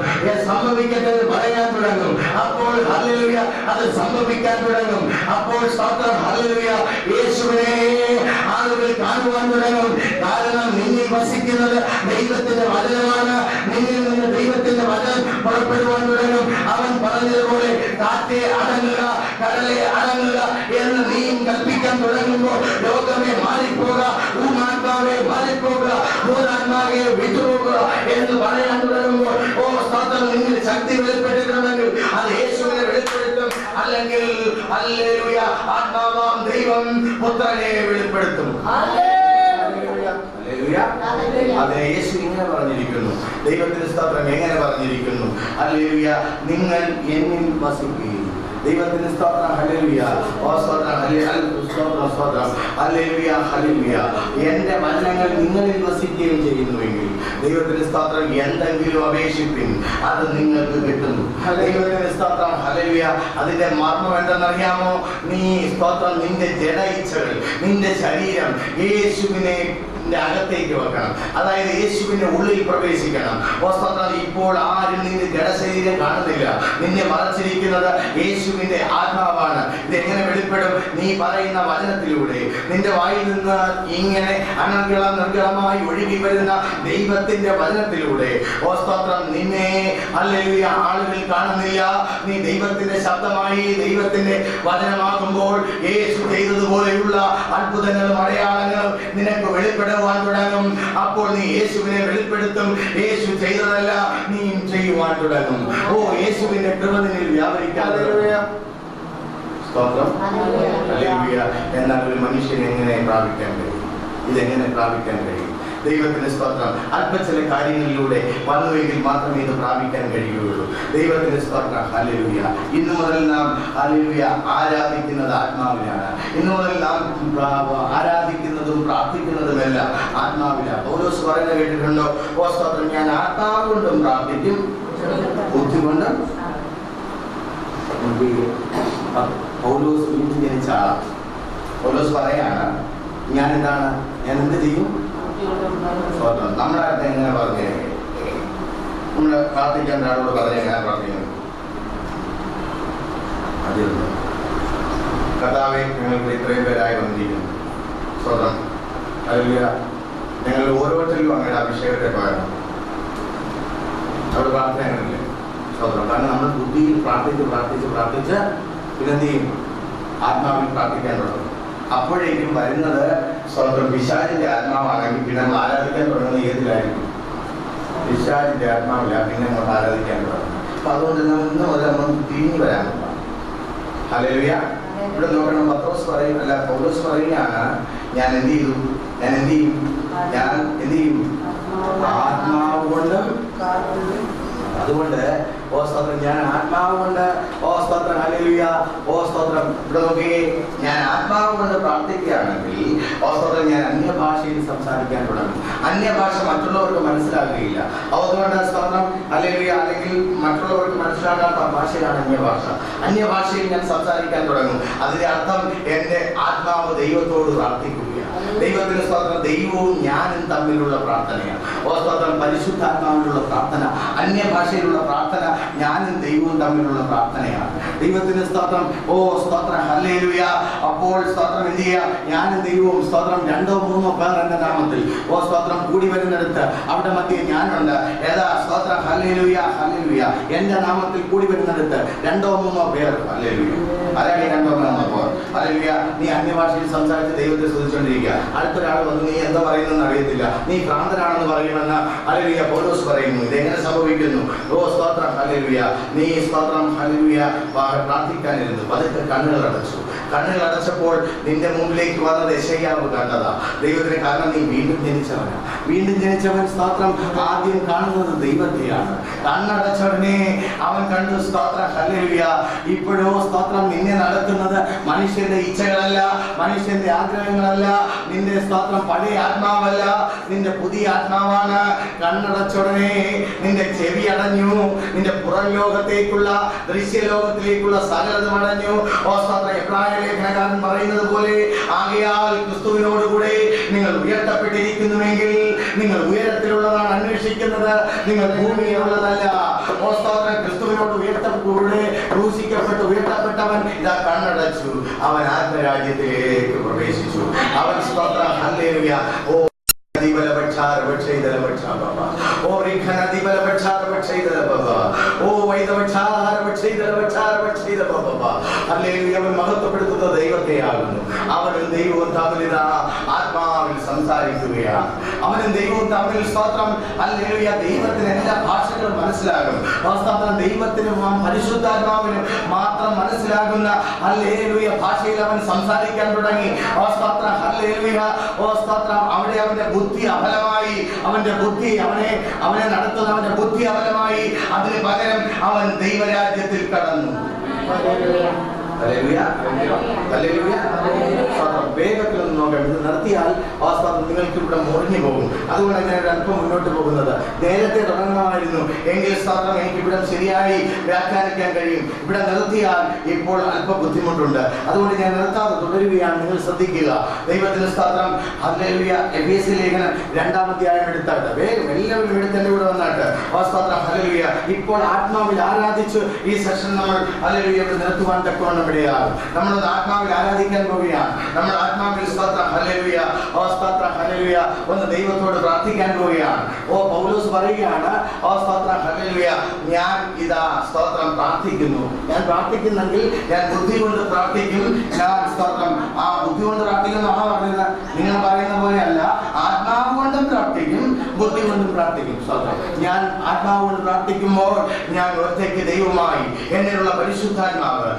സംഭവിക്കട്ടെ എന്ന് പറയാൻ തുടങ്ങും. അപ്പോൾ ഹല്ലേലൂയ അത് സംഭവിക്കാൻ തുടങ്ങും. അപ്പോൾ സ്തോത്രം. ഹല്ലേലൂയ. യേശുവിനെ ആളുകൾ കാണുവാൻ തുടങ്ങും. കാരണം നിന്നിൽ വസിക്കുന്നത് ദൈവത്തിന്റെ വചനമാണ്. നിന്നിൽ നിന്ന് ദൈവത്തിന്റെ വചനം പുറപ്പെടുവാൻ തുടങ്ങും. അവൻ പറഞ്ഞതുപോലെ കാറ്റേ അടങ്ങുക, കടലെ അടങ്ങുക എന്ന് നീയും കൽപ്പിക്കാൻ തുടങ്ങുമ്പോൾ ലോകമേ മാറിപ്പോക, ഊമാത്മാവേ മാറിപ്പോക, ഭൂതാത്മാവേ വിട്ടുപോകുക എന്ന് പറയാൻ തുടങ്ങുമ്പോൾ സ്തോത്രം നിന്നിൽ ശക്തി വെളിപ്പെട്ടിട്ടുണ്ടെങ്കിൽ അത് യേശുവിനെ വെളിപ്പെടുത്തും. അല്ലെങ്കിൽ ഹല്ലേലൂയ ആത്മാവാം ദൈവം പുത്രനെ വെളിപ്പെടുത്തും. അതെ, യേശു ഇങ്ങനെ പറഞ്ഞിരിക്കുന്നു. ദൈവത്തിന്റെ സ്തോത്രം എങ്ങനെ പറഞ്ഞിരിക്കുന്നു? ഹല്ലേലൂയ. നിങ്ങൾ എന്നിൽ വസിക്കുകയും. ദൈവത്തിന്റെ സ്തോത്രം. ഹല്ലേലൂയ. സ്തോത്രം. സ്തോത്രം. ഹല്ലേലൂയ. ഹല്ലേലൂയ. എന്റെ വചനങ്ങൾ നിങ്ങളിൽ വസിക്കുകയും ചെയ്യുന്നുവെങ്കിൽ ദൈവത്തിന്റെ സ്തോത്രം എന്തെങ്കിലും അപേക്ഷിപ്പിൻ, അത് നിങ്ങൾക്ക് കിട്ടുന്നു. ദൈവത്തിന്റെ സ്തോത്രം. ഹല്ലേലൂയ. അതിന്റെ മർമ്മം എന്തെന്നറിയാമോ? നീ സ്തോത്രം നിന്റെ ജഡ ഇച്ഛകൾ, നിന്റെ ശരീരം യേശുവിനെ അകത്തേക്ക് വെക്കണം. അതായത് യേശുവിന്റെ ഉള്ളിൽ പ്രവേശിക്കണം. ഇപ്പോൾ ആരും നിന്റെ ജഡശരീരം കാണുന്നില്ല. നിന്നെ മറച്ചിരിക്കുന്നത് യേശുവിന്റെ ആത്മാവാണ്. ഇതെങ്ങനെ വെളിപ്പെടും? നീ പറയുന്ന വചനത്തിലൂടെ. നിന്റെ വായിൽ നിന്ന് ഇങ്ങനെ അനർഗളം നിർഗളമായി ഒഴുകി വരുന്ന ദൈവത്തിന്റെ വചനത്തിലൂടെ. സ്തോത്രം. നിന്നെ ഹല്ലേലൂയ ആളുകൾ കാണുന്നില്ല. നീ ദൈവത്തിന്റെ ശബ്ദമായി ദൈവത്തിന്റെ വചനമാകുമ്പോൾ യേശു ചെയ്തതുപോലെയുള്ള അത്ഭുതങ്ങളും അടയാളങ്ങളും നിനക്ക് വെളിപ്പെടുവാൻ തുടങ്ങും. അപ്പോൾ നീ യേശുവിനെ വെളിപ്പെടുത്തും. യേശു ചെയ്തതല്ല നീ ചെയ്യുവാൻ തുടങ്ങും. യേശുവിന്റെ കൃപ നിന്നിൽ വ്യാപരിക്കാൻ. സ്തോത്രം. ഹല്ലേലൂയ. എന്നാൽ ഒരു മനുഷ്യൻ എങ്ങനെ പ്രാപിക്കാൻ കഴിയും? ഇതെങ്ങനെ പ്രാപിക്കാൻ കഴിയും? ദൈവത്തിന് സ്തോത്രം. അല്പ ചില കാര്യങ്ങളിലൂടെ വന്നുവെങ്കിൽ മാത്രമേ ഇത് പ്രാപിക്കാൻ കഴിയുകയുള്ളൂ. ദൈവത്തിന് സ്തോത്രം. ഹല്ലേലൂയ. ഇന്നു മുതൽ നാം ഹല്ലേലൂയ ആരാധിക്കുന്നത് ആത്മാവിലാണ്. ഇന്നു മുതൽ നാം ആരാധിക്കുന്നതും പ്രാർത്ഥിക്കുന്നതുമെല്ലാം ആത്മാവിലാണ്. പൗലോസ് പറയുന്നത് കേട്ടിട്ടുണ്ടോ? ഓ സ്തോത്രം, ഞാൻ ആത്മാവ് കൊണ്ടും പ്രാർത്ഥിക്കും, ബുദ്ധി കൊണ്ടും. പൗലോസ് വീണ്ടും ജനിച്ച ആളാണ്. പൗലോസ് പറയാണ്, ഞാൻ എന്താണ്, ഞാൻ എന്ത് ചെയ്യും? നമ്മുടെ അടുത്ത് എങ്ങനെ പറഞ്ഞു? നമ്മള് പ്രാർത്ഥിക്കാൻ ഒരാളോട് പറഞ്ഞ എങ്ങനെ പ്രാർത്ഥിക്കുന്നു? അതിരുന്നു കർത്താവേ, ഞങ്ങൾക്ക് ഇത്രയും പേരായി വന്നിരിക്കുന്നു. സ്വതം അല്ലെങ്കിൽ ഞങ്ങൾ ഓരോരുത്തരിലും അങ്ങയുടെ അഭിഷേകത്തെ പകരണം. അവിടെ പ്രാർത്ഥന അങ്ങനെയല്ലേ സ്വതന്ത്രം. കാരണം നമ്മൾ ബുദ്ധിയിൽ പ്രാർത്ഥിച്ച് പ്രാർത്ഥിച്ച് പ്രാർത്ഥിച്ച് പിന്നെന്ത് ചെയ്യും? ആത്മാവിൽ പ്രാർത്ഥിക്കാൻ തുടങ്ങും. അപ്പോഴേക്കും വരുന്നത് സ്വന്തം പിശാചിന്റെ ആത്മാവാണെങ്കിൽ പിന്നെ നമ്മൾ ആരാധിക്കാൻ തുടങ്ങുന്നത് ഏതിലായിരിക്കും? പിശാചിന്റെ ആത്മാവില്ല, പിന്നെ നമ്മൾ ആരാധിക്കാൻ തുടങ്ങും. അപ്പൊ അതുകൊണ്ട് ഇന്ന് മുതൽ നമ്മൾ തിരിഞ്ഞു വരാൻ പോകാം. ഹല്ലേലൂയ. ഇവിടെ നോക്കണം, പത്രോസ് പറയും, അല്ല പൗലോസ് പറയുകയാണ്, ഞാൻ എന്ത് ചെയ്തു? ഞാൻ എന്ത് ചെയ്യും? ഞാൻ എന്ത് ചെയ്യും? ആത്മാവ് കൊണ്ട്. അതുകൊണ്ട് ഓ സ്തോത്രം, ഞാൻ ആത്മാവ് കൊണ്ട്. ഓ സ്തോത്രം, ഹല്ലേലൂയ. ഓ സ്തോത്രം. ഇവിടെ നോക്കിയേ, ഞാൻ ആത്മാവ് കൊണ്ട് പ്രാർത്ഥിക്കുകയാണെങ്കിൽ ഓ സ്തോത്രം, ഞാൻ അന്യഭാഷയിൽ സംസാരിക്കാൻ തുടങ്ങും. അന്യഭാഷ മറ്റുള്ളവർക്ക് മനസ്സിലാകുകയില്ല. അതുകൊണ്ട് സ്തോത്രം, ഹല്ലേലൂയ. അല്ലെങ്കിൽ മറ്റുള്ളവർക്ക് മനസ്സിലാകാത്ത ഭാഷയാണ് അന്യഭാഷ. അന്യഭാഷയിൽ ഞാൻ സംസാരിക്കാൻ തുടങ്ങും. അതിന്റെ അർത്ഥം എന്റെ ആത്മാവ് ദൈവത്തോട് പ്രാർത്ഥിക്കുകയാണ്. ദൈവത്തിന് സ്തോത്രം. ദൈവവും ഞാനും തമ്മിലുള്ള പ്രാർത്ഥനയാണ്. ഓ സ്തോത്രം, പരിശുദ്ധാത്മാവിലുള്ള പ്രാർത്ഥന, അന്യഭാഷയിലുള്ള പ്രാർത്ഥന ഞാനും ദൈവവും തമ്മിലുള്ള പ്രാർത്ഥനയാണ്. ദൈവത്തിന് സ്തോത്രം. ഓ സ്തോത്രം, ഹല്ലേലൂയ. അപ്പോൾ സ്തോത്രം എന്ത് ചെയ്യുക? ഞാനും ദൈവവും സ്തോത്രം 2 or 3 പേർ എന്റെ നാമത്തിൽ ഓ സ്തോത്രം കൂടി വരുന്നിടത്ത് അവിടെ മധ്യേ ഞാനുണ്ട്. ഏതാ സ്തോത്രം? Hallelujah, hallelujah. എന്റെ നാമത്തിൽ കൂടി വരുന്നിടത്ത് 2 or 3 പേർ. ഹല്ലേലൂയ. ആരാണ് 2 or 3 പേർ? ഹല്ലേലൂയ. നീ അന്യഭാഷയിൽ സംസാരിച്ച് ദൈവത്തെ സ്തുതിച്ചുകൊണ്ടിരിക്കുക. അടുത്തൊരാൾ വന്ന് നീ എന്താ പറയുന്നതെന്ന് അറിയത്തില്ല, നീ ഭ്രാന്തനാണെന്ന് പറയുമെന്ന് ഹല്ലേലൂയ പൗലോസ് പറയുന്നു. ഇതെങ്ങനെ സംഭവിക്കുന്നു? ഓ സ്തോത്രം, ഹല്ലേലൂയ. നീ സ്തോത്രം, ഹല്ലേലൂയ പ്രാർത്ഥിക്കാനിരുന്നു. പതുക്കെ കണ്ണുകൾ അടച്ചു. കണ്ണുകൾ അടച്ചപ്പോൾ നിന്റെ മുമ്പിലേക്ക് വന്നത് യെശയ്യാവ് കണ്ടതാ. ദൈവത്തിന്. കാരണം നീ വീണ്ടും ജനിച്ചവനാ. വീണ്ടും ജനിച്ചവൻ സ്തോത്രം ആദ്യം കാണുന്നത് ദൈവത്തെയാണ്. കണ്ണടച്ചവനെ അവൻ കണ്ടു. സ്തോത്രം, ഹല്ലേലൂയ. ഇപ്പോഴോ സ്തോത്രം നിന്നെ നടത്തുന്നത് മനുഷ്യന്റെ ഇച്ഛകളല്ല, മനുഷ്യന്റെ ആഗ്രഹങ്ങളല്ല, നിന്റെ സ്തോത്രം പഴയ ആത്മാവല്ല, നിന്റെ പുതിയ ആത്മാവാണ്. കണ്ണടച്ചുടനെ നിന്റെ ചെവി അടഞ്ഞു. നിന്റെ പുറം ലോകത്തേക്കുള്ള ദൃശ്യലോകത്തിലേക്കുള്ള സകലതും അടഞ്ഞു. ഓ സ്തോത്രം, എബ്രായ ലേഖനകാരൻ പറയുന്നത് പോലെ, ആകയാൽ ക്രിസ്തുവിനോടുകൂടെ നിങ്ങൾ ഉയർത്തപ്പെട്ടിരിക്കുന്നുവെങ്കിൽ നിങ്ങൾ ഉയരത്തിലുള്ളതാണ് അന്വേഷിക്കുന്നത്, നിങ്ങൾ ഭൂമിയിലുള്ളതല്ല. ഓ സ്തോത്രം, ക്രിസ്തുവിനോട് ഉയർത്തപ്പെട്ടുകൂടെ ക്രൂശിക്കപ്പെട്ട് ഉയർത്തപ്പെട്ടവൻ ഇതാ കണ്ണടച്ചു. അവൻ ആത്മരാജ്യത്തിലേക്ക് പ്രവേശിച്ചു. അവൻ സ്തോത്രം, ഹല്ലേലൂയ. ഓ മഹത്വപ്പെടുത്തുന്ന ദൈവത്തെയാകുന്നു. അവനും ദൈവവും തമ്മിൽ ആത്മാവിൽ സംസാരിക്കുകയാണ്. അവനും ദൈവവും തമ്മിൽ സ്തോത്രം, ഹല്ലേലൂയ. ദൈവത്തിന് എല്ലാ ഭാഷകളും മനസ്സിലാകും. സ്തോത്രം, ദൈവത്തിനും പരിശുദ്ധാത്മാവിനും മാത്രം മനസ്സിലാകുന്ന ഹല്ലേലൂയ ഭാഷയിൽ അവൻ സംസാരിക്കാൻ തുടങ്ങി. ഓ സ്തോത്രം, ഹല്ലേലൂയ. ഓ സ്തോത്രം, അവിടെ അവന്റെ ബുദ്ധി അഫലമായി. അവന്റെ ബുദ്ധി അവനെ നടത്തുന്ന അവന്റെ ബുദ്ധി അഫലമായി. അതിന് പകരം അവൻ ദൈവരാജ്യത്തിൽ കടന്നു. വേഗത്തിൽ ഒന്ന് നോക്കാം. ഇത് നിർത്തിയാൽ നിങ്ങൾക്ക് ഇവിടെ മുറിഞ്ഞു പോകും. അതുകൊണ്ട് ഞാൻ അല്പം മുന്നോട്ട് പോകുന്നത്. നേരത്തെ തുടങ്ങണമായിരുന്നു എങ്കിൽ സ്തോത്രം എനിക്ക് ഇവിടെ ശരിയായി വ്യാഖ്യാനിക്കാൻ കഴിയും. ഇവിടെ നിർത്തിയാൽ ഇപ്പോൾ അല്പം ബുദ്ധിമുട്ടുണ്ട്. അതുകൊണ്ട് ഞാൻ നിർത്താതെ തുടരുകയാണ്. നിങ്ങൾ ശ്രദ്ധിക്കുക. ദൈവത്തിന്റെ സ്തോത്രം, ഹല്ലേലൂയ. എഫേസ്യ ലേഖനം 2-ാം അധ്യായം എടുത്താട്ട് വേഗം എല്ലാവരും എടുത്ത് എന്റെ കൂടെ വന്നാട്ട് സ്തോത്രം, ഹല്ലേലൂയ. ഇപ്പോൾ ആത്മാവിൽ ആരാധിച്ചു ഈ സെഷൻ നമ്മൾ ഹല്ലേലൂയ നിർത്തുവാൻ തക്കവണ്ണം ഇടയാകും. നമ്മൾ ആത്മാവിൽ ആരാധിക്കാൻ പോവുകയാണ്. നമ്മൾ ആത്മാവിൽ സ്തോത്രം, ഹല്ലേലൂയ. ഓ സ്തോത്രം, ഹല്ലേലൂയ. ഒന്ന് ദൈവത്തോട് പ്രാർത്ഥിക്കാൻ പോവുകയാണ്. ഓ പൗലോസ് പറയുകയാണ്, ഓ സ്തോത്രം, ഹല്ലേലൂയ. ഞാൻ ഇതാ സ്തോത്രം പ്രാർത്ഥിക്കുന്നു. ഞാൻ പ്രാർത്ഥിക്കുന്നെങ്കിൽ ഞാൻ ബുദ്ധി കൊണ്ട് പ്രാർത്ഥിക്കും. ഞാൻ സ്തോത്രം ബുദ്ധി കൊണ്ട് പ്രാർത്ഥിക്കുന്ന പറഞ്ഞത് നിങ്ങൾ പറയുന്ന പോലെയല്ല. ആത്മാവ് കൊണ്ടും പ്രാർത്ഥിക്കും, ബുദ്ധി കൊണ്ടും പ്രാർത്ഥിക്കും. ഞാൻ ആത്മാവ് കൊണ്ട് പ്രാർത്ഥിക്കുമ്പോൾ ഞാൻ ഒറ്റയ്ക്ക് ദൈവമായി എന്നിലുള്ള പരിശുദ്ധാത്മാവ്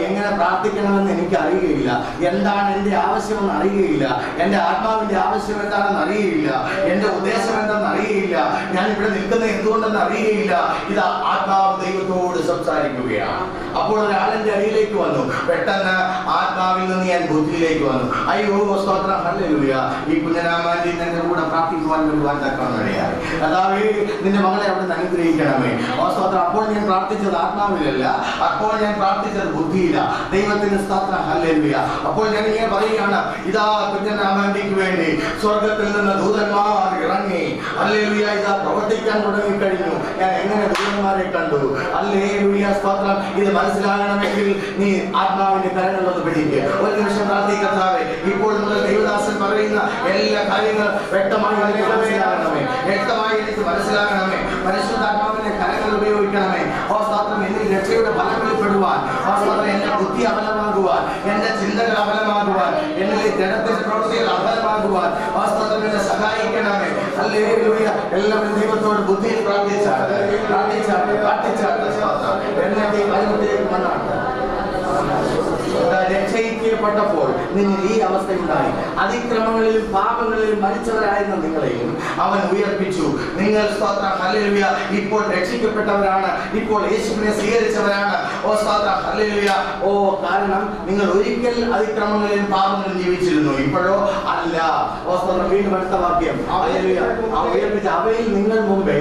എങ്ങനെ പ്രാർത്ഥിക്കണമെന്ന് എനിക്ക് അറിയുകയില്ല, എന്താണ് എൻ്റെ ആവശ്യമെന്ന് അറിയുകയില്ല, എൻ്റെ ആത്മാവിന്റെ ആവശ്യം എന്താണെന്ന് അറിയുകയില്ല, എൻ്റെ ഉദ്ദേശം എന്താണെന്ന് അറിയുകയില്ല, ഞാൻ ഇവിടെ നിൽക്കുന്നത് എന്തുകൊണ്ടെന്ന് അറിയുകയില്ല. ഇത് ആത്മാവ് ദൈവത്തോട് സംസാരിക്കുകയാണ്. അപ്പോൾ ഒരാളിന്റെ അടിയിലേക്ക് വന്നു, പെട്ടെന്ന് ആത്മാവിൽ നിന്ന് ഞാൻ ബുദ്ധിയിലേക്ക് വന്നു. അയ്യോ സ്തോത്രം, ഹല്ലേലൂയ, ഈ കുഞ്ഞനാമാന്റെ നിന്റെ കൂടെ പ്രാർത്ഥിക്കുവാൻ വരുവാൻ തക്കവണ്ണയാണ്. കർത്താവേ, നിന്റെ മകളെ അവിടെ നിന്ന് അനുഗ്രഹിക്കണമേ. സ്തോത്രം. അപ്പോൾ ഞാൻ പ്രാർത്ഥിച്ചത് ആത്മാവിലല്ല, അപ്പോൾ ഞാൻ പ്രാർത്ഥിച്ചത് ബുദ്ധിയില്ല. ദൈവത്തിന് സ്തോത്രം, ഹല്ലേലൂയ. അപ്പോൾ ഞാൻ ഇങ്ങനെ പറയുകയാണ്, ഇതാ കുഞ്ഞനാമാന്റിക്ക് വേണ്ടി സ്വർഗത്തിൽ നിന്ന് ദൂതന്മാർ ഇറങ്ങി, ഹല്ലേലൂയ, ഇതാ പ്രവർത്തിക്കാൻ തുടങ്ങിക്കഴിഞ്ഞു. ഞാൻ എങ്ങനെ ദൂതന്മാരെ കണ്ടു? ഹല്ലേലൂയ, സ്തോത്രം. ഇത് മനസ്സിലാകണമെങ്കിൽ നീ ആത്മാവിന്റെ കരങ്ങളിലൊന്ന് പിടിക്കുക. ഒരു നിമിഷം പ്രാർത്ഥിക്കർത്താവേ, ഇപ്പോൾ നിങ്ങൾ ദൈവദാസൻ പറയുന്ന എല്ലാ കാര്യങ്ങളും വ്യക്തമായി എനിക്ക് മനസ്സിലാകണമേ, വ്യക്തമായി എനിക്ക് മനസ്സിലാകണമേ. പരിശുദ്ധാത്മാവിന്റെ കരങ്ങൾ ഉപയോഗിക്കണമേ. സ്തോത്രം. എന്നിൽ രക്ഷയുടെ ഫലം വെളിപ്പെടുവാൻ, സ്തോത്രം, എന്റെ ബുദ്ധി അബലമാകുവാൻ, എന്റെ ചിന്തകൾ അബലമാകുവാൻ, എന്നിലെ ജഡത്തിന്റെ പ്രവൃത്തികൾ അബലമാകുവാൻ സ്തോത്രം എന്നെ സഹായിക്കണമേ. ഹല്ലേലൂയ. എല്ലാവരും ദൈവത്തോട് ബുദ്ധിയിൽ പ്രാർത്ഥിച്ചാട്ടെ, പ്രാർത്ഥിച്ചാട്ടെ, പ്രാർത്ഥിച്ചാട്ടെ. സ്തോത്രം. എന്നെ ഈ കാര്യത്തിലേക്ക് വന്നാട്ടെ. രക്ഷയിക്കപ്പെട്ടപ്പോൾ നിന്നിൽ ഈ അവസ്ഥയുണ്ടായി. അതിക്രമങ്ങളിലും പാപങ്ങളിലും മരിച്ചവരായിരുന്ന നിങ്ങളെയും അവൻ ഉയർപ്പിച്ചു. നിങ്ങൾ സ്തോത്രം, ഹല്ലേലൂയ, ഇപ്പോൾ രക്ഷിക്കപ്പെട്ടവരാണ്, ഇപ്പോൾ യേശുവിനെ സ്വീകരിച്ചവരാണ്. സ്തോത്രം, ഹല്ലേലൂയ. കാരണം നിങ്ങൾ ഒരിക്കൽ അതിക്രമങ്ങളിലും പാപങ്ങളിലും ജീവിച്ചിരുന്നു, ഇപ്പോഴോ അല്ല. സ്തോത്രം. വീണ്ടും അടുത്ത വാക്യം, ഹല്ലേലൂയ, ഉയർപ്പിച്ച അവയിൽ നിങ്ങൾ മുമ്പേ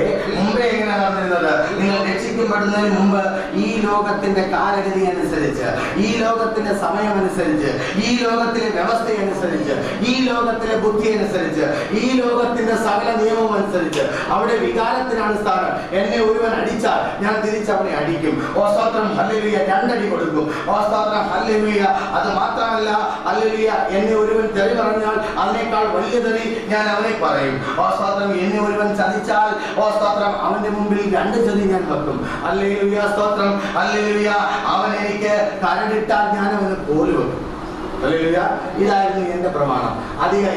എങ്ങനെ നടന്നിരുന്നത്? നിങ്ങൾ രക്ഷിക്കപ്പെടുന്നതിന് മുമ്പ് ഈ ലോകത്തിന്റെ കാലഗതി അനുസരിച്ച്, ഈ ലോകത്തിന്റെ സമയമനുസരിച്ച്, ഈ ലോകത്തിലെ വ്യവസ്ഥയനുസരിച്ച്, ഈ ലോകത്തിലെ ബുദ്ധി അനുസരിച്ച്, ഈ ലോകത്തിന്റെ സകല നിയമം അനുസരിച്ച് അവിടെ വികാരത്തിനാണ് സ്ഥാനം. എന്നെ ഒരുവൻ അടിച്ചാൽ ഞാൻ തിരിച്ചവനെ അടിക്കും. സ്തോത്രം, ഹല്ലേലൂയ, രണ്ടടി കൊടുക്കും. സ്തോത്രം, ഹല്ലേലൂയ. അത് മാത്രമല്ല, ഹല്ലേലൂയ, എന്നെ ഒരുവൻ തെറി പറഞ്ഞാൽ അതിനേക്കാൾ വലിയ തെറി ഞാൻ അവനെ പറയും. സ്തോത്രം. എന്നെ ഒരുവൻ ചതിച്ചാൽ സ്തോത്രം, അവന്റെ മുമ്പിൽ രണ്ട് ചതി ഞാൻ വെക്കും. ഹല്ലേലൂയ, സ്തോത്രം, ഹല്ലേലൂയ. അവൻ എനിക്ക് കരടിട്ടാൽ ഞാൻ അവന് പോലും വെക്കും. ഹല്ലേലൂയ. ഇതായിരുന്നു എന്റെ പ്രമാണം.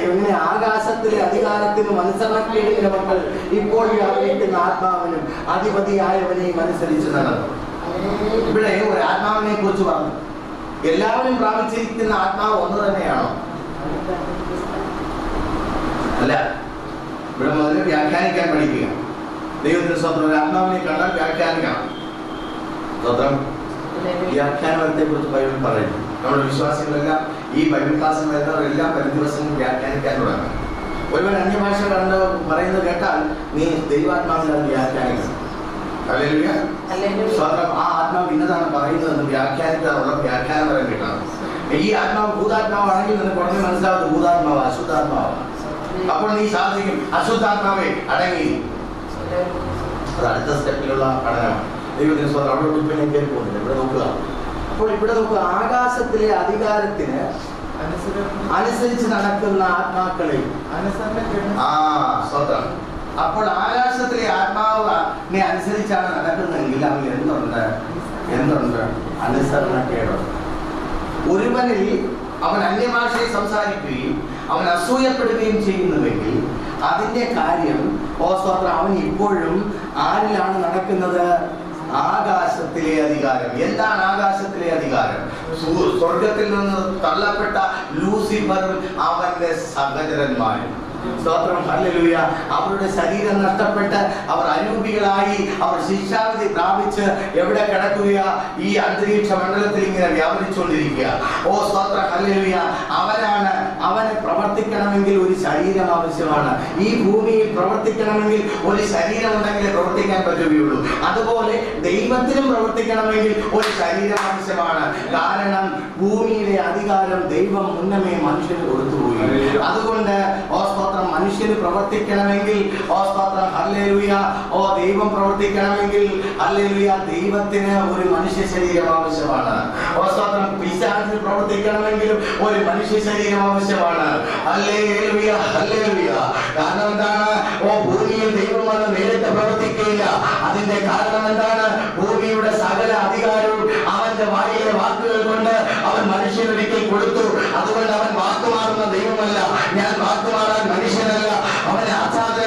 എങ്ങനെ ആകാശത്തിലെ അധികാരത്തിന് മനസ്സിലാക്കിയ മക്കൾ ഇപ്പോൾ അറിയിക്കുന്ന ആത്മാവിനും അധിപതിയായവനെയും അനുസരിച്ച് നടന്നു. ഇവിടെ ഒരു ആത്മാവിനെ കുറിച്ച് പറഞ്ഞു. എല്ലാവരും പ്രാപിച്ചിരിക്കുന്ന ആത്മാവ് ഒന്ന് തന്നെയാണോ? അല്ല. ഇവിടെ മുതൽ വ്യാഖ്യാനിക്കാൻ പഠിക്കുക. ദൈവത്തിന്റെ സ്വന്തം ഒരു ആത്മാവിനെ കണ്ടാൽ വ്യാഖ്യാനിക്കണം. സ്വന്തം വ്യാഖ്യാനത്തെ കുറിച്ച് ബൈബിൾ പറയുന്നു. നമ്മുടെ വിശ്വാസികളെല്ലാം ഈ ബൈബിൾ ക്ലാസ്സിൽ വരുന്നവരെല്ലാം ഒരു ദിവസം വ്യാഖ്യാനിക്കാൻ തുടങ്ങും. ഒരുവൻ അന്യഭാഷ കണ്ട് പറയുന്നത് കേട്ടാൽ നീ ദൈവാത്മാവിൽ അത് വ്യാഖ്യാനിക്കണം. ഹല്ലേലൂയ. സ്വന്തം ആ ആത്മാവ് ഇന്നതാണ് പറയുന്നതെന്ന് വ്യാഖ്യാനിക്കാറുള്ള വ്യാഖ്യാനം വരെ കിട്ടണം. ഈ ആത്മാവ് ഭൂതാത്മാവാണെങ്കിൽ നിനക്ക് ഉടനെ മനസ്സിലാവുന്നത് ഭൂതാത്മാവ് അശുദ്ധാത്മാവാണ്. അപ്പോൾ നീ സാധിക്കും അശുദ്ധാത്മാവെ അടങ്ങി. അത് അടുത്ത സ്റ്റെപ്പിലുള്ള പഠനമാണ്. ദൈവത്തിന് സ്വന്തം അവിടെ ഉൾപ്പെടെ കയറി പോകുന്നില്ല. ഇവിടെ നോക്കുക. അപ്പോൾ ഇവിടെ നോക്കുക, ആകാശത്തിലെ അധികാരത്തിന് അനുസരിച്ച് നടക്കുന്ന ആത്മാക്കളെ സ്വന്തം. അപ്പോൾ ആകാശത്തിലെ ആത്മാവിനെ അനുസരിച്ചാണ് നടക്കുന്നതെങ്കിൽ അവൻ എന്തുണ്ട്? അനുസരണക്കേടുണ്ട്. ഒരുവനിൽ അവൻ അന്യഭാഷയെ സംസാരിക്കുകയും അവൻ അസൂയപ്പെടുകയും ചെയ്യുന്നുവെങ്കിൽ അതിന്റെ കാര്യം സ്തോത്രം, അവൻ ഇപ്പോഴും ആരിലാണ് നടക്കുന്നത്? ആകാശത്തിലെ അധികാരം. എന്താണ് ആകാശത്തിലെ അധികാരം? സ്വർഗത്തിൽ നിന്ന് തള്ളപ്പെട്ട ലൂസിഫറും അവന്റെ സഹചരന്മാരും. സ്തോത്രം, ഹല്ലേലൂയ. അവരുടെ ശരീരം നഷ്ടപ്പെട്ട് അവർ അരൂപികളായി അവർ ശിക്ഷാവിധി പ്രാപിച്ച് എവിടെ കിടക്കുകയാ? ഈ അന്തരീക്ഷ മണ്ഡലത്തിൽ ഇങ്ങനെ വ്യാപരിച്ചുകൊണ്ടിരിക്കുക. സ്തോത്രം, ഹല്ലേലൂയ. അവന് പ്രവർത്തിക്കണമെങ്കിൽ ഒരു ശരീരം ആവശ്യമാണ്. ഈ ഭൂമിയിൽ പ്രവർത്തിക്കണമെങ്കിൽ ഒരു ശരീരം ഉണ്ടെങ്കിലേ പ്രവർത്തിക്കാൻ പറ്റുകയുള്ളൂ. അതുപോലെ ദൈവത്തിനും പ്രവർത്തിക്കണമെങ്കിൽ ഒരു ശരീരം ആവശ്യമാണ്. കാരണം ഭൂമിയിലെ അധികാരം ദൈവം മുന്നമേ മനുഷ്യന് കൊടുത്തുപോയി. അതുകൊണ്ട് മനുഷ്യന് പ്രവർത്തിക്കണമെങ്കിൽ സ്തോത്രം, ഹല്ലേലൂയ, ദൈവം പ്രവർത്തിക്കണമെങ്കിൽ ഹല്ലേലൂയ, ദൈവത്തിന് ഒരു മനുഷ്യ ശരീരം ആവശ്യമാണ്. സ്തോത്രം, പിശാചിന് പ്രവർത്തിക്കണമെങ്കിലും ഒരു മനുഷ്യ ശരീരം ആവശ്യമാണ്. Hallelujah, hallelujah. കാരണം എന്താണ്? ഭൂമിയിൽ ദൈവം അത് നേരിട്ട് പ്രവർത്തിക്കുകയില്ല. അതിന്റെ കാരണം എന്താണ്? ഭൂമിയുടെ സകല അധികാരവും അവന്റെ വായിലെ വാക്കുകൾ കൊണ്ട് അവൻ മനുഷ്യനൊരിക്കൽ കൊടുത്തു. അതുകൊണ്ട് അവൻ വാക്കുമാറുന്ന ദൈവമല്ല. ഞാൻ വാക്കുമാറാൻ മനുഷ്യനല്ല. അവനെ അസാധ്യ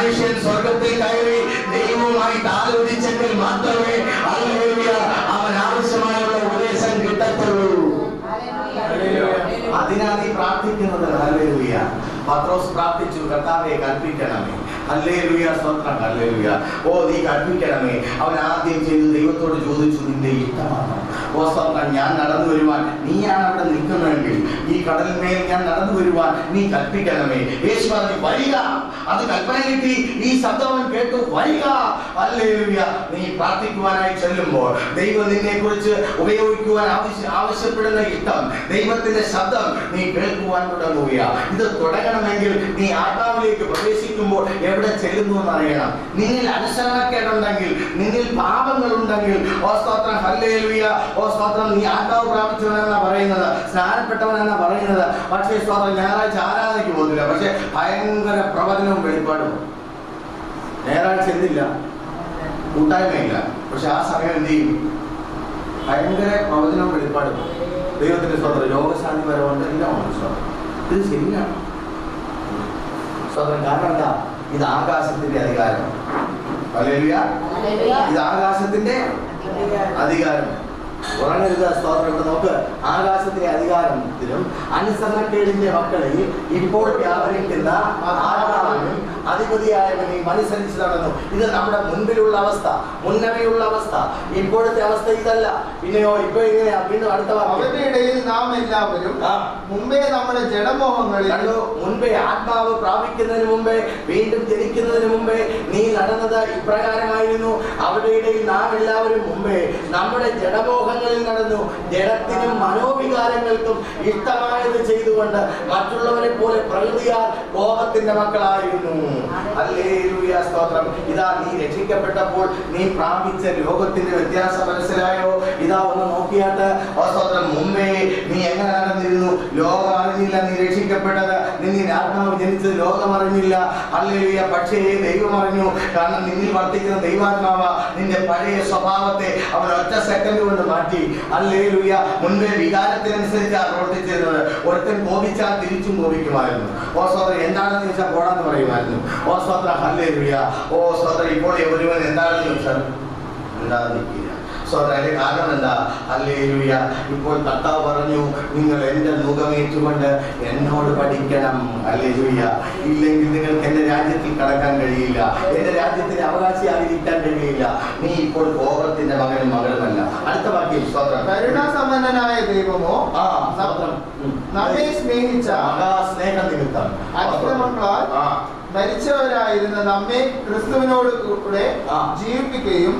മനുഷ്യൻ സ്വർഗത്തിൽ കയറി ദൈവവുമായിട്ട് ആലോചിച്ചെങ്കിൽ മാത്രമേ ഹല്ലേലൂയ അവൻ ആവശ്യമായുള്ള ഉപദേശം കിട്ടത്തുള്ളൂ. അതിനാണ് നീ പ്രാർത്ഥിക്കുന്നത്. ഹല്ലേലൂയ. പത്രോസ് പ്രാർത്ഥിച്ചു, കർത്താവേ കൽപ്പിക്കണമേ. ഹല്ലേലൂയ, സ്തോത്രം. ഹല്ലേലൂയ. ഓ നീ കൽപ്പിക്കണമേ. അവൻ ആദ്യം ചെയ്ത് ദൈവത്തോട് ചോദിച്ചു, നിന്റെ ഇഷ്ടമാണോ? ഓ സ്തോത്രം. ഞാൻ നടന്നു വരുവാൻ, നീയാണ് അവിടെ നിൽക്കുന്നതെങ്കിൽ ഈ കടലിന്മേൽ ഞാൻ നടന്നു വരുവാൻ നീ കൽപ്പിക്കണമേ. യേശു പറഞ്ഞു, വരിക. അത് കൽപ്പന കിട്ടി. ഈ ശബ്ദം അവൻ കേട്ടു, വരിക. ഹല്ലേലൂയ. നീ പ്രാർത്ഥിക്കുവാനായി ചെല്ലുമ്പോൾ ദൈവം നിന്നെ കുറിച്ച് ഉപയോഗിക്കുവാൻ ആവശ്യപ്പെടുന്ന ഇഷ്ടം, ദൈവത്തിന്റെ ശബ്ദം നീ കേൾക്കുവാൻ തുടങ്ങുക. ഇത് തുടങ്ങണമെങ്കിൽ നീ ആത്മാവിലേക്ക് പ്രവേശിക്കുമ്പോൾ എവിടെ ചെല്ലുന്നു എന്ന് അറിയണം. നിന്നിൽ അനുസരണക്കേടുണ്ടെങ്കിൽ, നിന്നിൽ പാപങ്ങളുണ്ടെങ്കിൽ, ഓ സ്തോത്രം. ഹല്ലേലൂയ. ഓ സ്തോത്രം. നീ ആത്മാവ് പ്രാപിച്ചവനെന്നാ പറയുന്നത്, സ്നാനപ്പെട്ടവനെന്നാ പറയുന്നത്. പക്ഷേ സ്തോത്രം, ഞായറാഴ്ച ആരാധനയ്ക്ക് പോകുന്നില്ല, പക്ഷെ ഭയങ്കര പ്രവചനവും വെളിപ്പാടും. ഞായറാഴ്ച എന്തില്ല, കൂട്ടായ്മയില്ല, പക്ഷെ ആ സമയം എന്ത് ചെയ്യും? ഭയങ്കര പ്രവചനവും വെളിപ്പാടും. ദൈവത്തിന്റെ സ്തോത്രം. രോഗശാന്തി വരവുണ്ട്, എല്ലാം ഉണ്ട്. സ്തോത്രം. ഇത് ശരിയാണ് സ്തോത്രം. കാരണം എന്താ? ഇത് ആകാശത്തിന്റെ അധികാരം. ഹല്ലേലൂയ. ഇത് ആകാശത്തിന്റെ അധികാരം. ഉറങ്ങരുത്. സ്തോത്രം. നോക്ക്, ആകാശത്തിന്റെ അധികാരത്തിലും അനുസരണക്കേടിന്റെ മക്കളിൽ ഇപ്പോൾ വ്യാപരിക്കുന്ന ആത്മാവിനും അധിപതിയായവനെയും അനുസരിച്ച് നടന്നു. ഇത് നമ്മുടെ മുൻപിലുള്ള അവസ്ഥ, മുന്നമേയുള്ള അവസ്ഥ. ഇപ്പോഴത്തെ അവസ്ഥ ഇതല്ല. പിന്നെയോ ഇപ്പൊ ഇങ്ങനെയാ. വീണ്ടും അടുത്ത അവരുടെ ഇടയിൽ നാം എല്ലാവരും മുമ്പേ നമ്മുടെ ജഡമോഹങ്ങളിൽ മുൻപേ ആത്മാവ് പ്രാപിക്കുന്നതിന് മുമ്പേ, വീണ്ടും ജനിക്കുന്നതിന് മുമ്പേ നീ നടന്നത് ഇപ്രകാരമായിരുന്നു. അവരുടെ ഇടയിൽ നാം എല്ലാവരും മുമ്പേ നമ്മുടെ ജഡമോഹങ്ങളിൽ നടന്നു. ജഡത്തിനും മനോവികാരങ്ങൾക്കും ഇഷ്ടമായത് ചെയ്തുകൊണ്ട് മറ്റുള്ളവരെ പോലെ പ്രകൃതിയാൽ കോപത്തിന്റെ മക്കളായിരുന്നു. ഹല്ലേലൂയ, സ്തോത്രം. ഇതാ നീ രക്ഷിക്കപ്പെട്ടപ്പോൾ നീ പ്രാപിച്ച ലോകത്തിന്റെ വ്യത്യാസം മനസ്സിലായോ? ഇതാ ഒന്ന് നോക്കിയാട്ട്. ഓ സ്തോത്രം. മുമ്പേ നീ എങ്ങനെ നടന്നിരുന്നു? ലോകം അറിഞ്ഞില്ല നീ രക്ഷിക്കപ്പെട്ടത്. നിന്നിൽ ആത്മാവ് ജനിച്ചത് ലോകം അറിഞ്ഞില്ല. ഹല്ലേലൂയ. പക്ഷേ ദൈവം അറിഞ്ഞു. കാരണം നിന്നിൽ വർദ്ധിക്കുന്ന ദൈവാത്മാവ നിന്റെ പഴയ സ്വഭാവത്തെ അവൻ ഒറ്റ സെക്കൻഡ് കൊണ്ട് മാറ്റി. ഹല്ലേലൂയ. മുൻപേ വികാരത്തിനനുസരിച്ചാണ് പ്രവർത്തിച്ചിരുന്നത്. ഒരുത്തൻ കോപിച്ചാൽ തിരിച്ചും കോപിക്കുമായിരുന്നു. ഓ സ്തോത്രം. എന്താണെന്ന് ചോദിച്ചാൽ പോടാന്ന് പറയുമായിരുന്നു. ഓ സ്തോത്രം. ഹല്ലേലൂയ. ഓ സ്തോത്രം. ഇപ്പോൾ ഒരുവൻ എന്താണെന്ന് ചോദിച്ചാൽ എന്താണെന്ന് നിൽക്കില്ല. സ്തോത്രം. അതിന്റെ കാരണം എന്താ? ഹല്ലേലൂയ. ഇപ്പോൾ കർത്താവ് പറഞ്ഞു, നിങ്ങൾ എന്റെ മുഖമേറ്റുകൊണ്ട് എന്നോട് പഠിക്കണം. ഹല്ലേലൂയ. ഇല്ലെങ്കിൽ നിങ്ങൾക്ക് എന്റെ രാജ്യത്തിൽ കടക്കാൻ കഴിയില്ല, എന്റെ രാജ്യത്തിന്റെ അവകാശിയായിരിക്കാൻ കഴിയില്ല. നീ ഇപ്പോൾ കോപത്തിന്റെ മകനും മകളുമല്ല. അടുത്ത വാക്യം. സ്തോത്രം. കരുണാസമ്പന്നനായ ദൈവമോ നമ്മെ സ്നേഹിച്ച സ്നേഹ നിമിത്തം അതിക്രമങ്ങളാൽ മരിച്ചവരായിരുന്ന നമ്മെ ക്രിസ്തുവിനോട് കൂടെ ജീവിപ്പിക്കുകയും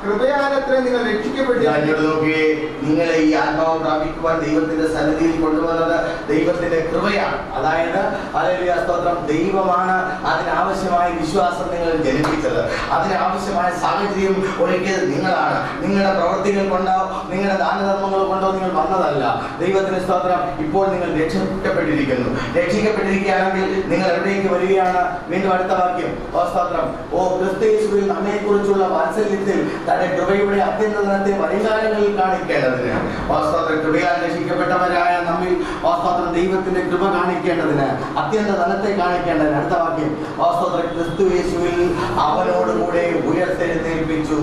കൃപയാലത്രേ നിങ്ങൾ രക്ഷിക്കപ്പെട്ടിരിക്കുകയെ. നിങ്ങളെ ഈ ആത്മാവ് പ്രാപിക്കുവാൻ ദൈവത്തിന്റെ സന്നിധിയിൽ കൊണ്ടുവന്നത് ദൈവത്തിന്റെ കൃപയാണ്. അതായത് ഹല്ലേലൂയ, സ്തോത്രം. ദൈവമാണ് അതിനാവശ്യമായ വിശ്വാസം നിങ്ങൾ ജനിപ്പിച്ചത്. അതിനാവശ്യമായ സാഹചര്യം ഒരുക്കിയത് നിങ്ങളാണ്. നിങ്ങളുടെ പ്രവൃത്തികൾ കൊണ്ടോ നിങ്ങളുടെ ദാനധർമ്മങ്ങൾ കൊണ്ടോ നിങ്ങൾ വന്നതല്ല. ദൈവത്തിന്റെ സ്തോത്രം. ഇപ്പോൾ നിങ്ങൾ രക്ഷിക്കപ്പെട്ടിരിക്കുന്നു. രക്ഷിക്കപ്പെട്ടിരിക്കുകയാണെങ്കിൽ നിങ്ങൾ എവിടേക്ക് വരികയാണ്? വീണ്ടും അടുത്ത വാക്യം. ഓ സ്തോത്രം. ഓ ക്രിസ്തുയേശുവിൽ നമ്മെ കുറിച്ചുള്ള വാത്സല്യത്തിൽ തന്റെ കൃപയുടെ അത്യന്തത്തെ വൈകാരങ്ങളിൽ കാണിക്കേണ്ടതിന്. ഓ സ്തോത്രം. കൃപയാൽ രക്ഷിക്കപ്പെട്ടവരായ നമ്മിൽ ഓ സ്തോത്രം ദൈവത്തിന്റെ കൃപ കാണിക്കേണ്ടതിന്, അത്യന്ത ധനത്തെ കാണിക്കേണ്ടതിന്. അടുത്ത വാക്യം. ഓ സ്തോത്രം. ക്രിസ്തുയേശുവിൽ അവനോടുകൂടെ ഉയർത്തെഴുന്നേൽപ്പിച്ചു,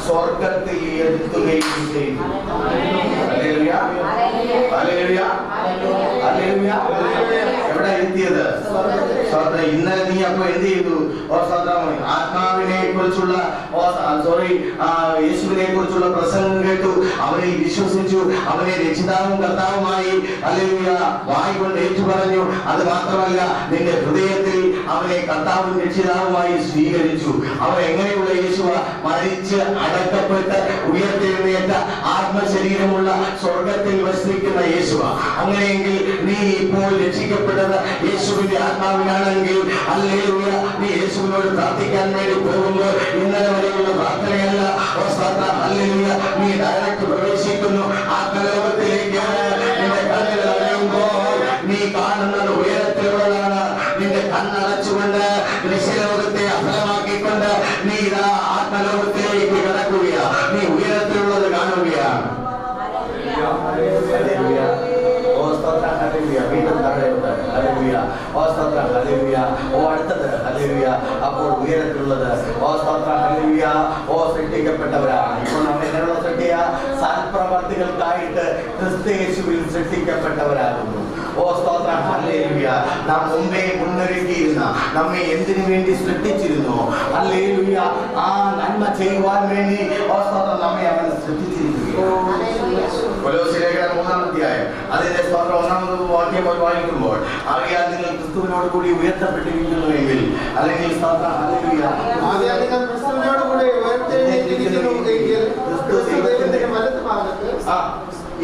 സ്വർഗത്തിൽ ഇരുത്തുകയും ചെയ്തു. ഹല്ലേലൂയ. ഹല്ലേലൂയ. ഹല്ലേലൂയ. എവിടെ ഇരുത്തിയത്? സ്തോത്രം. ഇന്നലെ നീ അപ്പൊ എന്ത് ചെയ്തു? ഓ സ്തോത്രം. ആത്മാവിനെ കുറിച്ചുള്ള യേശുവിനെ കുറിച്ചുള്ള പ്രസംഗം കേട്ടു, അവനിൽ വിശ്വസിച്ചു, അവനെ രക്ഷിതാവും കർത്താവുമായി ഹല്ലേലൂയ വായ് കൊണ്ട് ഏറ്റു പറഞ്ഞു. അത് മാത്രമല്ല, നിന്റെ ഹൃദയത്തിൽ അവനെ കർത്താവും രക്ഷിതാവുമായി സ്വീകരിച്ചു. അവൻ എങ്ങനെയുള്ള യേശുവ? മരിച്ച് അടക്കപ്പെട്ട് ഉയർത്തെഴുന്നേറ്റ ആത്മശരീരമുള്ള സ്വർഗത്തിൽ വസിക്കുന്ന യേശുവ. അങ്ങനെയെങ്കിൽ നീ ഇപ്പോൾ രക്ഷിക്കപ്പെട്ടത് യേശുവിന്റെ ആത്മാവിനാണെങ്കിൽ ഹല്ലേലൂയ, നീ യേശുവിനോട് പ്രാർത്ഥിക്കാൻ വേണ്ടി പോകുമ്പോൾ ഇന്നലെ വരെയുള്ള പ്രാർത്ഥനയല്ല. ഹല്ലേലൂയ. നീ ഡയറക്റ്റ് പ്രവേശിക്കുന്നു ആത്മലോകത്തിലേക്ക്. നിന്റെ കണ്ണുകൾ അടയുമ്പോൾ നീ കാണുന്നത് ഉയരത്തിലുള്ളതാണ്. നിന്റെ കണ്ണടച്ചുകൊണ്ട് ദൃശ്യലോകത്തെ അഫലമാക്കിക്കൊണ്ട് നീ ഇതാ ആത്മലോകത്തിലേക്ക് കടക്കുകയാ. നീ ഉയരത്തിലുള്ളത് കാണുകയാണ്. ഓ സ്തോത്രം. ഹല്ലേലൂയ. വീണ്ടും താഴെയുണ്ട്. ഹല്ലേലൂയ. ഓ സ്തോത്രം. ഹല്ലേലൂയ. ഓ അടുത്തത്. ഹല്ലേലൂയ. അപ്പോൾ ഉയരത്തിലുള്ളത് ഓ സ്തോത്രം ഹല്ലേലൂയ ഓ സൃഷ്ടിക്കപ്പെട്ടവരാണ്. ഇപ്പോൾ നമ്മൾ എന്നുള്ള സൃഷ്ടിയ സൽപ്രവർത്തികൾക്കായിട്ട് ക്രിസ്തുയേശുവിൽ സൃഷ്ടിക്കപ്പെട്ടവരാകുന്നു. ഓ സ്തോത്രം ഹല്ലേലൂയ. നാം മുമ്പേ മുന്നൊരുക്കിയിരുന്ന നമ്മെ എന്തിനു വേണ്ടി സൃഷ്ടിച്ചിരുന്നു ഹല്ലേലൂയ, ആ നന്മ ചെയ്യുവാൻ വേണ്ടി ഓ സ്തോത്രം നമ്മെ അവൻ സൃഷ്ടിച്ചിരിക്കുകയാണ്. കൊലോസ്യലേഖനം 3-ാം അധ്യായം അതിന്റെ സ്തോത്രം 1-ാമത് വാക്യം വായിക്കുമ്പോൾ ആകയാൽ നിങ്ങൾ ക്രിസ്തുവിനോട് കൂടി ഉയർത്തപ്പെട്ടിരിക്കുന്നുവെങ്കിൽ അല്ലെങ്കിൽ സ്തോത്രം ഹല്ലേലൂയ ക്രിസ്തുവിനോട് കൂടി ഉയർത്തിയിരിക്കുന്നുവെങ്കിൽ ക്രിസ്തു ദൈവത്തിന്റെ വലത്തുഭാഗത്ത്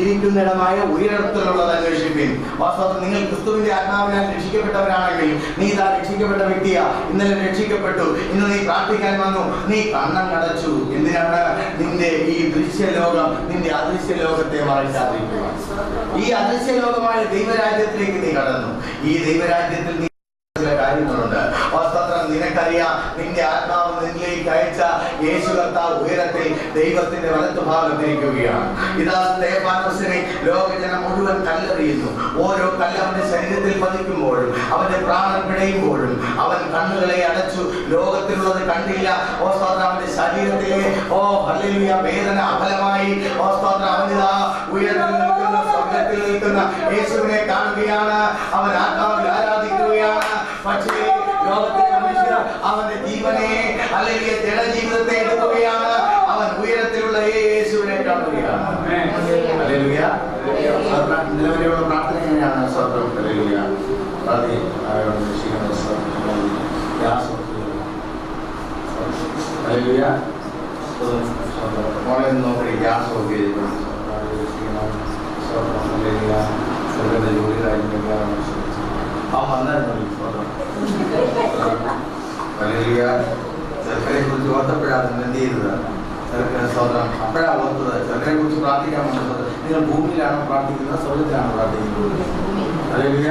ഇരിക്കുന്നിടമായ ഉയരത്തിലുള്ളത് അന്വേഷിപ്പിൻ. വാസ്തവത്തിൽ നിങ്ങൾ ക്രിസ്തുവിന്റെ ആത്മാവിനാൽ രക്ഷിക്കപ്പെട്ടവരാണെങ്കിൽ നീ ഇതാ രക്ഷിക്കപ്പെട്ട വ്യക്തിയാ, ഇന്നലെ രക്ഷിക്കപ്പെട്ടു, ഇന്ന് നീ പ്രാർത്ഥിക്കാൻ വന്നു, നീ കണ്ണടച്ചു. എന്തിനാണ്? നിന്റെ ഈ ദൃശ്യലോകം നിന്റെ അദൃശ്യ ലോകത്തെ മറയ്ക്കാതിരിക്കുക. ഈ അദൃശ്യ ലോകമായ ദൈവരാജ്യത്തിലേക്ക് നീ കടന്നു. ഈ ദൈവരാജ്യത്തിൽ നീ കാര്യങ്ങളുണ്ട്. വാസ്തവം നിനക്കറിയാം, നിന്റെ ആത്മാവ് നിന്നിലേക്ക് അയച്ച യേശു കർത്താവ് ഉയരത്തിൽ ദൈവത്തിന്റെ വലത്തുഭാഗത്തിരിക്കുകയാണ്. ഇതാ സ്തെഫാനോസിനെ ലോകജനം മുഴുവൻ കല്ലെറിയുന്നു. ഓരോ കല്ല് അവന്റെ ശരീരത്തിൽ പതിക്കുമ്പോഴും അവന്റെ പ്രാണൻ പിടയുമ്പോഴും അവൻ കണ്ണുകളെ അടച്ചു, ലോകത്തിലുള്ളത് കണ്ടില്ല. ഓ സ്തോത്രം, അവന്റെ ശരീരത്തിലെ ഓ ഹല്ലേലൂയ വേദന അഫലമായി. ഓ സ്തോത്രം, അവനിതാ ഉയർന്നു നിൽക്കുന്ന സ്വർഗ്ഗത്തിൽ നിൽക്കുന്ന യേശുവിനെ കാണുകയാണ്. അവൻ ആത്മാവിൽ ആരാധിക്കുകയാണ്. പക്ഷേ ലോകത്തിലെ മനുഷ്യർ അവന്റെ ജീവനെ അല്ലെങ്കിൽ ജനജീവിതത്തെ എടുക്കുകയാണ്. അവൻ ഉയരത്തിലുള്ള യേശുവിനെ കാണുകയാണ്. ഹല്ലേലൂയ. നിലവിലുള്ള പ്രാർത്ഥന എങ്ങനെയാണ്? സ്തോത്രം ഹല്ലേലൂയ. ഹല്ലേലൂയ. മോളെ നോക്കി ഗ്യാസ് ഓഫ് ചെയ്തിട്ടുണ്ട്. ചെറുക്കനെ കുറിച്ച് ഓർത്തപ്പോഴാണ് എന്ത് ചെയ്തത്? ചെറുക്കനെ സ്വന്തം അപ്പോഴാണ് ഓർത്തത്. ചെറുക്കനെ കുറിച്ച് പ്രാർത്ഥിക്കാൻ വന്നത് നിങ്ങൾ ഭൂമിയിലാണോ പ്രാർത്ഥിക്കുന്നത്, സ്വർഗത്തിലാണോ പ്രാർത്ഥിക്കുന്നത്? ഹല്ലേലൂയ.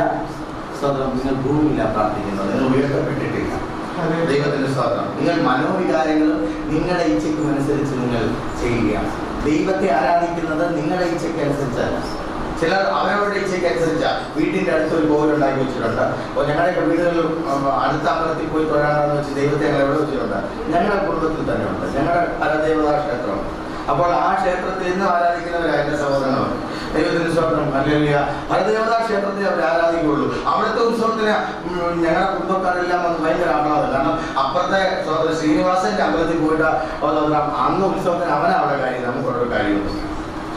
സ്വന്തം നിങ്ങൾ ഭൂമിയിലാണ് പ്രാർത്ഥിക്കുന്നത്, നിങ്ങൾ ഉയർത്തപ്പെട്ടിട്ടില്ല. ദൈവത്തിന്റെ സ്വന്തം നിങ്ങൾ മനോവികാരങ്ങളും നിങ്ങളുടെ ഇച്ഛയ്ക്കും അനുസരിച്ച് നിങ്ങൾ ചെയ്യുകയാണ്. ദൈവത്തെ ആരാധിക്കുന്നത് നിങ്ങളുടെ ഇച്ഛയ്ക്ക് അനുസരിച്ചല്ല. ചിലർ അവരവരുടെ ഇച്ഛയ്ക്ക് അനുസരിച്ച വീട്ടിന്റെ അടുത്തൊരു കോവിലുണ്ടാക്കി വെച്ചിട്ടുണ്ട്. അപ്പോൾ ഞങ്ങളുടെയൊക്കെ വീടുകളിൽ അടുത്ത അമ്പലത്തിൽ പോയി തൊഴാണെന്ന് വെച്ച് ദൈവത്തെ ഞങ്ങൾ എവിടെ വെച്ചിട്ടുണ്ട്? ഞങ്ങളുടെ കുടുംബത്തിൽ തന്നെ ഉണ്ട്. ഞങ്ങളുടെ പരദേവതാ ക്ഷേത്രം. അപ്പോൾ ആ ക്ഷേത്രത്തിൽ നിന്ന് ആരാധിക്കുന്നവരായ എൻ്റെ സഹോദരങ്ങൾ, ദൈവത്തിന്റെ സ്വന്തം ഹല്ലേലൂയ, പരദേവതാ ക്ഷേത്രത്തിൽ അവർ ആരാധിക്കുകയുള്ളൂ. അവിടുത്തെ ഉത്സവത്തിന് ഞങ്ങളുടെ കുടുംബക്കാരെല്ലാം വന്ന് ഭയങ്കര ആഹ്ലാദം. കാരണം അപ്പുറത്തെ ശ്രീനിവാസന്റെ അമ്പലത്തിൽ പോയിട്ട് അന്ന് ഉത്സവത്തിന് അവനവിടെ കാര്യം, നമുക്കൊരു കാര്യമൊന്നും.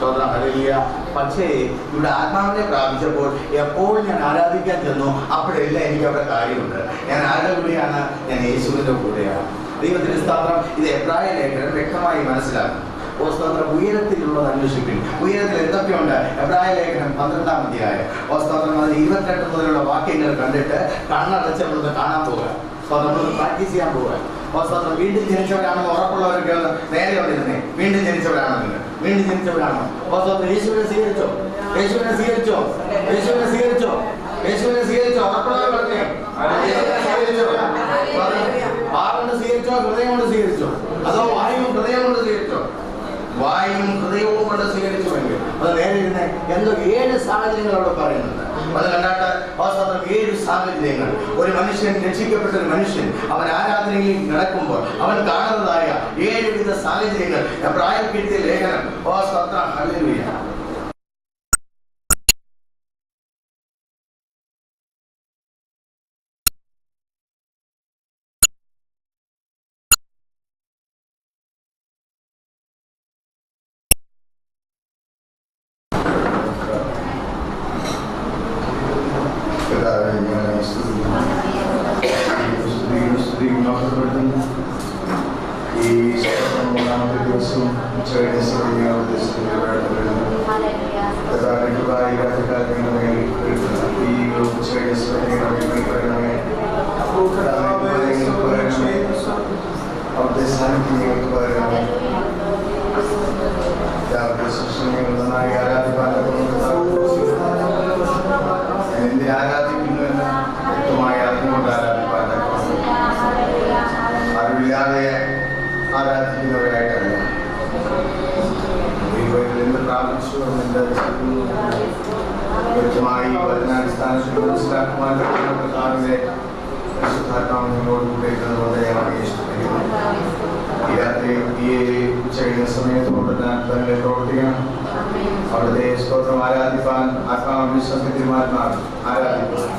സ്വന്തം ഹല്ലേലൂയ. പക്ഷേ ഇവിടെ ആത്മാവിനെ പ്രാപിച്ചപ്പോൾ എപ്പോൾ ഞാൻ ആരാധിക്കാൻ ചെന്നു അപ്പോഴെല്ലാം എനിക്ക് അവിടെ കാര്യമുണ്ട്. ഞാൻ ആരുടെ കൂടെയാണ്? ഞാൻ യേശുവിന്റെ കൂടെയാണ്. ദൈവത്തിന്റെ സ്തോത്രം. ഇത് എബ്രായ ലേഖനം വ്യക്തമായി മനസ്സിലാക്കും. ഓ സ്തോത്രം, ഉയരത്തിലുള്ളത് അന്വേഷിക്കും. ഉയരത്തിൽ എന്തൊക്കെയുണ്ട്? എബ്രായ ലേഖനം 12-ാം അധ്യായം ഓ സ്തോത്രം, അത് 22 മുതലുള്ള വാക്യങ്ങൾ കണ്ടിട്ട് കണ്ണടച്ചവർക്ക് കാണാൻ പോവുക. സ്തോത്രം, പ്രാക്ടീസ് ചെയ്യാൻ പോവുക. ഓ സ്തോത്രം, വീണ്ടും ജനിച്ചവരാണെന്ന് ഉറപ്പുള്ളവർക്ക് നേരെ വന്നിരുന്നേ. വീണ്ടും ജനിച്ചവരാണോ നിങ്ങൾ? വീണ്ടും ജനിച്ചവരാണോ? ഓ സ്തോത്രം, യേശുവിനെ സ്വീകരിച്ചോ? യേശുവിനെ സ്വീകരിച്ചോ? യേശുവിനെ സ്വീകരിച്ചോ? യേശുവിനെ സ്വീകരിച്ചോ? ഉറപ്പുള്ളവർ പറഞ്ഞേ, സ്വീകരിച്ചോ? വാഗൊണ്ട് സ്വീകരിച്ചോ? ഹൃദയം കൊണ്ട് സ്വീകരിച്ചോ? അതോ വായും ഹൃദയം കൊണ്ട് സ്വീകരിച്ചോ? വായും ഹൃദയവും കൊണ്ട് സ്വീകരിച്ചുവെങ്കിൽ അത് നേരെ ഇരുന്ന് എന്തോ 7 സാഹചര്യങ്ങൾ അവിടെ പറയുന്നുണ്ട്. അത് കണ്ടാട്ട് വാസ്തവത്തിൽ 7 സാഹചര്യങ്ങൾ. ഒരു മനുഷ്യൻ, രക്ഷിക്കപ്പെട്ട ഒരു മനുഷ്യൻ അവൻ ആരാധനയിൽ നടക്കുമ്പോൾ അവൻ കാണുന്നതായ 7 വിധ സാഹചര്യങ്ങൾ എബ്രായർക്ക് എഴുതിയ ലേഖനം വാസ്തവത്തിൽ ഹല്ലേലൂയ. ആരാധിക്കുന്നുവെന്ന് വ്യക്തമായി അറിഞ്ഞുകൊണ്ട് ആരാധിപ്പാൻ അറിവില്ലാതെ ആരാധിക്കുന്നവരായിട്ടല്ല. എന്ത് പ്രാപിച്ചു എന്നെ വ്യക്തമായി വചനാടിസ്ഥാനത്തിൽ മനസ്സിലാക്കുവാൻ കർത്താവിന്റെ പരിശുദ്ധാത്മാവിനോടുകൂടെ ഈ രാത്രി ഈ ഉച്ചകഴിഞ്ഞ സമയത്തോട് തന്നെ പ്രവർത്തിക്കണം. അവിടുത്തെ സ്തോത്രം ആരാധിപ്പാൻ ആത്മാവ് വിശ്വസിക്കുമാത്മാവ് ആരാധിപ്പാൻ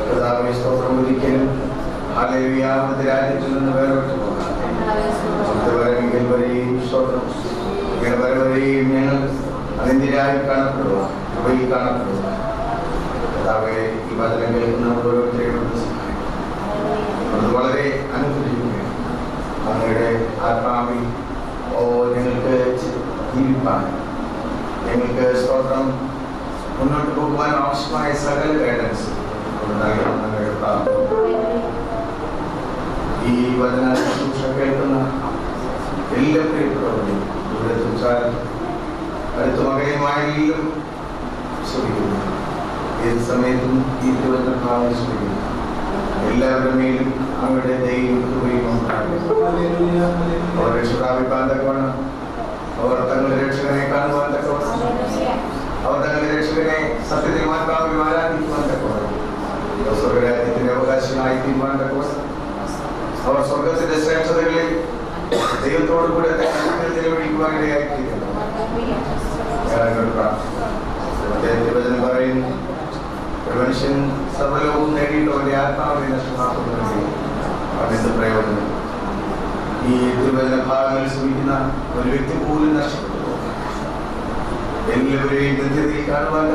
കർത്താവേ സ്തോത്രം ഒരിക്കലും ഹല്ലേലൂയ അവിടുത്തെ രാജ്യത്തിൽ നിന്ന് വേർപെട്ടു പോകാം. അവിടുത്തെ വരമെങ്കിൽ വരെയും സ്തോത്രം ഇങ്ങനെ വരെയും ഞങ്ങൾ അതെന്തിനായി കാണപ്പെടുക കൃപയിൽ കാണപ്പെടുക. കർത്താവേ ഈ വചനം കേൾക്കുന്ന ഓരോരുത്തരെയും അത് വളരെ അനുഗ്രഹിക്കുകയാണ്. അങ്ങയുടെ ആത്മാവിൽ ഞങ്ങൾക്ക് ജീവിപ്പാൻ ഞങ്ങൾക്ക് സ്തോത്രം മുന്നോട്ട് പോകുവാൻ ആവശ്യമായ സകല ഗൈഡൻസ് ഞങ്ങളുടെ പ്രാർത്ഥന. ഈ വചന ശുശ്രൂഷ കേൾക്കുന്ന എല്ലാ പ്രിയപ്പെട്ടവരും ഇവിടെ സംസാരം അടുത്ത മകയുമായെങ്കിലും ശ്രമിക്കുന്നു. ഏത് സമയത്തും ഈ തിരുവചനഭാവം ശ്രമിക്കുന്നു. എല്ലാവരുടെ മേലും അവരുടെ ദൈവം കൃപയും അവർ രക്ഷപ്രാപിപ്പാൻ തക്കവണ്ണം അവർ തങ്ങളുടെ രക്ഷകനെ കാണുവാൻ തക്കവണ്ണം അവർ തങ്ങളുടെ രക്ഷകനെ സത്യത്തിൽ ആത്മാവിൽ ആരാധിക്കുവാൻ തക്കവണ്ണം സ്വർഗരാജ്യത്തിന്റെ അവകാശമായി തീരുവാൻ തക്കവണ്ണം അവർ സ്വർഗത്തിന്റെ ശ്രേഷ്ഠതകളിൽ ദൈവത്തോടു കൂടെ ചെലവഴിക്കുവാൻ ഇടയായിത്തീരുന്നു. വചനം പറയുന്നു, ഒരു മനുഷ്യൻ സർവ്വലോകവും നേടിയിട്ട് അവന്റെ ആത്മാവിനെ നഷ്ടമാക്കുന്നുണ്ടെങ്കിൽ അവനെന്ത് പ്രയോജനം? ഈ തിരുവചന ഭാഗങ്ങളിൽ ശ്രമിക്കുന്ന ഒരു വ്യക്തി പോലും നഷ്ടപ്പെട്ടു പോകും. എല്ലാവരെയും നിത്യതയിൽ കാണുവാൻ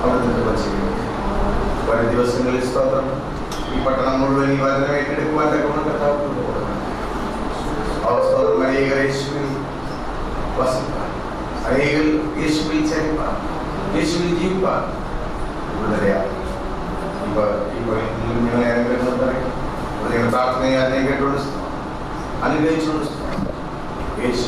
അവിടെ നിന്ന് വച്ചിരിക്കുന്നു. വരും ദിവസങ്ങളിൽ സ്തോത്രം ഈ പട്ടണം മുഴുവൻ ഈ വചനം ഏറ്റെടുക്കുവാൻ കർത്താവ് സ്തോത്രം അനേകർ യേശുവിൽ വസിപ്പാൻ, അനേകർ യേശുവിൽ ചരിപ്പാൻ, യേശുവിൽ ജീവിപ്പാൻ ഉള്ളവരെയാണ്. ഇപ്പോൾ ഞങ്ങളെ അനുഗ്രഹം പറയും. നിങ്ങളുടെ പ്രാർത്ഥനയെ അനുഗ്രഹിച്ചുകൊണ്ട് അനുഗ്രഹിച്ചുകൊണ്ട് യേശു